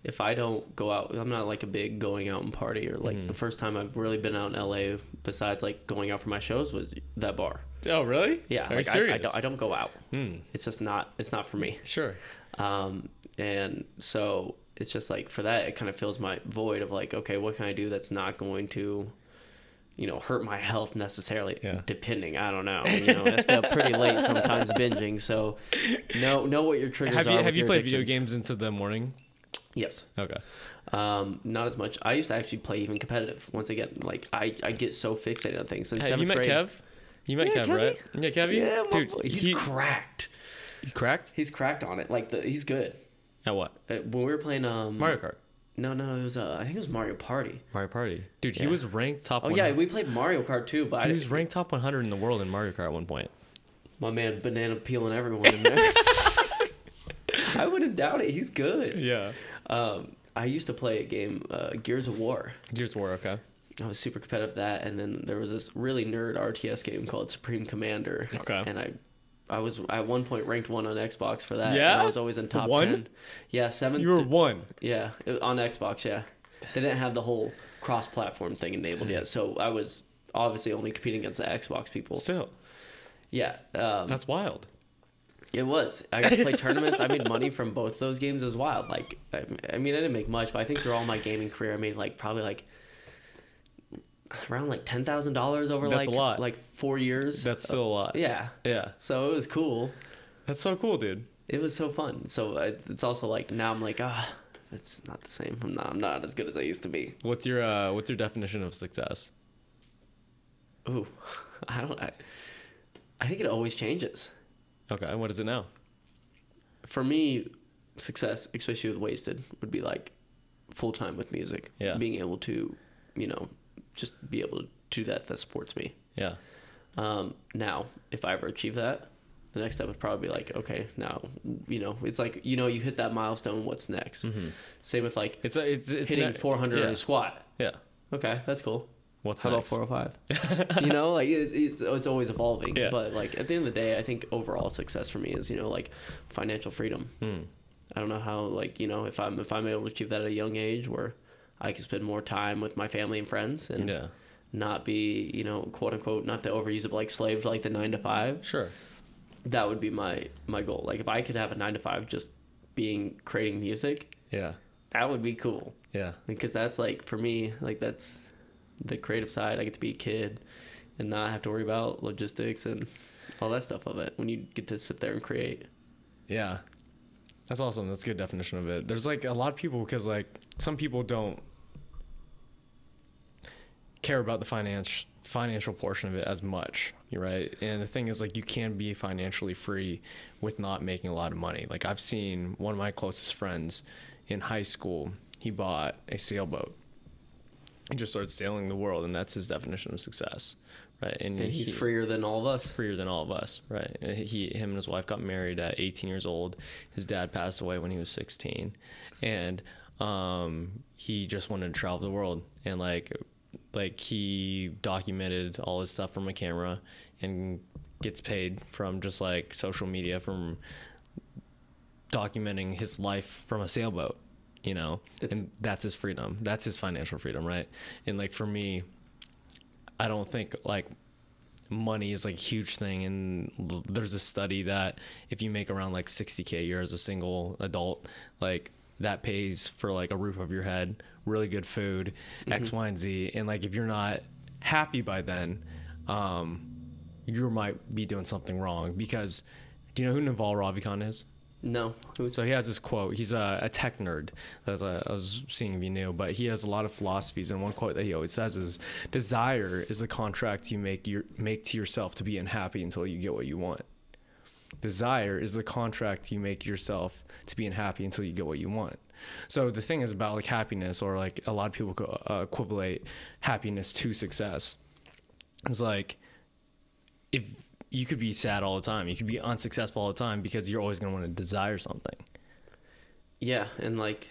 Speaker 2: if I don't go out, I'm not like a big going out and party, or like the first time I've really been out in LA besides like going out for my shows was that bar.
Speaker 1: Oh, really?
Speaker 2: Yeah.
Speaker 1: Are
Speaker 2: like
Speaker 1: you serious?
Speaker 2: I don't go out. It's just not, it's not for me.
Speaker 1: Sure.
Speaker 2: And so it's just like, for that, it kind of fills my void of like, okay, what can I do that's not going to, you know, hurt my health necessarily? Depending, I don't know. You know, I stay up pretty late sometimes binging. So know what your triggers are.
Speaker 1: Have you played video games into the morning?
Speaker 2: Yes.
Speaker 1: Okay.
Speaker 2: Not as much. I used to actually play even competitive. Once again, like I get so fixated on things.
Speaker 1: Have you met Kev? You met Kev, right? Yeah, Kev.
Speaker 2: Yeah,
Speaker 1: dude,
Speaker 2: he's cracked.
Speaker 1: He's cracked?
Speaker 2: He's cracked on it. Like he's good.
Speaker 1: At what?
Speaker 2: When we were playing
Speaker 1: Mario Kart.
Speaker 2: No, it was I think it was Mario Party.
Speaker 1: Mario Party. Dude, he was ranked top 100.
Speaker 2: Yeah, we played Mario Kart too, but
Speaker 1: he was ranked top 100 in the world in Mario Kart at one point.
Speaker 2: My man banana peeling everyone in there. I wouldn't doubt it. He's good.
Speaker 1: Yeah.
Speaker 2: I used to play a game, Gears of War.
Speaker 1: Gears of War, okay.
Speaker 2: I was super competitive at that, and then there was this really nerd RTS game called Supreme Commander.
Speaker 1: Okay.
Speaker 2: And I was at one point ranked 1 on Xbox for that.
Speaker 1: Yeah?
Speaker 2: And I was always in top 10. Yeah, 7th.
Speaker 1: You were 1.
Speaker 2: Yeah, on Xbox, yeah. They didn't have the whole cross-platform thing enabled yet, so I was obviously only competing against the Xbox people.
Speaker 1: Still.
Speaker 2: Yeah.
Speaker 1: That's wild.
Speaker 2: It was. I got to play tournaments. I made money from both those games. It was wild. Like, I mean, I didn't make much, but I think through all my gaming career, I made like probably like around like $10,000 over
Speaker 1: That's a lot.
Speaker 2: like 4 years.
Speaker 1: That's still a lot.
Speaker 2: Yeah.
Speaker 1: Yeah.
Speaker 2: So it was cool.
Speaker 1: That's so cool, dude.
Speaker 2: It was so fun. So it's also like, now I'm like, it's not the same. I'm not as good as I used to be.
Speaker 1: What's your definition of success?
Speaker 2: Ooh, I think it always changes.
Speaker 1: Okay, what is it now?
Speaker 2: For me, success, especially with Wheysted, would be like full time with music.
Speaker 1: Yeah.
Speaker 2: Being able to, you know, just be able to do that supports me.
Speaker 1: Yeah.
Speaker 2: Now, if I ever achieve that, the next step would probably be like, okay, now, you know, it's like, you know, you hit that milestone, what's next? Same with like
Speaker 1: it's
Speaker 2: hitting 400 in a squat.
Speaker 1: Yeah.
Speaker 2: Okay, that's cool.
Speaker 1: What's
Speaker 2: How
Speaker 1: next?
Speaker 2: about 405? You know, like it's always evolving.
Speaker 1: Yeah.
Speaker 2: But like at the end of the day, I think overall success for me is, you know, like financial freedom. I don't know how, like, you know, if I'm able to achieve that at a young age where I can spend more time with my family and friends and not be, you know, quote unquote, not to overuse it, but like slave to like the 9 to 5.
Speaker 1: Sure.
Speaker 2: That would be my goal. Like if I could have a 9 to 5 just creating music.
Speaker 1: Yeah.
Speaker 2: That would be cool.
Speaker 1: Yeah.
Speaker 2: Because that's like, for me, like that's the creative side. I get to be a kid and not have to worry about logistics and all that stuff of it when you get to sit there and create.
Speaker 1: Yeah. That's awesome. That's a good definition of it. There's like a lot of people, because like some people don't care about the financial portion of it as much, right? And the thing is, like, you can be financially free with not making a lot of money. Like, I've seen one of my closest friends in high school, he bought a sailboat. He just started sailing the world, and that's his definition of success, right?
Speaker 2: And he's freer than all of us.
Speaker 1: Freer than all of us, right? Him and his wife got married at 18 years old. His dad passed away when he was 16, and he just wanted to travel the world, and like he documented all his stuff from a camera and gets paid from just like social media from documenting his life from a sailboat. You know, and that's his freedom. That's his financial freedom, right? And like for me, I don't think like money is like a huge thing. And there's a study that if you make around like $60K a year as a single adult, like that pays for like a roof over your head, really good food, X, Y, and Z. And like if you're not happy by then, you might be doing something wrong. Because do you know who Naval Ravikant is?
Speaker 2: No.
Speaker 1: So he has this quote. He's a tech nerd. I was seeing if you knew, but he has a lot of philosophies. And one quote that he always says is, "Desire is the contract you make to yourself to be unhappy until you get what you want." Desire is the contract you make yourself to be unhappy until you get what you want. So the thing is about like happiness, or like a lot of people equate happiness to success. It's like, if you could be sad all the time, you could be unsuccessful all the time, because you're always going to want to desire something.
Speaker 2: Yeah, and like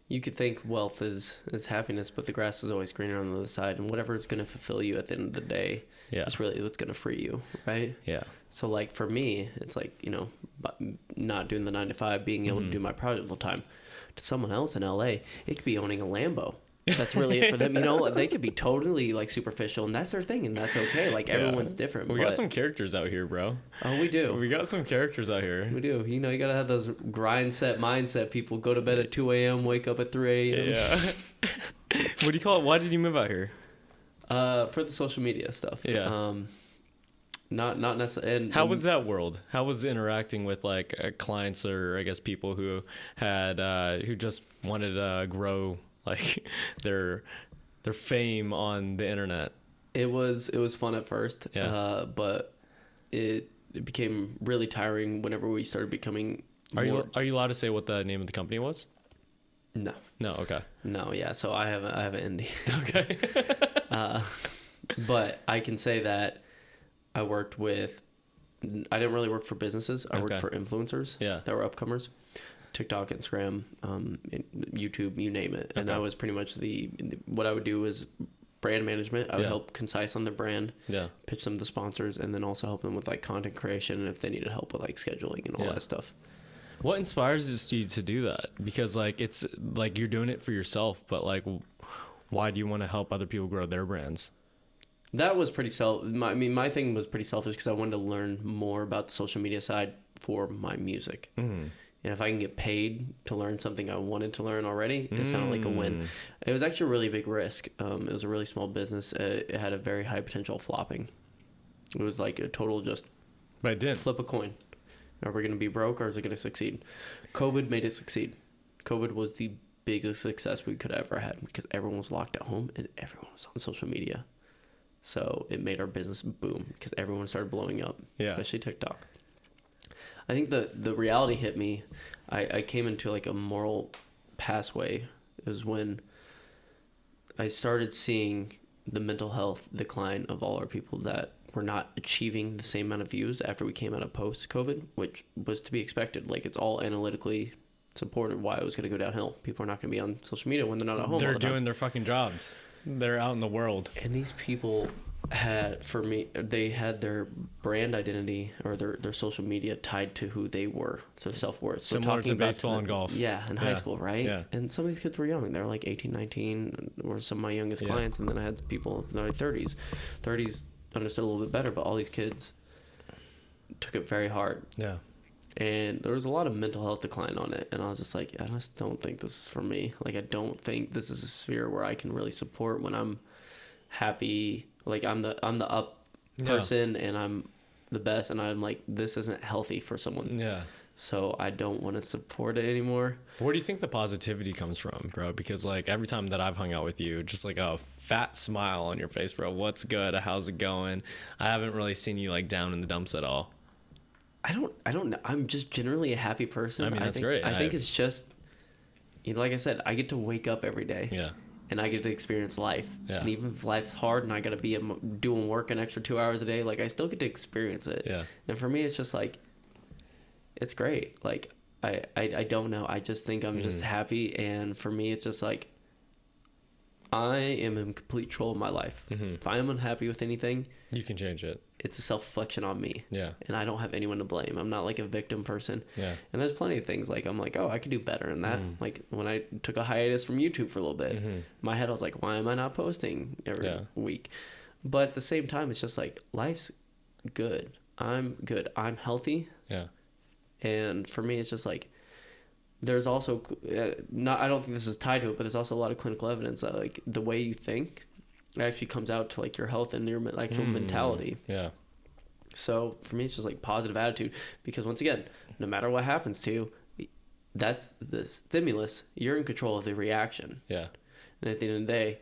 Speaker 2: you could think wealth is happiness, but the grass is always greener on the other side, and whatever is going to fulfill you at the end of the day is really what's going to free you, right?
Speaker 1: Yeah.
Speaker 2: So like for me, it's like, you know, not doing the 9 to 5, being able to do my project full time. To someone else in LA, it could be owning a Lambo. That's really it for them. You know, they could be totally like superficial, and that's their thing, and that's okay. Like everyone's different.
Speaker 1: We got some characters out here, bro.
Speaker 2: Oh, we do.
Speaker 1: We got some characters out here.
Speaker 2: We do. You know, you got to have those mindset people. Go to bed at 2 a.m., wake up at 3 a.m.
Speaker 1: Yeah. What do you call it? Why did you move out here?
Speaker 2: For the social media stuff.
Speaker 1: Yeah.
Speaker 2: Not necessarily.
Speaker 1: How was that world? How was interacting with like clients, or I guess people who had who just wanted to grow like their fame on the internet?
Speaker 2: It was fun at first, but it became really tiring whenever we started becoming
Speaker 1: Are you allowed to say what the name of the company was?
Speaker 2: No.
Speaker 1: Okay.
Speaker 2: No, yeah. So I have an indie.
Speaker 1: Okay.
Speaker 2: But I can say that I didn't really work for businesses. I worked for influencers that were upcomers. TikTok, Instagram, YouTube, you name it. And I was pretty much what I would do is brand management. I would help concise on the brand, pitch them the sponsors, and then also help them with like content creation, and if they needed help with like scheduling and all that stuff.
Speaker 1: What inspires you to do that? Because like it's like you're doing it for yourself, but like why do you want to help other people grow their brands?
Speaker 2: That was pretty my thing was pretty selfish, because I wanted to learn more about the social media side for my music. And if I can get paid to learn something I wanted to learn already, it sounded like a win. It was actually a really big risk. It was a really small business. It had a very high potential of flopping. It was like a total just flip a coin. Are we going to be broke, or is it going to succeed? COVID made it succeed. COVID was the biggest success we could have ever had, because everyone was locked at home and everyone was on social media. So it made our business boom, because everyone started blowing up, especially TikTok. I think the reality hit me. I came into like a moral pathway. It was when I started seeing the mental health decline of all our people that were not achieving the same amount of views after we came out of post-COVID, which was to be expected. Like, it's all analytically supported why it was going to go downhill. People are not going to be on social media when they're not at home.
Speaker 1: They're doing their fucking jobs. They're out in the world.
Speaker 2: And these people they had their brand identity, or their social media tied to who they were, so self-worth.
Speaker 1: Similar to baseball and golf.
Speaker 2: Yeah, in high school, right?
Speaker 1: Yeah.
Speaker 2: And some of these kids were young. They were like 18, 19, or some of my youngest clients. And then I had people in their 30s. 30s understood a little bit better, but all these kids took it very hard.
Speaker 1: Yeah.
Speaker 2: And there was a lot of mental health decline on it. And I was just like, I just don't think this is for me. Like, I don't think this is a sphere where I can really support when I'm happy. Like, I'm the up person and I'm the best. And I'm like, this isn't healthy for someone.
Speaker 1: Yeah.
Speaker 2: So I don't want to support it anymore.
Speaker 1: Where do you think the positivity comes from, bro? Because like every time that I've hung out with you, just like a
Speaker 3: fat smile on your face, bro. What's good? How's it going? I haven't really seen you like down in the dumps at all.
Speaker 2: I don't know. I'm just generally a happy person.
Speaker 3: I mean, that's great.
Speaker 2: I think it's just, like I said, I get to wake up every day.
Speaker 3: Yeah.
Speaker 2: And I get to experience life.
Speaker 3: Yeah.
Speaker 2: And even if life's hard and I got to be doing work an extra 2 hours a day, like I still get to experience it.
Speaker 3: Yeah.
Speaker 2: And for me, it's just like, it's great. Like, I don't know. I just think I'm just happy. And for me, it's just like, I am in complete control of my life. If I am unhappy with anything,
Speaker 3: you can change it.
Speaker 2: It's a self-reflection on me.
Speaker 3: Yeah.
Speaker 2: And I don't have anyone to blame. I'm not like a victim person.
Speaker 3: Yeah.
Speaker 2: And there's plenty of things like I'm like, oh, I could do better in that. Like when I took a hiatus from YouTube for a little bit, in my head I was like, why am I not posting every week? But at the same time, it's just like life's good. I'm good. I'm healthy.
Speaker 3: Yeah.
Speaker 2: And for me, it's just like there's also not. I don't think this is tied to it, but there's also a lot of clinical evidence that like the way you think actually comes out to like your health and your actual mentality.
Speaker 3: Yeah.
Speaker 2: So for me, it's just like positive attitude, because once again, no matter what happens to you, that's the stimulus. You're in control of the reaction.
Speaker 3: Yeah.
Speaker 2: And at the end of the day,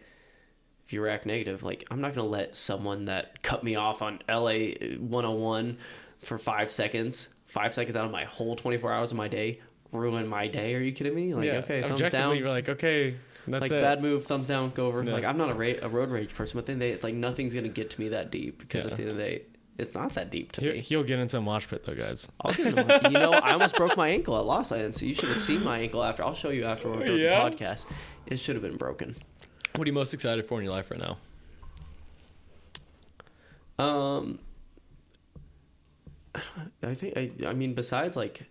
Speaker 2: if you react negative, like I'm not going to let someone that cut me off on LA 101 for 5 seconds out of my whole 24 hours of my day ruin my day. Are you kidding me? Like, okay, thumbs down.
Speaker 3: You're like, okay, that's
Speaker 2: like
Speaker 3: it.
Speaker 2: bad move, thumbs down, go over.
Speaker 3: Yeah.
Speaker 2: Like I'm not a road rage person, but then like nothing's gonna get to me that deep, because at the end of the day, it's not that deep to me.
Speaker 3: He'll get into a mosh pit though, guys.
Speaker 2: I'll get him. I almost broke my ankle at Lost Island, so you should have seen my ankle after. I'll show you after we're done with the podcast. It should have been broken.
Speaker 3: What are you most excited for in your life right now?
Speaker 2: I think I mean besides like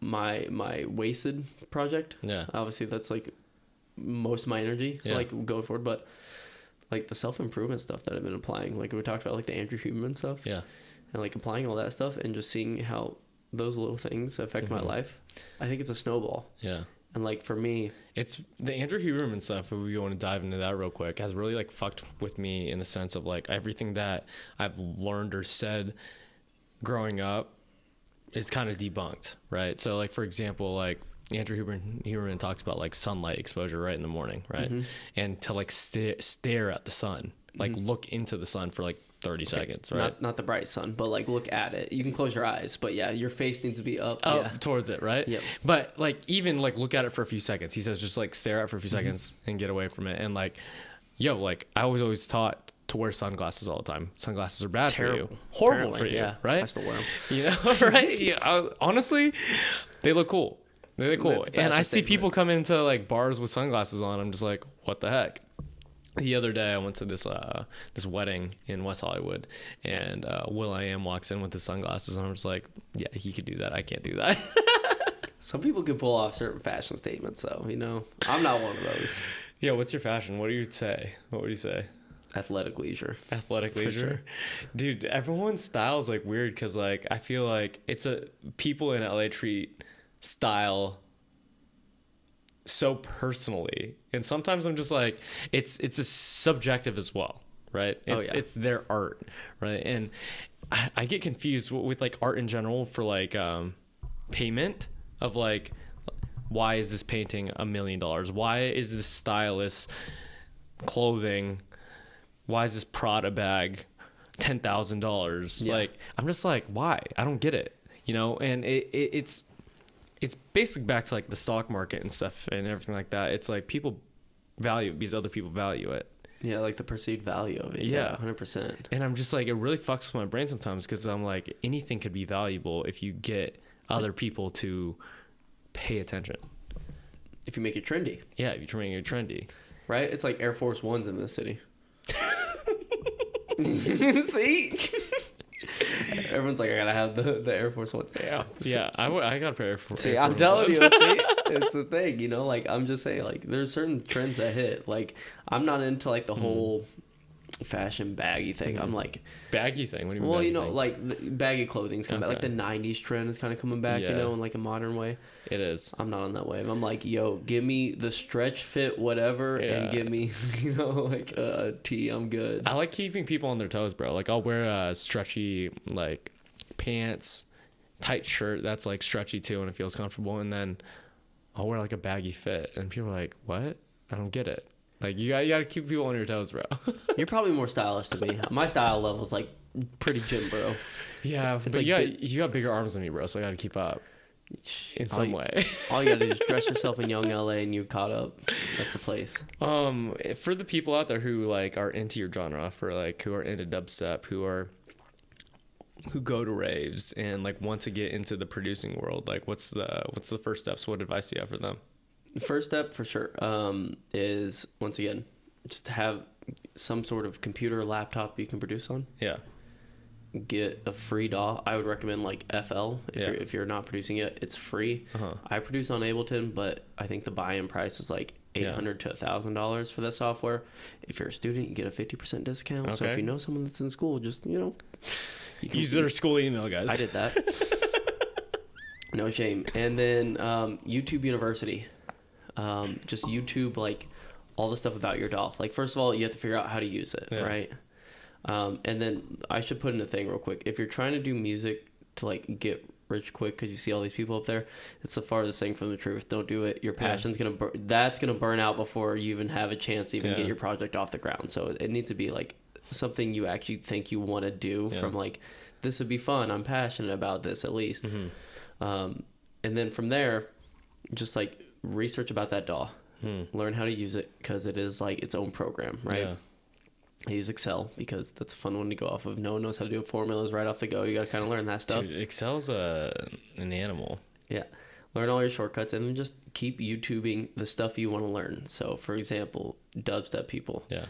Speaker 2: my Wheysted project.
Speaker 3: Yeah.
Speaker 2: Obviously that's like most of my energy like going forward, but like the self-improvement stuff that I've been applying, like we talked about, like the Andrew Huberman stuff.
Speaker 3: Yeah.
Speaker 2: And like applying all that stuff and just seeing how those little things affect my life. I think it's a snowball.
Speaker 3: Yeah.
Speaker 2: And like for me,
Speaker 3: it's the Andrew Huberman stuff. If we want to dive into that real quick, has really like fucked with me in the sense of like everything that I've learned or said growing up is kind of debunked, right? So like, for example, like Andrew Huberman talks about like sunlight exposure right in the morning, right? And to like stare at the sun, like look into the sun for like 30 seconds, right?
Speaker 2: Not the bright sun, but like look at it. You can close your eyes, but yeah, your face needs to be up
Speaker 3: towards it, right?
Speaker 2: Yep.
Speaker 3: But like even like look at it for a few seconds. He says just like stare at it for a few seconds and get away from it. And like, like I was always taught to wear sunglasses all the time. Sunglasses are bad for you, horrible for you, right?
Speaker 2: I still wear them.
Speaker 3: You know, right? Yeah, honestly, they look cool. They look cool. And I see people come into like bars with sunglasses on. I'm just like, what the heck? The other day I went to this wedding in West Hollywood, and will.i.am walks in with his sunglasses, and I'm just like, yeah, he could do that. I can't do that.
Speaker 2: Some people can pull off certain fashion statements, though. You know, I'm not one of those.
Speaker 3: Yeah, what's your fashion? What do you say? What would you say?
Speaker 2: Athletic leisure.
Speaker 3: Athletic leisure? Sure. Dude, everyone's style's like weird, because like I feel like people in LA treat style so personally, and sometimes I'm just like, it's a subjective as well, right? It's their art, right? And I get confused with like art in general for like payment of like, why is this painting $1 million? Why is this stylist clothing, why is this Prada bag $10,000? Like I'm just like, why? I don't get it, you know? And it's basically back to like the stock market and stuff and everything like that. It's like people value it because other people value it.
Speaker 2: Yeah, like the perceived value of it.
Speaker 3: Yeah,
Speaker 2: 100%. And
Speaker 3: I'm just like, it really fucks with my brain sometimes, because I'm like, anything could be valuable if you get other people to pay attention.
Speaker 2: If you make it trendy.
Speaker 3: Yeah, if you're making it trendy.
Speaker 2: Right? It's like Air Force Ones in this city. See? Everyone's like, I gotta have the Air Force One.
Speaker 3: Yeah. I gotta pay Air Force.
Speaker 2: See, I'm telling you, it's the thing, you know. Like I'm just saying, like there's certain trends that hit. Like I'm not into like the whole fashion baggy thing. I'm like
Speaker 3: baggy thing. What do you mean?
Speaker 2: Well, you know,
Speaker 3: thing?
Speaker 2: like the baggy clothing's coming back. Like the '90s trend is kind of coming back. You know, in like a modern way.
Speaker 3: It is.
Speaker 2: I'm not on that wave. I'm like, yo, give me the stretch fit, whatever, and give me, you know, like a tee. I'm good.
Speaker 3: I like keeping people on their toes, bro. Like I'll wear a stretchy like pants, tight shirt that's like stretchy too, and it feels comfortable, and then I'll wear like a baggy fit, and people are like, what? I don't get it. Like you got to keep people on your toes, bro.
Speaker 2: You're probably more stylish than me. My style level is like pretty gym, bro.
Speaker 3: Yeah,
Speaker 2: It's
Speaker 3: but
Speaker 2: like
Speaker 3: you got bigger arms than me, bro. So I got to keep up in some way.
Speaker 2: All you gotta do is dress yourself in young LA and you caught up. That's the place.
Speaker 3: For the people out there who like are into your genre, for like who are into dubstep, who go to raves and like want to get into the producing world, like what's the first steps? What advice do you have for them?
Speaker 2: The first step for sure is, once again, just to have some sort of computer or laptop you can produce on.
Speaker 3: Yeah.
Speaker 2: Get a free DAW. I would recommend like FL if you're not producing it. It's free. I produce on Ableton, but I think the buy-in price is like $800 to $1,000 for that software. If you're a student, you get a 50% discount. Okay. So if you know someone that's in school, just you can
Speaker 3: use their school email, guys.
Speaker 2: I did that. No shame. And then YouTube University. Just YouTube like all the stuff about your DAW. Like first of all, you have to figure out how to use it, right? And then I should put in a thing real quick. If you're trying to do music to like get rich quick because you see all these people up there, it's the farthest thing from the truth. Don't do it. Your passion's that's gonna burn out before you even have a chance to even get your project off the ground. So it needs to be like something you actually think you want to do from like, this would be fun. I'm passionate about this at least. And then from there, just like research about that DAW, learn how to use it because it is like its own program, right? Yeah. I use Excel because that's a fun one to go off of. No one knows how to do formulas right off the go. You got to kind of learn that stuff.
Speaker 3: Dude, Excel's an animal.
Speaker 2: Yeah. Learn all your shortcuts and then just keep YouTubing the stuff you want to learn. So, for example, dubstep people. Yeah.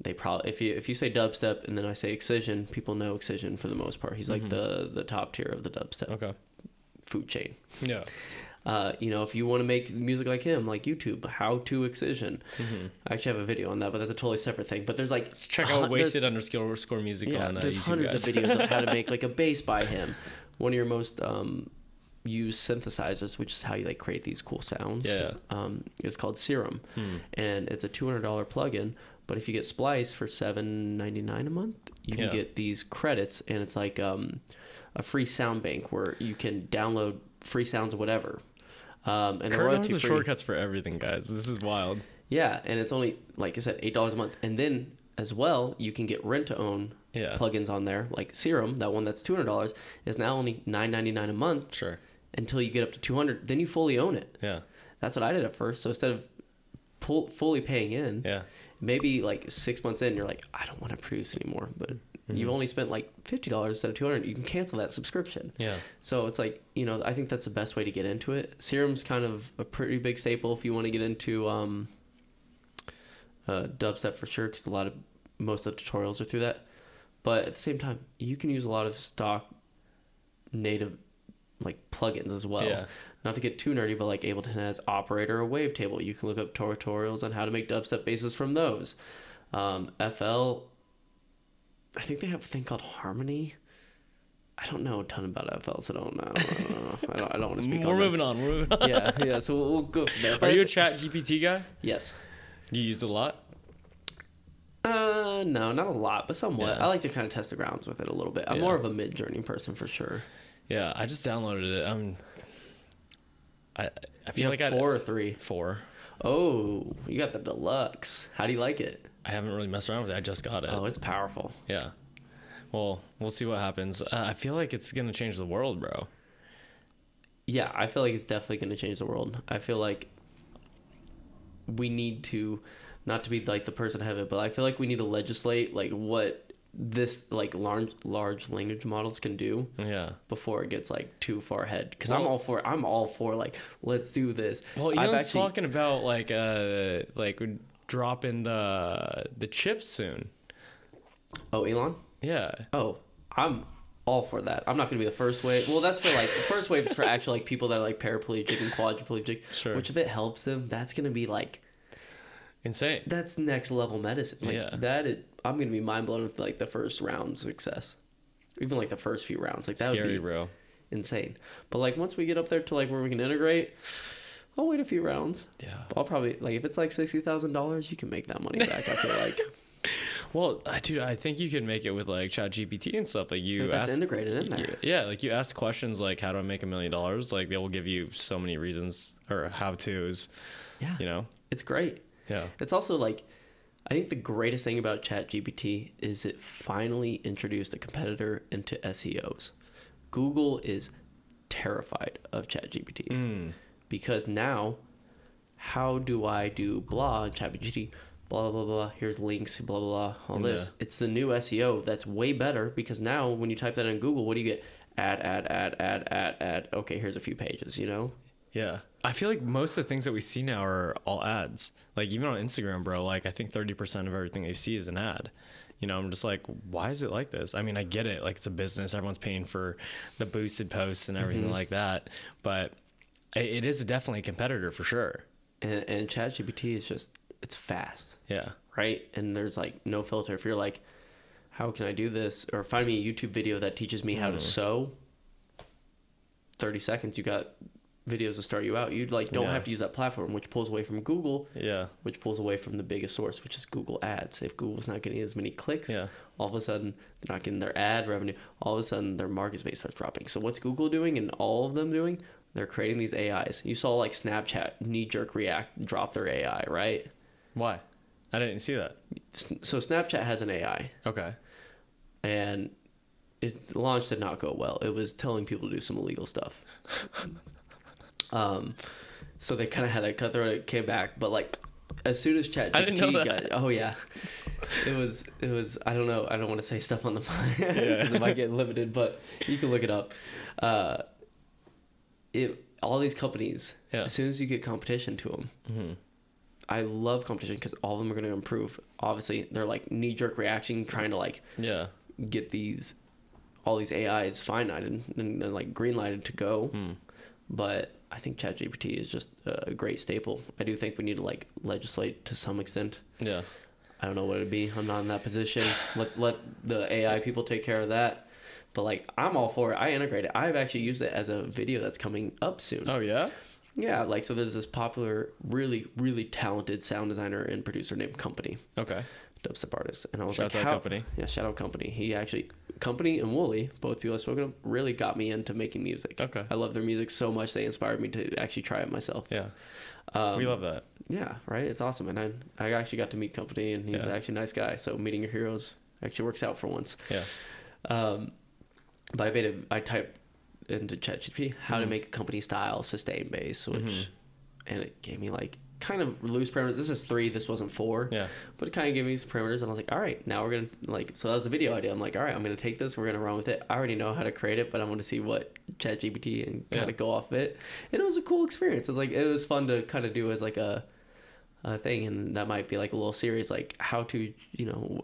Speaker 2: They probably if you say dubstep and then I say Excision, people know Excision for the most part. He's like the top tier of the dubstep food chain. Yeah. If you want to make music like him, like YouTube, how to Excision. I actually have a video on that, but that's a totally separate thing. But there's like,
Speaker 3: let's check out Wheysted_music on
Speaker 2: there's
Speaker 3: YouTube,
Speaker 2: hundreds
Speaker 3: guys.
Speaker 2: of videos of how to make like a bass by him. One of your most used synthesizers, which is how you like create these cool sounds. Yeah. Is called Serum, and it's a $200 plugin. But if you get Splice for $7.99 a month, you can get these credits, and it's like a free sound bank where you can download free sounds of whatever. And
Speaker 3: Kurt knows the shortcuts for everything, guys. This is wild.
Speaker 2: Yeah, and it's only, like I said, $8 a month. And then, as well, you can get rent-to-own plugins on there. Like Serum, that one that's $200, is now only $9.99 a month. Sure. Until you get up to $200. Then you fully own it. Yeah. That's what I did at first. So instead of fully paying in, maybe like 6 months in, you're like, I don't want to produce anymore. But you've only spent like $50 instead of $200. You can cancel that subscription. Yeah. So it's like, I think that's the best way to get into it. Serum's kind of a pretty big staple if you want to get into dubstep for sure, because most of the tutorials are through that. But at the same time, you can use a lot of stock native like plugins as well. Yeah. Not to get too nerdy, but like Ableton has Operator or Wavetable. You can look up tutorials on how to make dubstep basses from those. FL, I think they have a thing called Harmony. I don't know a ton about FL, so I don't know. I don't want to speak on
Speaker 3: We're moving on.
Speaker 2: Yeah. So we'll go from there.
Speaker 3: Are you a Chat GPT guy?
Speaker 2: Yes.
Speaker 3: You use it a lot?
Speaker 2: No, not a lot, but somewhat. Yeah. I like to kind of test the grounds with it a little bit. I'm more of a mid-journey person for sure.
Speaker 3: Yeah, I just downloaded it. I feel like
Speaker 2: 4 or 3?
Speaker 3: 4.
Speaker 2: Oh, you got the deluxe. How do you like it?
Speaker 3: I haven't really messed around with it. I just got it.
Speaker 2: Oh, it's powerful.
Speaker 3: Yeah. Well, we'll see what happens. I feel like it's going to change the world, bro.
Speaker 2: Yeah, I feel like it's definitely going to change the world. I feel like we need to, not to be like the person ahead of it, but I feel like we need to legislate like what this like large language models can do before it gets like too far ahead, because I'm all for like, let's do this.
Speaker 3: Well, Elon's talking about like dropping the chips soon.
Speaker 2: Oh, Elon?
Speaker 3: Yeah.
Speaker 2: Oh, I'm all for that. I'm not gonna be the first wave. Well, that's for like the first wave is for actually like people that are like paraplegic and quadriplegic. Sure. Which if it helps them, that's gonna be like
Speaker 3: insane.
Speaker 2: That's next level medicine. Like, I'm gonna be mind blown with like the first round success, even like the first few rounds. Like that would be insane. But like once we get up there to like where we can integrate, I'll wait a few rounds. Yeah. I'll probably like if it's like $60,000, you can make that money back. I feel like.
Speaker 3: Well, dude, I think you can make it with like Chat GPT and stuff. Like
Speaker 2: that's integrated in there.
Speaker 3: Yeah, like you ask questions like, "How do I make $1 million?" Like they will give you so many reasons or how tos.
Speaker 2: Yeah. It's great.
Speaker 3: Yeah.
Speaker 2: It's also like, I think the greatest thing about ChatGPT is it finally introduced a competitor into SEOs. Google is terrified of ChatGPT because now, how do I do blah on ChatGPT? Blah, blah, blah. Here's links, blah, blah, blah. All this.
Speaker 3: Yeah.
Speaker 2: It's the new SEO that's way better because now when you type that in Google, what do you get? Ad. Okay, here's a few pages, you know?
Speaker 3: Yeah. I feel like most of the things that we see now are all ads. Like even on Instagram, bro, like I think 30% of everything they see is an ad. You know, I'm just like, why is it like this? I mean, I get it. Like it's a business. Everyone's paying for the boosted posts and everything like that. But it is definitely a competitor for sure.
Speaker 2: And ChatGPT is just, it's fast.
Speaker 3: Yeah.
Speaker 2: Right? And there's like no filter. If you're like, how can I do this? Or find me a YouTube video that teaches me how to sew. 30 seconds, you got videos to start you out. You like don't have to use that platform, which pulls away from Google.
Speaker 3: Yeah.
Speaker 2: Which pulls away from the biggest source, which is Google Ads. If Google's not getting as many clicks, all of a sudden they're not getting their ad revenue. All of a sudden their market space starts dropping. So what's Google doing and all of them doing? They're creating these AIs. You saw like Snapchat knee-jerk react drop their AI, right?
Speaker 3: Why? I didn't see that.
Speaker 2: So Snapchat has an AI.
Speaker 3: Okay.
Speaker 2: And it launched did not go well. It was telling people to do some illegal stuff. So they kind of had a cutthroat. It came back, but like as soon as ChatGPT got it, oh yeah, it was. I don't know. I don't want to say stuff on the mic because it might get limited, but you can look it up. All these companies, as soon as you get competition to them, I love competition because all of them are going to improve. Obviously, they're like knee-jerk reaction, trying to like get all these AIs finite and like green-lighted to go. But I think ChatGPT is just a great staple. I do think we need to like legislate to some extent. Yeah. I don't know what it'd be. I'm not in that position. Let the AI people take care of that. But like, I'm all for it. I integrate it. I've actually used it as a video that's coming up soon.
Speaker 3: Oh yeah?
Speaker 2: Yeah, like so there's this popular, really, really talented sound designer and producer named Company. Okay. Dubstep artist. And I was
Speaker 3: shout out Company.
Speaker 2: Yeah, shout out Company. He actually, Company and Wooly, both people I've spoken of, really got me into making music. Okay. I love their music so much they inspired me to actually try it myself. Yeah.
Speaker 3: We love that.
Speaker 2: Yeah, right? It's awesome. And I actually got to meet Company and he's actually a nice guy. So meeting your heroes actually works out for once. Yeah. But I typed into ChatGPT how to make a company style sustain base, which and it gave me like kind of loose parameters. This is 3, this wasn't 4. Yeah. But it kind of gave me some parameters and I was like, all right, now we're gonna like so that was the video idea. I'm like, all right, I'm gonna take this, we're gonna run with it. I already know how to create it, but I want to see what ChatGPT and kind of go off it. And it was a cool experience. It was fun to kind of do as like a thing, and that might be like a little series like how to,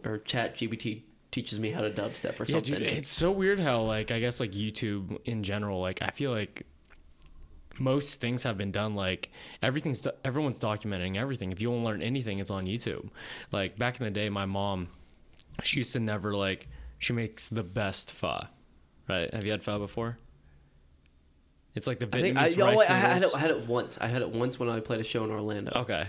Speaker 2: or ChatGPT teaches me how to dubstep or something.
Speaker 3: Dude, it's so weird how like I guess like YouTube in general, like I feel like most things have been done like everyone's documenting everything. If you want to learn anything, it's on YouTube. Like back in the day, my mom, she used to never like she makes the best pho. Right? Have you had pho before? It's like the Vietnamese rice noodles.
Speaker 2: I had it once. I had it once when I played a show in Orlando.
Speaker 3: Okay.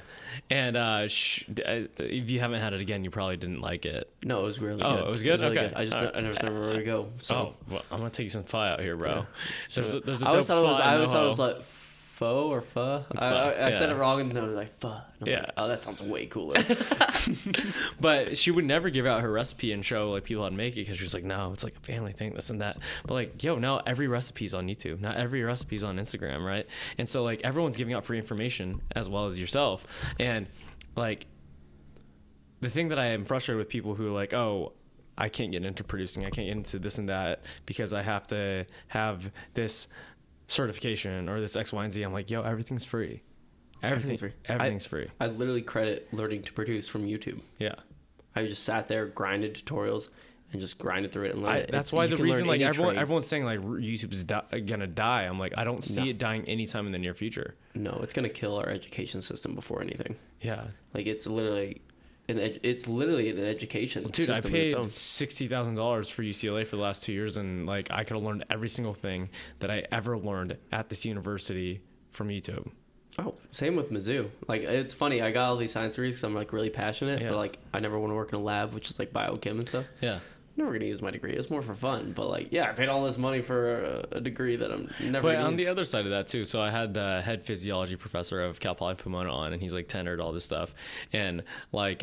Speaker 3: And if you haven't had it again, you probably didn't like it.
Speaker 2: No, it was really good.
Speaker 3: Oh, it was good?
Speaker 2: Really
Speaker 3: okay.
Speaker 2: Good. I never thought where to go. So.
Speaker 3: Oh, well, I'm going to take you some pho out here, bro.
Speaker 2: Yeah.
Speaker 3: There's a dope
Speaker 2: I always
Speaker 3: spot
Speaker 2: thought it was like pho or pho. I said it wrong and they were like pho.
Speaker 3: Yeah.
Speaker 2: Like, oh, that sounds way cooler.
Speaker 3: But she would never give out her recipe and show like people how to make it because she's like, no, it's like a family thing, this and that. But like, now every recipe's on YouTube. Not every recipe's on Instagram, right? And so like everyone's giving out free information as well as yourself. And like the thing that I am frustrated with people who are like, oh, I can't get into producing, I can't get into this and that because I have to have this certification or this X, Y, and Z. I'm like, yo, everything's free. Everything's free.
Speaker 2: I literally credit learning to produce from YouTube. Yeah. I just sat there, grinded tutorials, and just grinded through it and learned it.
Speaker 3: That's why the reason like everyone's saying like YouTube's gonna die. I'm like, I don't see it dying anytime in the near future.
Speaker 2: No, it's gonna kill our education system before anything.
Speaker 3: Yeah.
Speaker 2: Like it's literally an education
Speaker 3: system. Dude, I paid $60,000 for UCLA for the last 2 years, and like I could have learned every single thing that I ever learned at this university from YouTube.
Speaker 2: Oh, same with Mizzou. Like it's funny, I got all these science degrees because I'm like really passionate, but like I never want to work in a lab, which is like biochem and stuff. Yeah. never going to use my degree. It's more for fun. But like, yeah, I paid all this money for a degree that I'm never
Speaker 3: But
Speaker 2: going to
Speaker 3: on
Speaker 2: use.
Speaker 3: the other side of that too, so I had the head physiology professor of Cal Poly Pomona on, and he's like tenured all this stuff, and like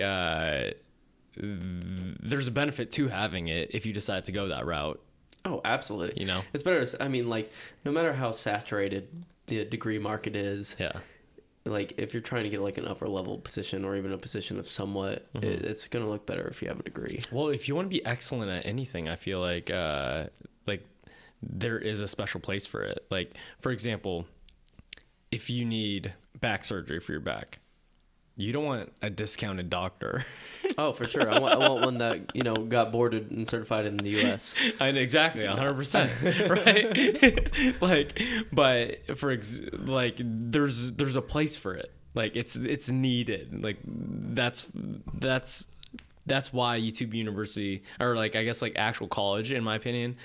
Speaker 3: there's a benefit to having it if you decide to go that route.
Speaker 2: Oh, absolutely.
Speaker 3: You know,
Speaker 2: it's better. I mean, like, no matter how saturated the degree market is,
Speaker 3: yeah.
Speaker 2: Like, if you're trying to get like an upper level position or even a position of somewhat, it's gonna look better if you have a degree.
Speaker 3: Well, if you want to be excellent at anything, I feel like there is a special place for it. Like, for example, if you need back surgery for your back, you don't want a discounted doctor.
Speaker 2: Oh, for sure. I want one that, you know, got boarded and certified in the U.S.
Speaker 3: Exactly, 100%, right? Like, but there's a place for it. Like, it's needed. Like, that's why YouTube University, or like, I guess like actual college, in my opinion,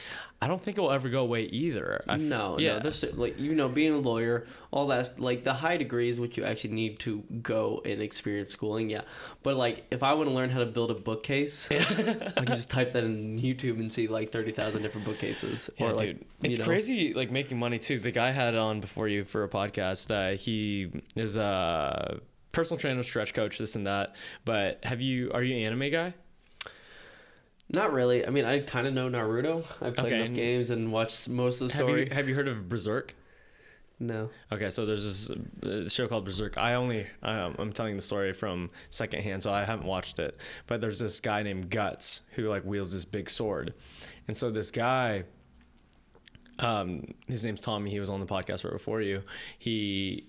Speaker 3: I don't think it will ever go away either.
Speaker 2: No, there's like, you know, being a lawyer, all that, like the high degrees, which you actually need to go and experience schooling. Yeah. But like, if I want to learn how to build a bookcase, I can just type that in YouTube and see like 30,000 different bookcases.
Speaker 3: Yeah,
Speaker 2: or like,
Speaker 3: dude, it's crazy, like making money too. The guy I had on before you for a podcast, he is a personal trainer, stretch coach, this and that. But are you an anime guy?
Speaker 2: Not really. I mean, I kind of know Naruto. I played enough games and watched most of the story.
Speaker 3: Have you heard of Berserk?
Speaker 2: No.
Speaker 3: Okay, so there's this show called Berserk. I'm telling the story from secondhand, so I haven't watched it. But there's this guy named Guts who like wields this big sword, and so this guy, his name's Tommy. He was on the podcast right before you. He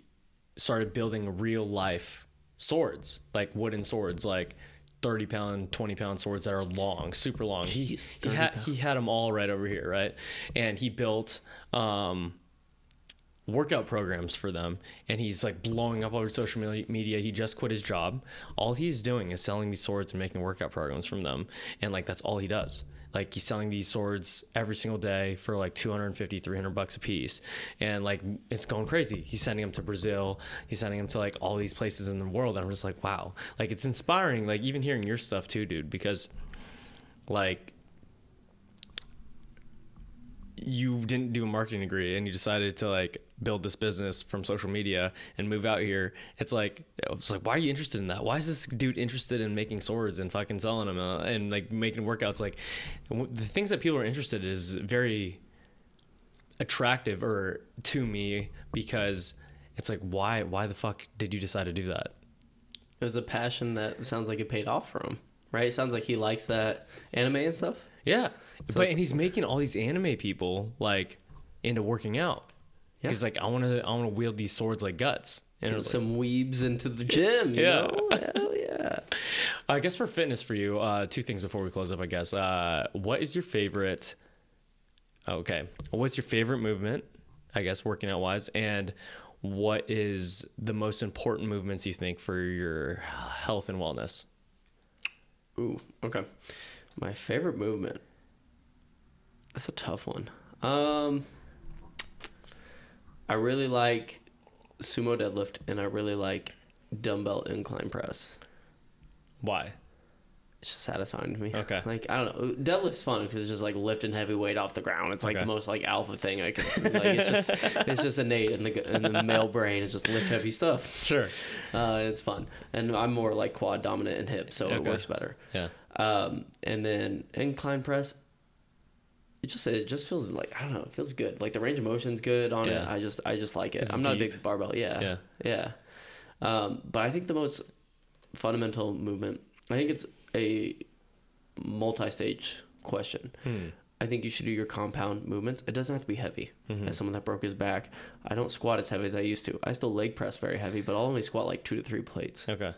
Speaker 3: started building real life swords, like wooden swords, like 30-pound, 20-pound swords that are long, super long.
Speaker 2: Jeez,
Speaker 3: he had them all right over here, right? And he built workout programs for them, and he's like blowing up over social media. He just quit his job. All he's doing is selling these swords and making workout programs from them, and like that's all he does. Like, he's selling these swords every single day for like $250-$300 a piece, and like it's going crazy. He's sending them to Brazil. He's sending them to like all these places in the world. And I'm just like, wow, like it's inspiring. Like, even hearing your stuff too, dude, because like you didn't do a marketing degree and you decided to like build this business from social media and move out here. It's like, why are you interested in that? Why is this dude interested in making swords and fucking selling them and like making workouts? Like, the things that people are interested in is very attractive or to me, because it's like, why the fuck did you decide to do that?
Speaker 2: It was a passion that sounds like it paid off for him, right? It sounds like he likes that anime and stuff.
Speaker 3: Yeah. And he's making all these anime people like into working out. Yeah. He's like, I want to wield these swords like Guts. And
Speaker 2: get some weebs into the gym. You know? Hell yeah.
Speaker 3: I guess for fitness for you, two things before we close up, I guess. What is your favorite? Okay. What's your favorite movement, I guess, working out wise? And what is the most important movements you think for your health and wellness?
Speaker 2: Ooh, okay. My favorite movement. That's a tough one. I really like sumo deadlift, and I really like dumbbell incline press.
Speaker 3: Why?
Speaker 2: It's just satisfying to me.
Speaker 3: Okay.
Speaker 2: Like, I don't know. Deadlift's fun because it's just like lifting heavy weight off the ground. It's like the most like alpha thing I can. Like, it's just innate in the male brain. It's just lift heavy stuff.
Speaker 3: Sure.
Speaker 2: It's fun, and I'm more like quad dominant and hip, so it works better.
Speaker 3: Yeah.
Speaker 2: And then incline press. It just feels like, I don't know, it feels good. Like the range of motion's good on it. I just like it. I'm not a big barbell. Yeah. But I think the most fundamental movement, I think it's a multi-stage question. I think you should do your compound movements. It doesn't have to be heavy. As someone that broke his back, I don't squat as heavy as I used to. I still leg press very heavy, but I'll only squat like 2 to 3 plates.
Speaker 3: Okay.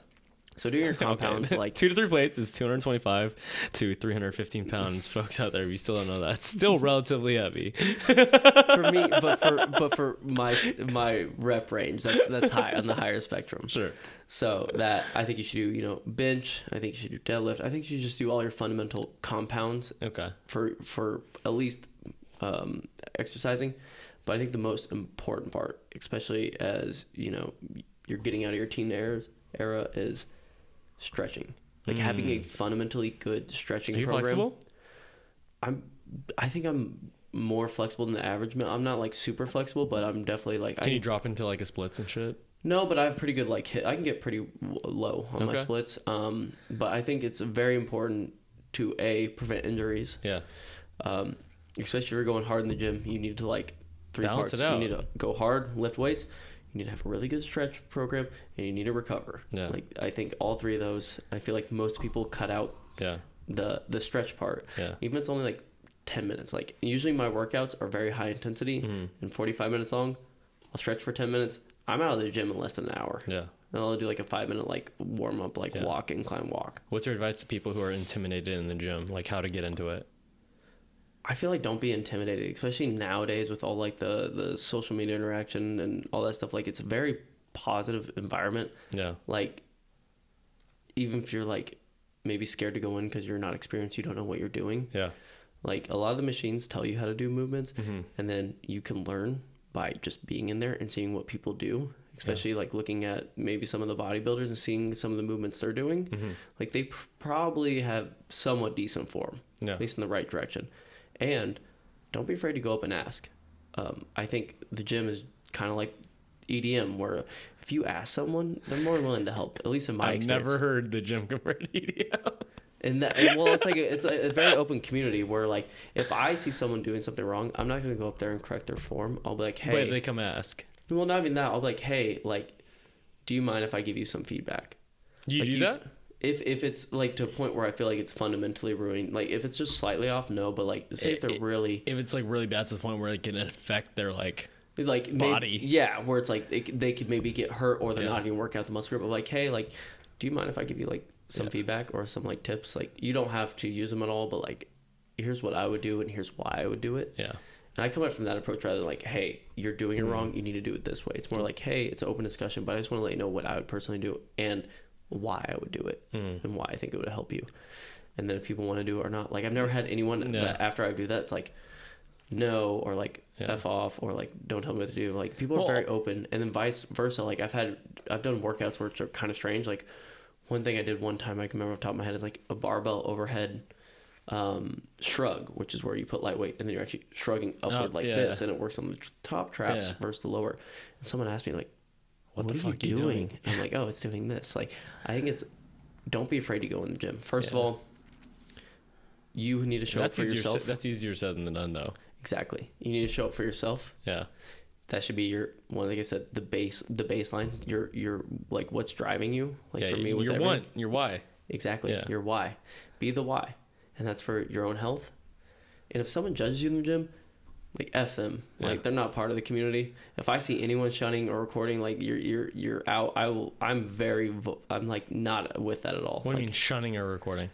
Speaker 2: So doing your compounds, like
Speaker 3: 2 to 3 plates is 225 to 315 pounds. Folks out there, if you still don't know that, it's still relatively heavy.
Speaker 2: For me, but for my rep range, that's high on the higher spectrum.
Speaker 3: Sure.
Speaker 2: So that, I think you should do, bench. I think you should do deadlift. I think you should just do all your fundamental compounds.
Speaker 3: Okay.
Speaker 2: For at least exercising, but I think the most important part, especially as you're getting out of your teen era, is stretching. Like having a fundamentally good stretching program.
Speaker 3: Are you flexible?
Speaker 2: I think I'm more flexible than the average male. I'm not like super flexible, but I'm definitely like.
Speaker 3: Can you drop into like a splits and shit?
Speaker 2: No, but I have pretty good like hit. I can get pretty low on my splits. But I think it's very important to prevent injuries.
Speaker 3: Yeah.
Speaker 2: Especially if you're going hard in the gym, you need to like
Speaker 3: balance
Speaker 2: parts.
Speaker 3: it out.
Speaker 2: You need to go hard, lift weights. You need to have a really good stretch program, and you need to recover.
Speaker 3: Yeah.
Speaker 2: Like I think all three of those. I feel like most people cut out.
Speaker 3: Yeah.
Speaker 2: The stretch part.
Speaker 3: Yeah.
Speaker 2: Even if it's only like 10 minutes. Like usually my workouts are very high intensity and 45 minutes long. I'll stretch for 10 minutes. I'm out of the gym in less than an hour.
Speaker 3: Yeah.
Speaker 2: And I'll do like a 5-minute like warm up, like walk, incline walk.
Speaker 3: What's your advice to people who are intimidated in the gym? Like how to get into it?
Speaker 2: I feel like don't be intimidated, especially nowadays with all like the social media interaction and all that stuff. Like it's a very positive environment.
Speaker 3: Yeah.
Speaker 2: Like even if you're like maybe scared to go in because you're not experienced, you don't know what you're doing.
Speaker 3: Yeah.
Speaker 2: Like a lot of the machines tell you how to do movements, and then you can learn by just being in there and seeing what people do, especially like looking at maybe some of the bodybuilders and seeing some of the movements they're doing. Like they probably have somewhat decent form, at least in the right direction. And don't be afraid to go up and ask. I think the gym is kind of like EDM, where if you ask someone, they're more willing to help, at least in my experience.
Speaker 3: I've never heard the gym compared to EDM.
Speaker 2: And it's like it's a very open community where like if I see someone doing something wrong, I'm not gonna go up there and correct their form. I'll be like, hey.
Speaker 3: But if they come ask.
Speaker 2: Well, not even that. I'll be like, hey, like, do you mind if I give you some feedback?
Speaker 3: You do that?
Speaker 2: If it's like to a point where I feel like it's fundamentally ruining, like if it's just slightly off, no. But like, say if they're really,
Speaker 3: if it's like really bad to the point where it can affect their like
Speaker 2: body, where it's like they could maybe get hurt or they're not even working out the muscle group. But like, hey, like, do you mind if I give you like some feedback or some like tips? Like you don't have to use them at all, but like here's what I would do and here's why I would do it.
Speaker 3: Yeah.
Speaker 2: And I come at from that approach rather than like, hey, you're doing it wrong, you need to do it this way. It's more like, hey, it's an open discussion, but I just want to let you know what I would personally do and why I would do it and why I think it would help you. And then if people want to do it or not, like I've never had anyone that after I do that, it's like no, or like F off, or like don't tell me what to do. Like people are very open, and then vice versa. Like I've done workouts which are kind of strange. Like one thing I did one time I can remember off the top of my head is like a barbell overhead shrug, which is where you put light weight and then you're actually shrugging upward this, and it works on the top traps versus the lower. And someone asked me like, what the fuck are you doing? I'm like, oh, it's doing this. Like I think it's, don't be afraid to go in the gym. First of all, you need to show up for yourself.
Speaker 3: That's easier said than done though.
Speaker 2: Exactly. You need to show up for yourself.
Speaker 3: Yeah.
Speaker 2: That should be your one. Like I said, the baseline. Your like what's driving you. Like for me, with
Speaker 3: your why.
Speaker 2: Exactly.
Speaker 3: Yeah.
Speaker 2: Your why. Be the why, and that's for your own health. And if someone judges you in the gym, like F them. Like they're not part of the community. If I see anyone shunning or recording, like you're out. I'm like not with that at all.
Speaker 3: What do you mean shunning or recording?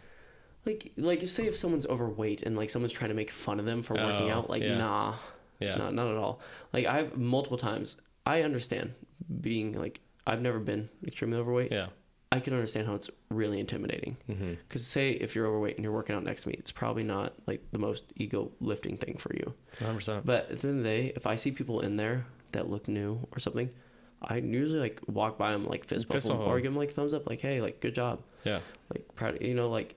Speaker 2: Like say if someone's overweight and like someone's trying to make fun of them for working out, like nah. Yeah. Not at all. Like I've multiple times, I understand being like, I've never been extremely overweight.
Speaker 3: Yeah.
Speaker 2: I can understand how it's really intimidating. Because say if you're overweight and you're working out next to me, it's probably not like the most ego lifting thing for you.
Speaker 3: 100%.
Speaker 2: But at the end of the day, if I see people in there that look new or something, I usually like walk by them, like fist bump them, or give them like thumbs up, like, hey, like good job.
Speaker 3: Yeah.
Speaker 2: Like proud, like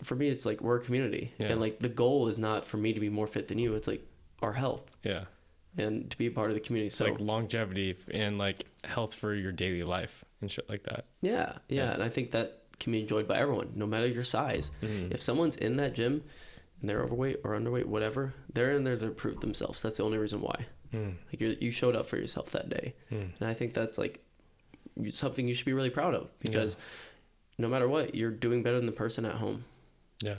Speaker 2: for me, it's like we're a community. Yeah. And like the goal is not for me to be more fit than you. It's like our health.
Speaker 3: Yeah.
Speaker 2: And to be a part of the community. So
Speaker 3: like longevity and like health for your daily life and shit like that.
Speaker 2: Yeah. And I think that can be enjoyed by everyone, no matter your size. If someone's in that gym and they're overweight or underweight, whatever, they're in there to prove themselves. That's the only reason why. Like you showed up for yourself that day. And I think that's like something you should be really proud of, because no matter what, you're doing better than the person at home.
Speaker 3: Yeah.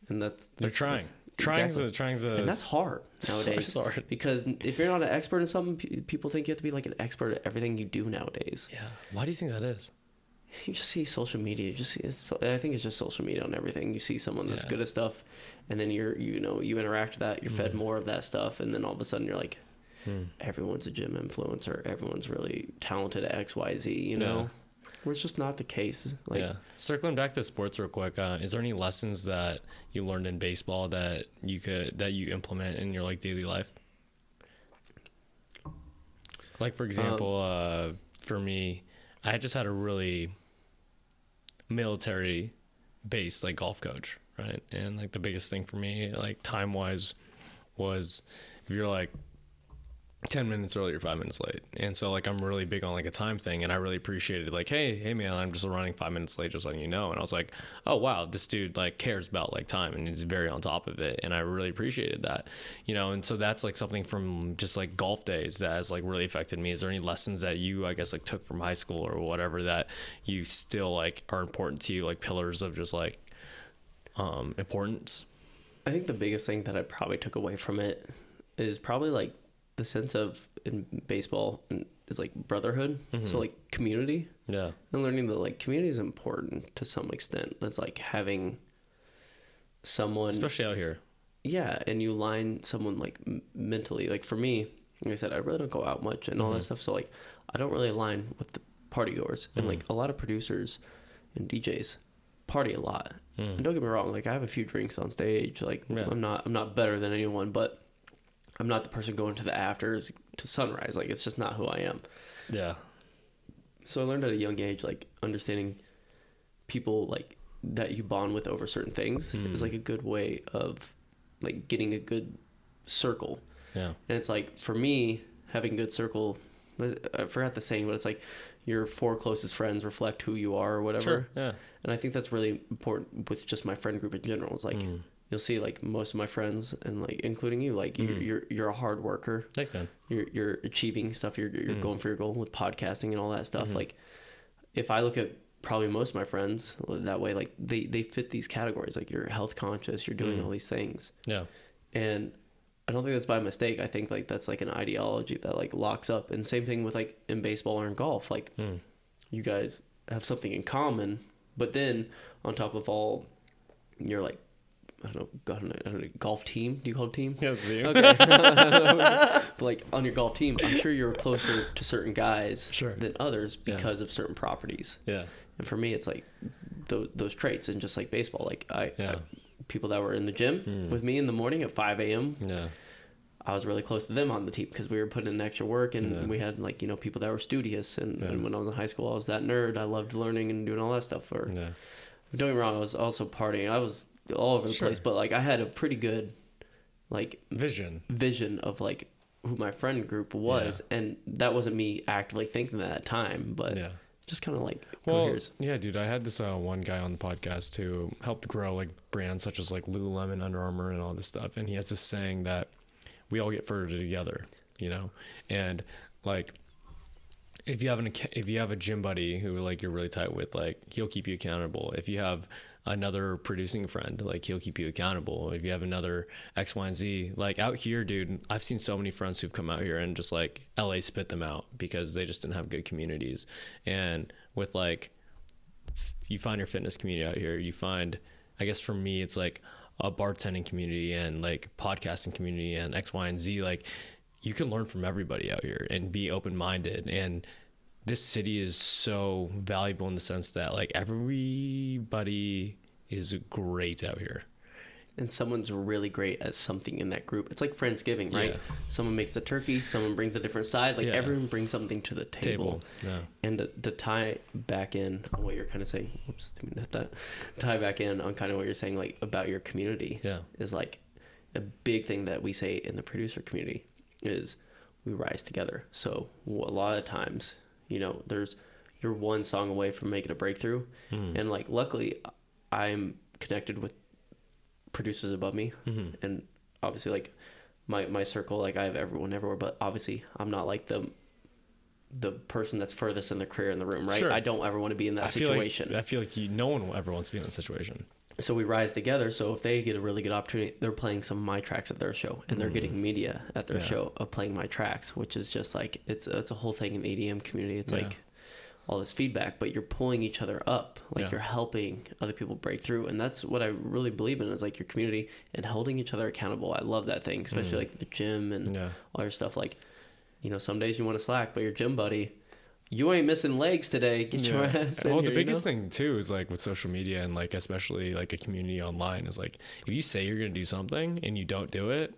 Speaker 2: And that's
Speaker 3: they're trying.
Speaker 2: And that's hard nowadays.
Speaker 3: So hard.
Speaker 2: Because if you're not an expert in something, people think you have to be like an expert at everything you do nowadays.
Speaker 3: Yeah. Why do you think that is?
Speaker 2: You just see social media. I think it's just social media on everything. You see someone that's good at stuff, and then you interact with that. You're fed more of that stuff, and then all of a sudden you're like, everyone's a gym influencer. Everyone's really talented at X, Y, Z. You know. Where it's just not the case.
Speaker 3: Circling back to sports real quick, is there any lessons that you learned in baseball that you implement in your like daily life? Like for example, for me, I just had a really military based like golf coach. right? And like the biggest thing for me, like time wise, was if you're like 10 minutes early or 5 minutes late. And so like I'm really big on like a time thing, and I really appreciated like, hey man, I'm just running 5 minutes late, just letting you know. And I was like, oh wow, this dude like cares about like time and he's very on top of it, and I really appreciated that, you know. And so that's like something from just like golf days that has like really affected me. Is there any lessons that you, I guess, like took from high school or whatever that you still like are important to you, like pillars of just like importance?
Speaker 2: I think the biggest thing that I probably took away from it is probably like the sense of in baseball is like brotherhood. So like community.
Speaker 3: Yeah.
Speaker 2: And learning that like community is important to some extent. It's like having someone,
Speaker 3: especially out here.
Speaker 2: Yeah. And you line someone like mentally, like for me, like I said, I really don't go out much and all that stuff. So like, I don't really align with the party goers, and like a lot of producers and DJs party a lot. And don't get me wrong, like I have a few drinks on stage. Like I'm not better than anyone, but I'm not the person going to the afters to sunrise. Like, it's just not who I am.
Speaker 3: Yeah.
Speaker 2: So I learned at a young age, like, understanding people, like, that you bond with over certain things is, like, a good way of, like, getting a good circle.
Speaker 3: Yeah.
Speaker 2: And it's, like, for me, having a good circle, I forgot the saying, but it's, like, your 4 closest friends reflect who you are or whatever.
Speaker 3: Sure, yeah.
Speaker 2: And I think that's really important with just my friend group in general. It's, like... You'll see like most of my friends, and like including you, like you're a hard worker.
Speaker 3: Thanks, man.
Speaker 2: You're achieving stuff. You're going for your goal with podcasting and all that stuff. Like if I look at probably most of my friends that way, like they fit these categories. Like you're health conscious. You're doing all these things.
Speaker 3: Yeah.
Speaker 2: And I don't think that's by mistake. I think like that's like an ideology that like locks up. And same thing with like in baseball or in golf. Like you guys have something in common, but then on top of all, you're like, I don't know, golf team? Do you call it a team?
Speaker 3: Yeah, it's you.
Speaker 2: Okay. But like on your golf team, I'm sure you're closer to certain guys than others because of certain properties.
Speaker 3: Yeah.
Speaker 2: And for me, it's like those traits, and just like baseball, like I people that were in the gym with me in the morning at 5 a.m.
Speaker 3: Yeah.
Speaker 2: I was really close to them on the team because we were putting in extra work, and we had like, you know, people that were studious. And when I was in high school, I was that nerd. I loved learning and doing all that stuff. Don't get me wrong, I was also partying. I was all over the place, but like I had a pretty good like vision of like who my friend group was, and that wasn't me actively thinking that at that time, but just kind of like coheres.
Speaker 3: Yeah, dude, I had this one guy on the podcast who helped grow like brands such as like Lululemon, Under Armour, and all this stuff, and he has this saying that we all get further together, you know. And like if you have a gym buddy who like you're really tight with, like he'll keep you accountable. If you have another producing friend, like he'll keep you accountable. If you have another X, Y, and Z, like out here, dude, I've seen so many friends who've come out here and just like LA spit them out because they just didn't have good communities. And with like, you find your fitness community out here, you find, I guess for me, it's like a bartending community and like podcasting community and X, Y, and Z. Like you can learn from everybody out here and be open-minded. And this city is so valuable in the sense that like everybody is great out here.
Speaker 2: And someone's really great at something in that group. It's like Friendsgiving, right? Yeah. Someone makes the turkey, someone brings a different side. Like everyone brings something to the table.
Speaker 3: Yeah.
Speaker 2: And to tie back in on what you're kind of saying, tie back in on kind of what you're saying, like about your community is like a big thing that we say in the producer community is we rise together. So a lot of times, you know, you're one song away from making a breakthrough. And like, luckily I'm connected with producers above me. And obviously like my circle, like I have everyone everywhere, but obviously I'm not like the person that's furthest in their career in the room, right? Sure. I don't ever want to be in that situation.
Speaker 3: I feel like no one ever wants to be in that situation.
Speaker 2: So we rise together. So if they get a really good opportunity, they're playing some of my tracks at their show, and they're getting media at their show of playing my tracks, which is just like, it's a whole thing in the EDM community. It's like all this feedback, but you're pulling each other up, like you're helping other people break through. And that's what I really believe in, is like your community and holding each other accountable. I love that thing, especially like the gym and all your stuff. Like, you know, some days you want to slack, but your gym buddy, you ain't missing legs today. Get your ass in
Speaker 3: Well,
Speaker 2: here,
Speaker 3: the biggest thing too is like with social media and like especially like a community online is like, if you say you're going to do something and you don't do it,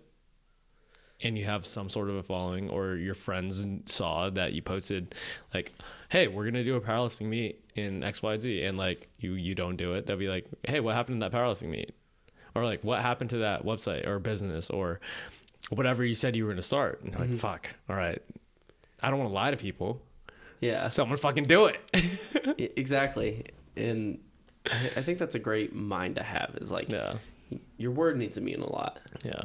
Speaker 3: and you have some sort of a following, or your friends saw that you posted like, hey, we're going to do a powerlifting meet in XYZ, and like you don't do it, they'll be like, hey, what happened in that powerlifting meet? or like, what happened to that website or business or whatever you said you were going to start? And you're like, fuck, all right. I don't want to lie to people.
Speaker 2: Yeah.
Speaker 3: So I'm going to fucking do it.
Speaker 2: Exactly. And I think that's a great mind to have, is like, your word needs to mean a lot.
Speaker 3: Yeah.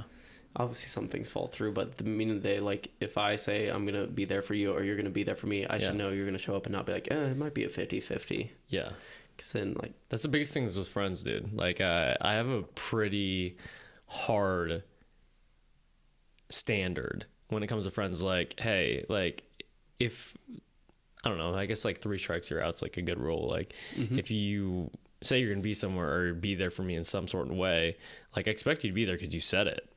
Speaker 2: Obviously some things fall through, but at the beginning of the day, like if I say I'm going to be there for you or you're going to be there for me, I should know you're going to show up and not be like, it might be a 50-50.
Speaker 3: Yeah.
Speaker 2: Because then like...
Speaker 3: That's the biggest thing with friends, dude. Like I have a pretty hard standard when it comes to friends. Like, hey, like if... I don't know, I guess like 3 strikes you're out's like a good rule. Like if you say you're going to be somewhere or be there for me in some sort of way, like I expect you to be there because you said it.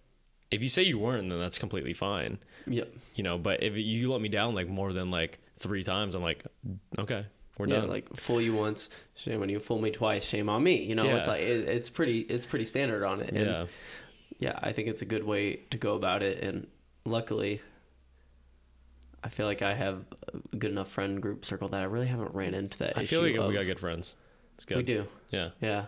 Speaker 3: If you say you weren't, then that's completely fine.
Speaker 2: Yep.
Speaker 3: You know, but if you let me down like more than like 3 times, I'm like, okay, we're done.
Speaker 2: Like fool you once, shame on you. Fool me twice, shame on me. You know, it's like it's pretty standard on it. And I think it's a good way to go about it. And luckily, I feel like I have a good enough friend group circle that I really haven't ran into that issue.
Speaker 3: I feel like we got good friends. It's good.
Speaker 2: We do.
Speaker 3: Yeah.
Speaker 2: Yeah.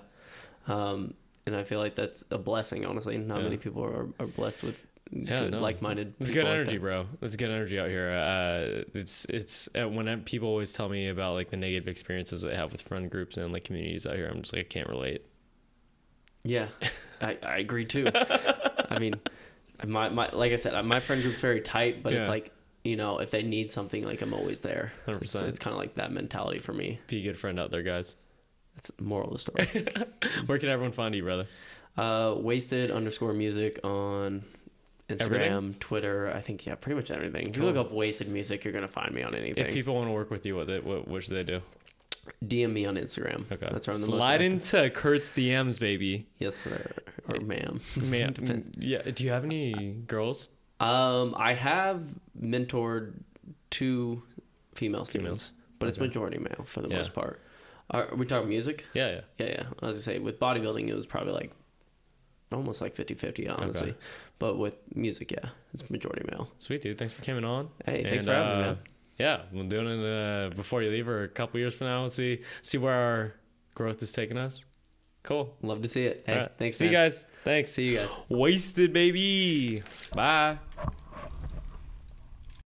Speaker 2: And I feel like that's a blessing, honestly. Not many people are blessed with good, like-minded people.
Speaker 3: It's good energy, bro. It's good energy out here. It's when people always tell me about like the negative experiences they have with friend groups and like communities out here, I'm just like, I can't relate.
Speaker 2: Yeah, I agree too. I mean, my like I said, my friend group's very tight, but it's like, you know, if they need something, like I'm always there.
Speaker 3: 100%.
Speaker 2: It's kind of like that mentality for me.
Speaker 3: Be a good friend out there, guys.
Speaker 2: That's the moral of the story.
Speaker 3: Where can everyone find you, brother?
Speaker 2: Wheysted_music on Instagram,
Speaker 3: Everything?
Speaker 2: Twitter. I think, pretty much everything. If you look up Wheysted Music, you're going to find me on anything.
Speaker 3: If people want to work with you, what should they do?
Speaker 2: DM me on Instagram.
Speaker 3: Okay.
Speaker 2: That's where I'm the
Speaker 3: Slide
Speaker 2: most
Speaker 3: into Kurt's DMs, baby.
Speaker 2: Yes, sir. Or ma'am.
Speaker 3: Yeah. Do you have any girls?
Speaker 2: I have mentored 2 female students, but it's majority male for the most part. Are we talking music?
Speaker 3: Yeah.
Speaker 2: I was going to say, with bodybuilding, it was probably like almost like 50-50, honestly.
Speaker 3: Okay.
Speaker 2: But with music, it's majority male.
Speaker 3: Sweet, dude. Thanks for coming on.
Speaker 2: Hey, thanks for having me, man.
Speaker 3: Yeah, we'll do it before you leave or a couple years from now. We'll see where our growth is taking us. Cool.
Speaker 2: Love to see it. Hey, thanks,
Speaker 3: See you guys. Thanks.
Speaker 2: See you guys.
Speaker 3: Wheysted, baby. Bye.